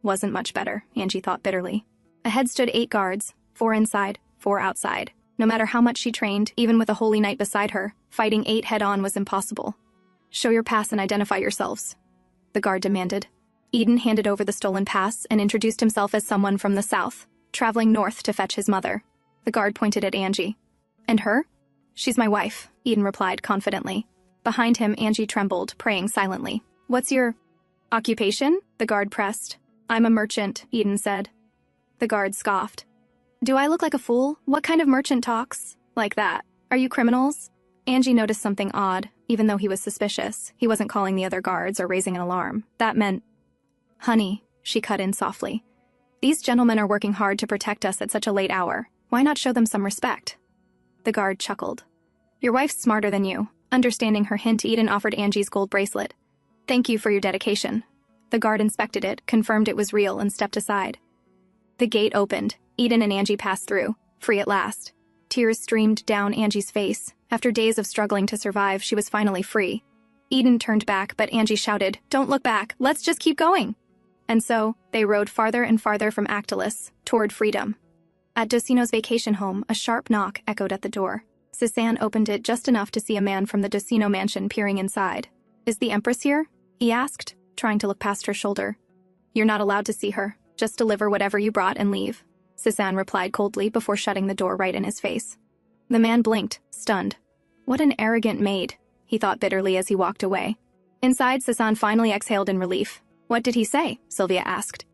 wasn't much better, Angie thought bitterly. Ahead stood 8 guards, 4 inside, 4 outside. No matter how much she trained, even with a holy knight beside her, fighting 8 head-on was impossible. "Show your pass and identify yourselves," the guard demanded. Eden handed over the stolen pass and introduced himself as someone from the south, traveling north to fetch his mother. The guard pointed at Angie. "And her?" "She's my wife," Eden replied confidently. Behind him, Angie trembled, praying silently. "What's your occupation?" the guard pressed. "I'm a merchant," Eden said. The guard scoffed. "Do I look like a fool? What kind of merchant talks like that? Are you criminals?" Angie noticed something odd. Even though he was suspicious, he wasn't calling the other guards or raising an alarm. That meant, "Honey," she cut in softly. "These gentlemen are working hard to protect us at such a late hour. Why not show them some respect?" The guard chuckled. "Your wife's smarter than you." Understanding her hint, Eden offered Angie's gold bracelet. "Thank you for your dedication." The guard inspected it, confirmed it was real, and stepped aside. The gate opened. Eden and Angie passed through, free at last. Tears streamed down Angie's face. After days of struggling to survive, she was finally free. Eden turned back, but Angie shouted, "Don't look back, let's just keep going!" And so, they rode farther and farther from Actilus, toward freedom. At Docino's vacation home, a sharp knock echoed at the door. Cézanne opened it just enough to see a man from the Docino mansion peering inside. "Is the Empress here?" he asked, trying to look past her shoulder. "You're not allowed to see her. Just deliver whatever you brought and leave," Cézanne replied coldly before shutting the door right in his face. The man blinked, stunned. What an arrogant maid, he thought bitterly as he walked away. Inside, Cézanne finally exhaled in relief. "What did he say?" Sylvia asked.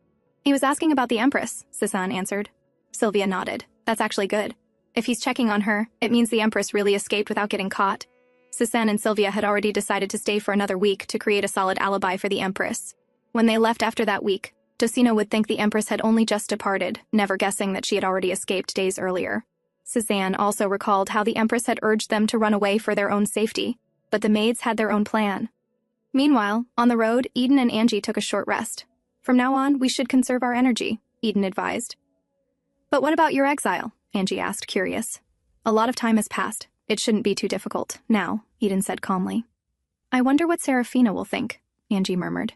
"He was asking about the Empress," Cézanne answered. Sylvia nodded. "That's actually good. If he's checking on her, it means the Empress really escaped without getting caught." Cézanne and Sylvia had already decided to stay for another week to create a solid alibi for the Empress. When they left after that week, Docino would think the Empress had only just departed, never guessing that she had already escaped days earlier. Cézanne also recalled how the Empress had urged them to run away for their own safety, but the maids had their own plan. Meanwhile, on the road, Eden and Angie took a short rest. "From now on, we should conserve our energy," Eden advised. "But what about your exile?" Angie asked, curious. "A lot of time has passed. It shouldn't be too difficult, now," Eden said calmly. "I wonder what Serafina will think," Angie murmured.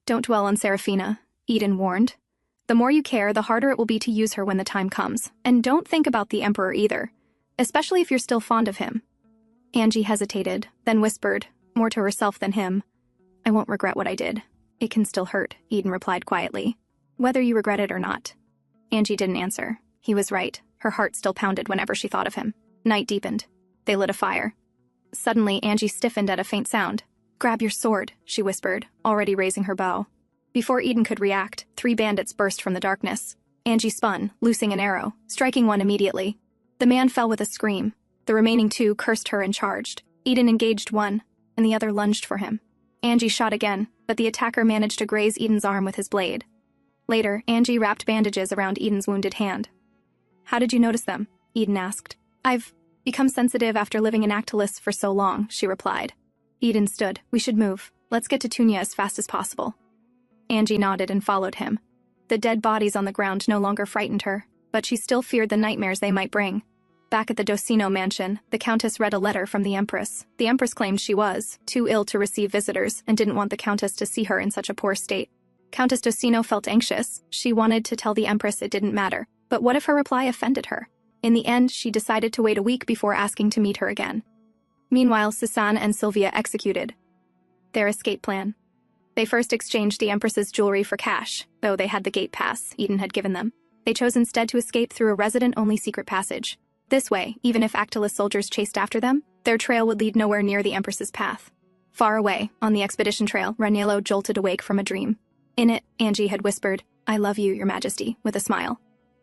"Don't dwell on Serafina," Eden warned. "The more you care, the harder it will be to use her when the time comes. And don't think about the Emperor either, especially if you're still fond of him." Angie hesitated, then whispered, more to herself than him, "I won't regret what I did. It can still hurt," Eden replied quietly. "Whether you regret it or not." Angie didn't answer. He was right. Her heart still pounded whenever she thought of him. Night deepened. They lit a fire. Suddenly, Angie stiffened at a faint sound. "Grab your sword," she whispered, already raising her bow. Before Eden could react, 3 bandits burst from the darkness. Angie spun, loosing an arrow, striking one immediately. The man fell with a scream. The remaining 2 cursed her and charged. Eden engaged one, and the other lunged for him. Angie shot again, but the attacker managed to graze Eden's arm with his blade. Later, Angie wrapped bandages around Eden's wounded hand. "How did you notice them?" Eden asked. "I've become sensitive after living in Actilus for so long," she replied. Eden stood. "We should move. Let's get to Tunia as fast as possible." Angie nodded and followed him. The dead bodies on the ground no longer frightened her, but she still feared the nightmares they might bring. Back at the Docino mansion, the Countess read a letter from the Empress. The Empress claimed she was too ill to receive visitors and didn't want the Countess to see her in such a poor state. Countess Docino felt anxious. She wanted to tell the Empress it didn't matter, but what if her reply offended her? In the end, she decided to wait a week before asking to meet her again. Meanwhile, Cézanne and Sylvia executed their escape plan. They first exchanged the Empress's jewelry for cash, though they had the gate pass Eden had given them. They chose instead to escape through a resident-only secret passage. This way, even if Actilus soldiers chased after them, their trail would lead nowhere near the Empress's path. Far away, on the expedition trail, Raniello jolted awake from a dream. In it, Angie had whispered, "I love you, Your Majesty," with a smile.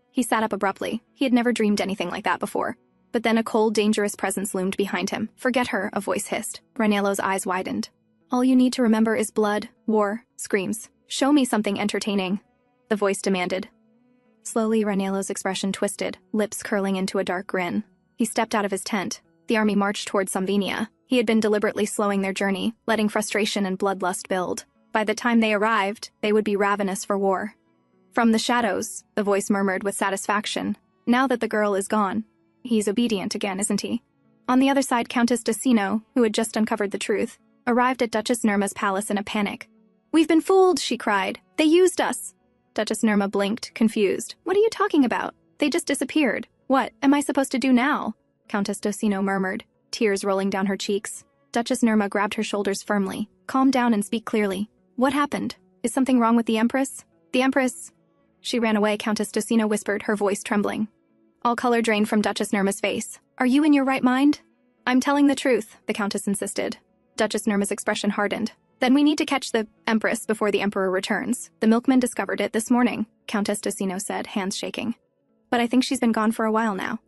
He sat up abruptly. He had never dreamed anything like that before. But then a cold, dangerous presence loomed behind him. "Forget her," a voice hissed. Raniello's eyes widened. "All you need to remember is blood, war, screams. Show me something entertaining," the voice demanded. Slowly, Raniello's expression twisted, lips curling into a dark grin. He stepped out of his tent. The army marched toward Samvinia. He had been deliberately slowing their journey, letting frustration and bloodlust build. By the time they arrived, they would be ravenous for war. "From the shadows," the voice murmured with satisfaction. Now that the girl is gone, he's obedient again, isn't he? On the other side, Countess Docino, who had just uncovered the truth, arrived at Duchess Nirma's palace in a panic. "We've been fooled," she cried. "They used us." Duchess Nirma blinked, confused. "What are you talking about? They just disappeared. What am I supposed to do now?" Countess Docino murmured, tears rolling down her cheeks. Duchess Nirma grabbed her shoulders firmly. "Calm down and speak clearly. What happened? Is something wrong with the Empress?" "The Empress—" She ran away, Countess Docino whispered, her voice trembling. All color drained from Duchess Nirma's face. "Are you in your right mind?" "I'm telling the truth," the Countess insisted. Duchess Nirma's expression hardened. "Then we need to catch the Empress before the Emperor returns. The milkman discovered it this morning," Countess Docino said, hands shaking. "But I think she's been gone for a while now."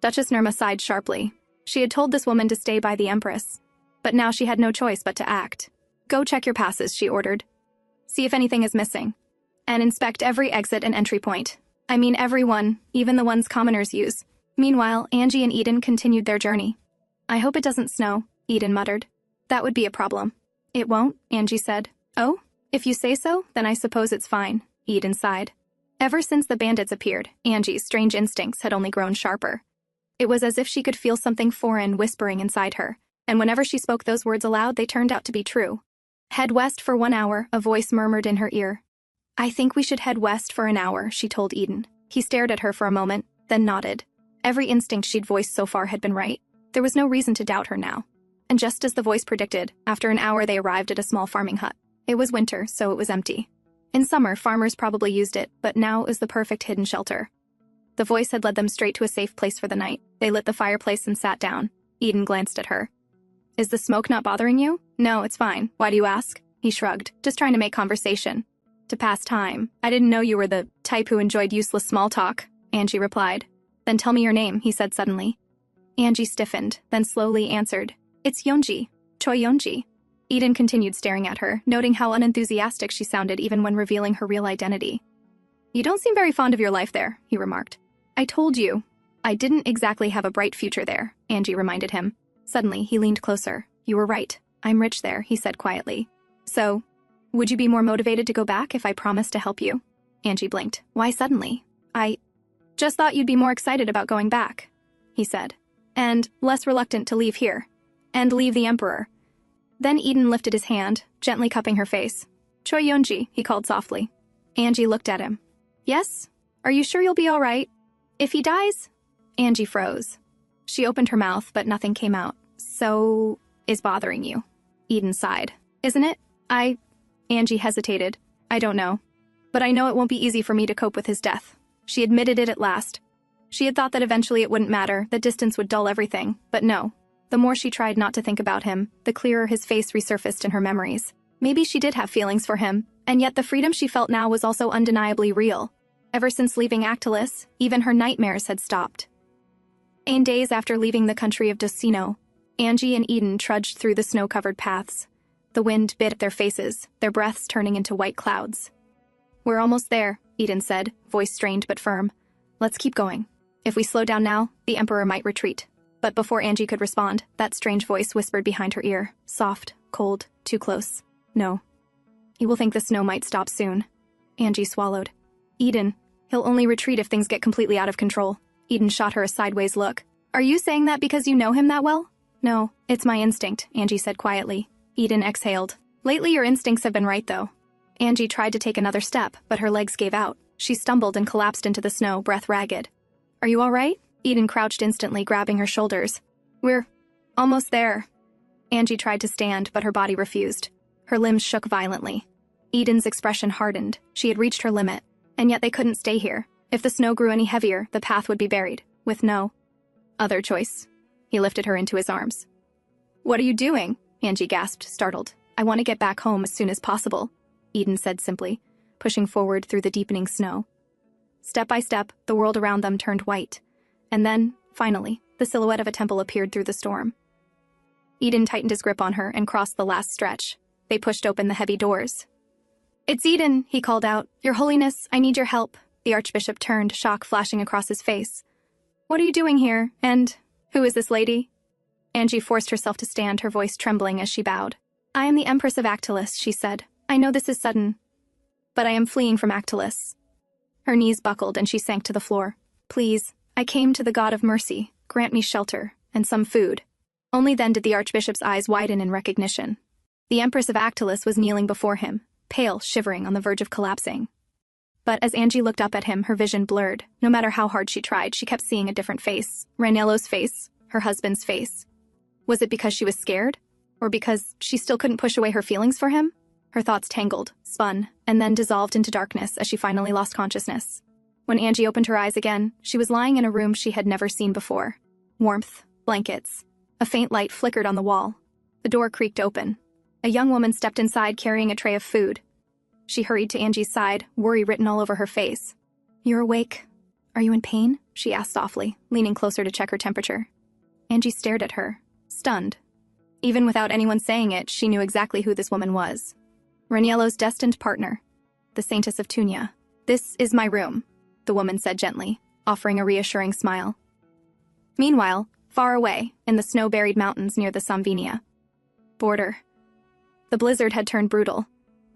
Duchess Nirma sighed sharply. She had told this woman to stay by the Empress. But now she had no choice but to act. "Go check your passes," she ordered. "See if anything is missing. And inspect every exit and entry point. I mean every one, even the ones commoners use." Meanwhile, Angie and Eden continued their journey. "I hope it doesn't snow," Eden muttered. "That would be a problem." "It won't," Angie said. "Oh? If you say so, then I suppose it's fine," Eden sighed. Ever since the bandits appeared, Angie's strange instincts had only grown sharper. It was as if she could feel something foreign whispering inside her, and whenever she spoke those words aloud, they turned out to be true. "Head west for 1 hour," a voice murmured in her ear. "I think we should head west for an hour," she told Eden. He stared at her for a moment, then nodded. Every instinct she'd voiced so far had been right. There was no reason to doubt her now. And just as the voice predicted, after an hour they arrived at a small farming hut. It was winter, so it was empty. In summer, farmers probably used it, but now it was the perfect hidden shelter. The voice had led them straight to a safe place for the night. They lit the fireplace and sat down. Eden glanced at her. "Is the smoke not bothering you?" "No, it's fine. Why do you ask?" He shrugged, just trying to make conversation. "To pass time. I didn't know you were the type who enjoyed useless small talk," Angie replied. "Then tell me your name," he said suddenly. Angie stiffened, then slowly answered. "It's Yonji. Choi Yonji." Eden continued staring at her, noting how unenthusiastic she sounded even when revealing her real identity. "You don't seem very fond of your life there," he remarked. "I told you. I didn't exactly have a bright future there," Angie reminded him. Suddenly, he leaned closer. "You were right. I'm rich there," he said quietly. "So, would you be more motivated to go back if I promised to help you?" Angie blinked. "Why suddenly?" "I just thought you'd be more excited about going back," he said. "And less reluctant to leave here. And leave the Emperor." Then Eden lifted his hand, gently cupping her face. "Choi Yonji," he called softly. Angie looked at him. "Yes? Are you sure you'll be all right? If he dies?" Angie froze. She opened her mouth, but nothing came out. "So, is bothering you?" Eden sighed. "Isn't it? Angie hesitated. "I don't know. But I know it won't be easy for me to cope with his death." She admitted it at last. She had thought that eventually it wouldn't matter, that distance would dull everything, but no. The more she tried not to think about him, the clearer his face resurfaced in her memories. Maybe she did have feelings for him, and yet the freedom she felt now was also undeniably real. Ever since leaving Actilis, even her nightmares had stopped. 8 days after leaving the country of Docino, Angie and Eden trudged through the snow-covered paths. The wind bit at their faces, their breaths turning into white clouds. "We're almost there," Eden said, voice strained but firm. "Let's keep going. If we slow down now, the Emperor might retreat." But before Angie could respond, that strange voice whispered behind her ear, soft, cold, too close. "No. He will think the snow might stop soon." Angie swallowed. "Eden, he'll only retreat if things get completely out of control." Eden shot her a sideways look. "Are you saying that because you know him that well?" "No, it's my instinct," Angie said quietly. Eden exhaled. "Lately your instincts have been right, though." Angie tried to take another step, but her legs gave out. She stumbled and collapsed into the snow, breath ragged. "Are you all right?" Eden crouched instantly, grabbing her shoulders. "We're almost there." Angie tried to stand, but her body refused. Her limbs shook violently. Eden's expression hardened. She had reached her limit, and yet they couldn't stay here. If the snow grew any heavier, the path would be buried, with no other choice. He lifted her into his arms. "What are you doing?" Angie gasped, startled. "I want to get back home as soon as possible," Eden said simply, pushing forward through the deepening snow. Step by step, the world around them turned white. And then, finally, the silhouette of a temple appeared through the storm. Eden tightened his grip on her and crossed the last stretch. They pushed open the heavy doors. "It's Eden," he called out. "Your Holiness, I need your help." The Archbishop turned, shock flashing across his face. "What are you doing here? And who is this lady?" Angie forced herself to stand, her voice trembling as she bowed. "I am the Empress of Actilis," she said. "I know this is sudden, but I am fleeing from Actilis." Her knees buckled and she sank to the floor. Please, I came to the God of mercy, grant me shelter, and some food. Only then did the archbishop's eyes widen in recognition. The Empress of Actilus was kneeling before him, pale, shivering, on the verge of collapsing. But as Angie looked up at him, her vision blurred. No matter how hard she tried, she kept seeing a different face. Raniello's face, her husband's face. Was it because she was scared? Or because she still couldn't push away her feelings for him? Her thoughts tangled, spun, and then dissolved into darkness as she finally lost consciousness. When Angie opened her eyes again, she was lying in a room she had never seen before. Warmth, blankets. A faint light flickered on the wall. The door creaked open. A young woman stepped inside carrying a tray of food. She hurried to Angie's side, worry written all over her face. "You're awake. Are you in pain?" she asked softly, leaning closer to check her temperature. Angie stared at her, stunned. Even without anyone saying it, she knew exactly who this woman was. Raniello's destined partner, the Saintess of Tunia. "This is my room," the woman said gently, offering a reassuring smile. Meanwhile, far away, in the snow-buried mountains near the Samvinia border, the blizzard had turned brutal.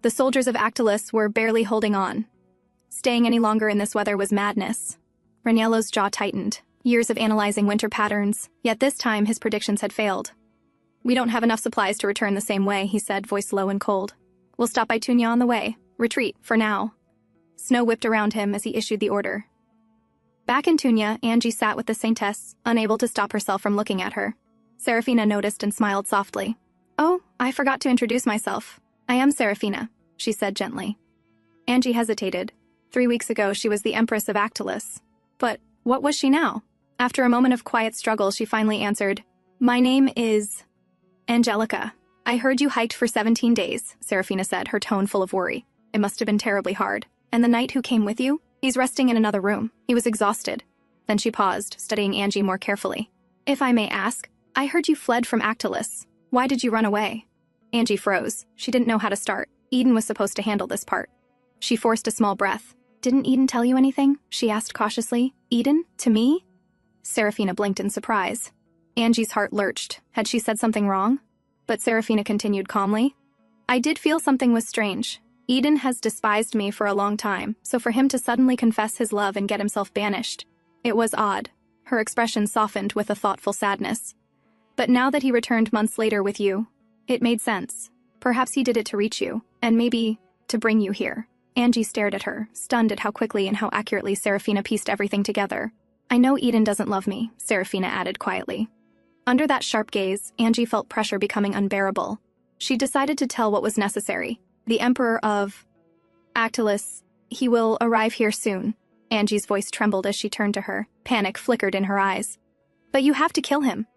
The soldiers of Actilus were barely holding on. Staying any longer in this weather was madness. Raniello's jaw tightened, years of analyzing winter patterns, yet this time his predictions had failed. "We don't have enough supplies to return the same way," he said, voice low and cold. "We'll stop by Tunia on the way. Retreat, for now." Snow whipped around him as he issued the order. Back in Tunia, Angie sat with the Saintess, unable to stop herself from looking at her. Serafina noticed and smiled softly. "Oh, I forgot to introduce myself. I am Serafina," she said gently. Angie hesitated. 3 weeks ago, she was the Empress of Actilus. But what was she now? After a moment of quiet struggle, she finally answered, "My name is Angelica. I heard you hiked for 17 days, Serafina said, her tone full of worry. "It must have been terribly hard. And the knight who came with you? He's resting in another room. He was exhausted." Then she paused, studying Angie more carefully. "If I may ask, I heard you fled from Actilus. Why did you run away?" Angie froze. She didn't know how to start. Eden was supposed to handle this part. She forced a small breath. "Didn't Eden tell you anything?" she asked cautiously. "Eden? To me?" Serafina blinked in surprise. Angie's heart lurched. Had she said something wrong? But Serafina continued calmly. "I did feel something was strange. Eden has despised me for a long time, so for him to suddenly confess his love and get himself banished, it was odd." Her expression softened with a thoughtful sadness. "But now that he returned months later with you, it made sense. Perhaps he did it to reach you, and maybe to bring you here." Angie stared at her, stunned at how quickly and how accurately Serafina pieced everything together. "I know Eden doesn't love me," Serafina added quietly. Under that sharp gaze, Angie felt pressure becoming unbearable. She decided to tell what was necessary. "The Emperor of Actilus, he will arrive here soon." Angie's voice trembled as she turned to her. Panic flickered in her eyes. "But you have to kill him."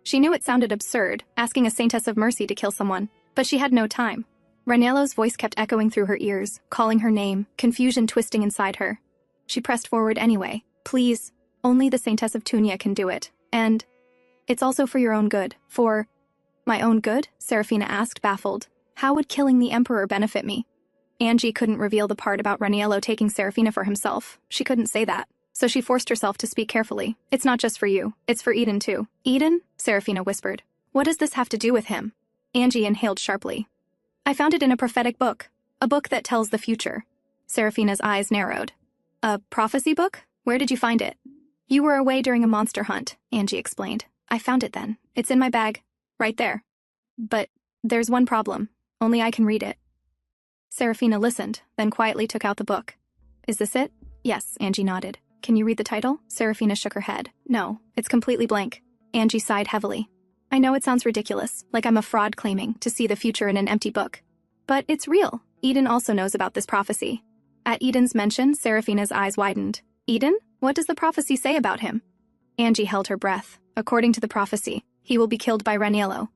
She knew it sounded absurd, asking a Saintess of Mercy to kill someone, but she had no time. Raniello's voice kept echoing through her ears, calling her name, confusion twisting inside her. She pressed forward anyway. "Please, only the Saintess of Tunia can do it. And it's also for your own good." "For my own good?" Serafina asked, baffled. "How would killing the Emperor benefit me?" Angie couldn't reveal the part about Raniello taking Serafina for himself. She couldn't say that. So she forced herself to speak carefully. "It's not just for you. It's for Eden, too." "Eden?" Serafina whispered. "What does this have to do with him?" Angie inhaled sharply. "I found it in a prophetic book. A book that tells the future." Serafina's eyes narrowed. "A prophecy book? Where did you find it?" "You were away during a monster hunt," Angie explained. "I found it then. It's in my bag. Right there. But there's one problem. Only I can read it." Serafina listened, then quietly took out the book. "Is this it?" "Yes," Angie nodded. "Can you read the title?" Serafina shook her head. "No, it's completely blank." Angie sighed heavily. "I know it sounds ridiculous, like I'm a fraud claiming to see the future in an empty book. But it's real. Eden also knows about this prophecy." At Eden's mention, Serafina's eyes widened. "Eden? What does the prophecy say about him?" Angie held her breath. "According to the prophecy, he will be killed by Raniello."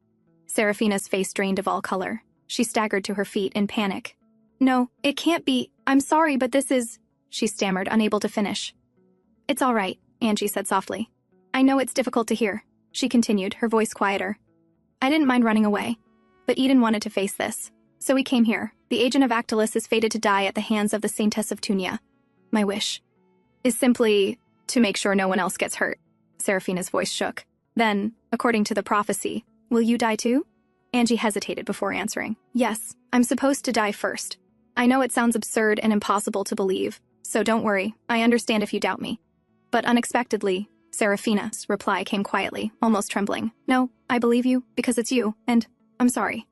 Serafina's face drained of all color. She staggered to her feet in panic. "No, it can't be. I'm sorry, but this is—" she stammered, unable to finish. "It's all right," Angie said softly. "I know it's difficult to hear," she continued, her voice quieter. "I didn't mind running away, but Eden wanted to face this. So we came here. The agent of Actilus is fated to die at the hands of the Saintess of Tunia. My wish is simply to make sure no one else gets hurt." Serafina's voice shook. "Then, according to the prophecy, will you die too?" Angie hesitated before answering. "Yes, I'm supposed to die first. I know it sounds absurd and impossible to believe, so don't worry, I understand if you doubt me." But unexpectedly, Serafina's reply came quietly, almost trembling. "No, I believe you, because it's you, and I'm sorry."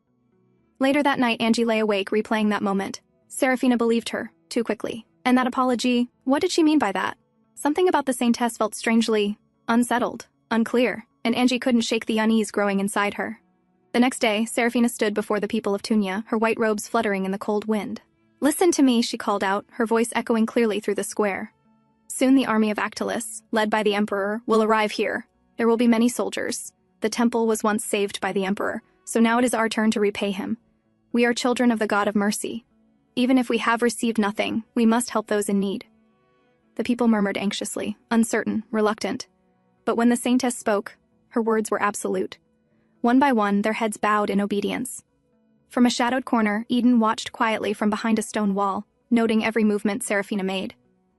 Later that night, Angie lay awake, replaying that moment. Serafina believed her, too quickly. And that apology, what did she mean by that? Something about the Saintess felt strangely unsettled, unclear, and Angie couldn't shake the unease growing inside her. The next day, Serafina stood before the people of Tunya, her white robes fluttering in the cold wind. "Listen to me," she called out, her voice echoing clearly through the square. "Soon the army of Actilus, led by the Emperor, will arrive here. There will be many soldiers. The temple was once saved by the Emperor, so now it is our turn to repay him. We are children of the God of mercy. Even if we have received nothing, we must help those in need." The people murmured anxiously, uncertain, reluctant. But when the Saintess spoke, her words were absolute. One by one, their heads bowed in obedience. From a shadowed corner, Eden watched quietly from behind a stone wall, noting every movement Serafina made.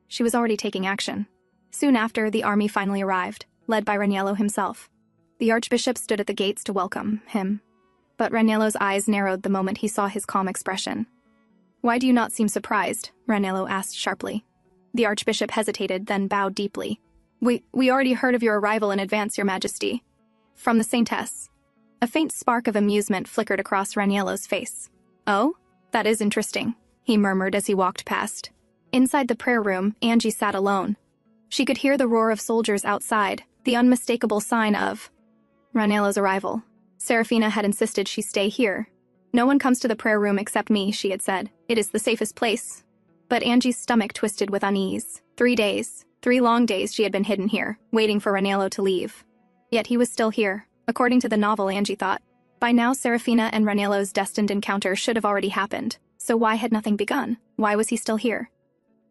She was already taking action. Soon after, the army finally arrived, led by Raniello himself. The archbishop stood at the gates to welcome him. But Raniello's eyes narrowed the moment he saw his calm expression. "Why do you not seem surprised?" Raniello asked sharply. The archbishop hesitated, then bowed deeply. We already heard of your arrival in advance, Your Majesty." From the Saintess. A faint spark of amusement flickered across Raniello's face. "Oh? That is interesting," he murmured as he walked past. Inside the prayer room, Angie sat alone. She could hear the roar of soldiers outside, the unmistakable sign of Raniello's arrival. Serafina had insisted she stay here. "No one comes to the prayer room except me," she had said. "It is the safest place." But Angie's stomach twisted with unease. 3 days, 3 long days she had been hidden here, waiting for Raniello to leave. Yet he was still here, according to the novel, Angie thought. By now, Serafina and Raniello's destined encounter should have already happened. So why had nothing begun? Why was he still here?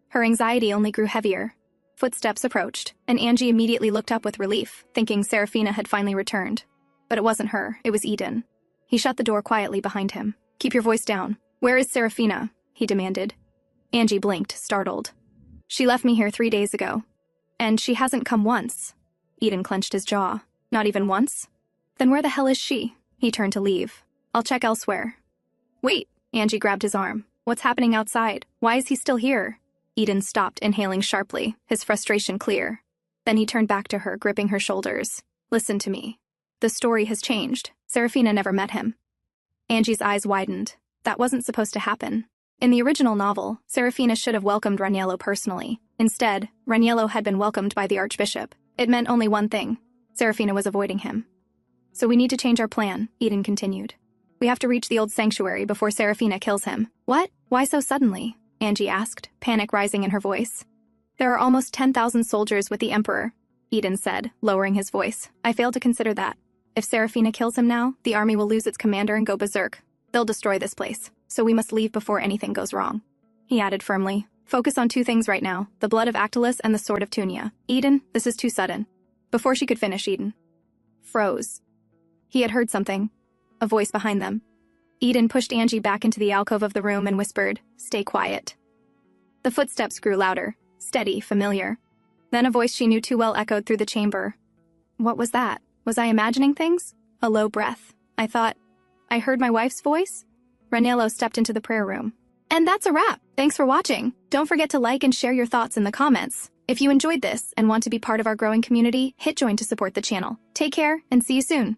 Her anxiety only grew heavier. Footsteps approached, and Angie immediately looked up with relief, thinking Serafina had finally returned. But it wasn't her, it was Eden. He shut the door quietly behind him. "Keep your voice down. Where is Serafina?" he demanded. Angie blinked, startled. "She left me here 3 days ago. And she hasn't come once." Eden clenched his jaw. "Not even once? Then where the hell is she?" He turned to leave. "I'll check elsewhere." "Wait," Angie grabbed his arm. "What's happening outside? Why is he still here?" Eden stopped, inhaling sharply, his frustration clear. Then he turned back to her, gripping her shoulders. "Listen to me. The story has changed. Serafina never met him." Angie's eyes widened. That wasn't supposed to happen. In the original novel, Serafina should have welcomed Raniello personally. Instead, Raniello had been welcomed by the archbishop. It meant only one thing. Serafina was avoiding him. "So we need to change our plan," Eden continued. "We have to reach the old sanctuary before Serafina kills him." "What? Why so suddenly?" Angie asked, panic rising in her voice. "There are almost 10,000 soldiers with the Emperor," Eden said, lowering his voice. "I failed to consider that. If Serafina kills him now, the army will lose its commander and go berserk. They'll destroy this place, so we must leave before anything goes wrong." He added firmly, "Focus on 2 things right now, the blood of Actilus and the sword of Tunya. Eden, this is too sudden." Before she could finish, Eden froze. He had heard something, a voice behind them. Eden pushed Angie back into the alcove of the room and whispered, "Stay quiet." The footsteps grew louder, steady, familiar. Then a voice she knew too well echoed through the chamber. What was that? Was I imagining things? A low breath. I thought, I heard my wife's voice? Raniello stepped into the prayer room. And that's a wrap. Thanks for watching. Don't forget to like and share your thoughts in the comments. If you enjoyed this and want to be part of our growing community, hit join to support the channel. Take care and see you soon.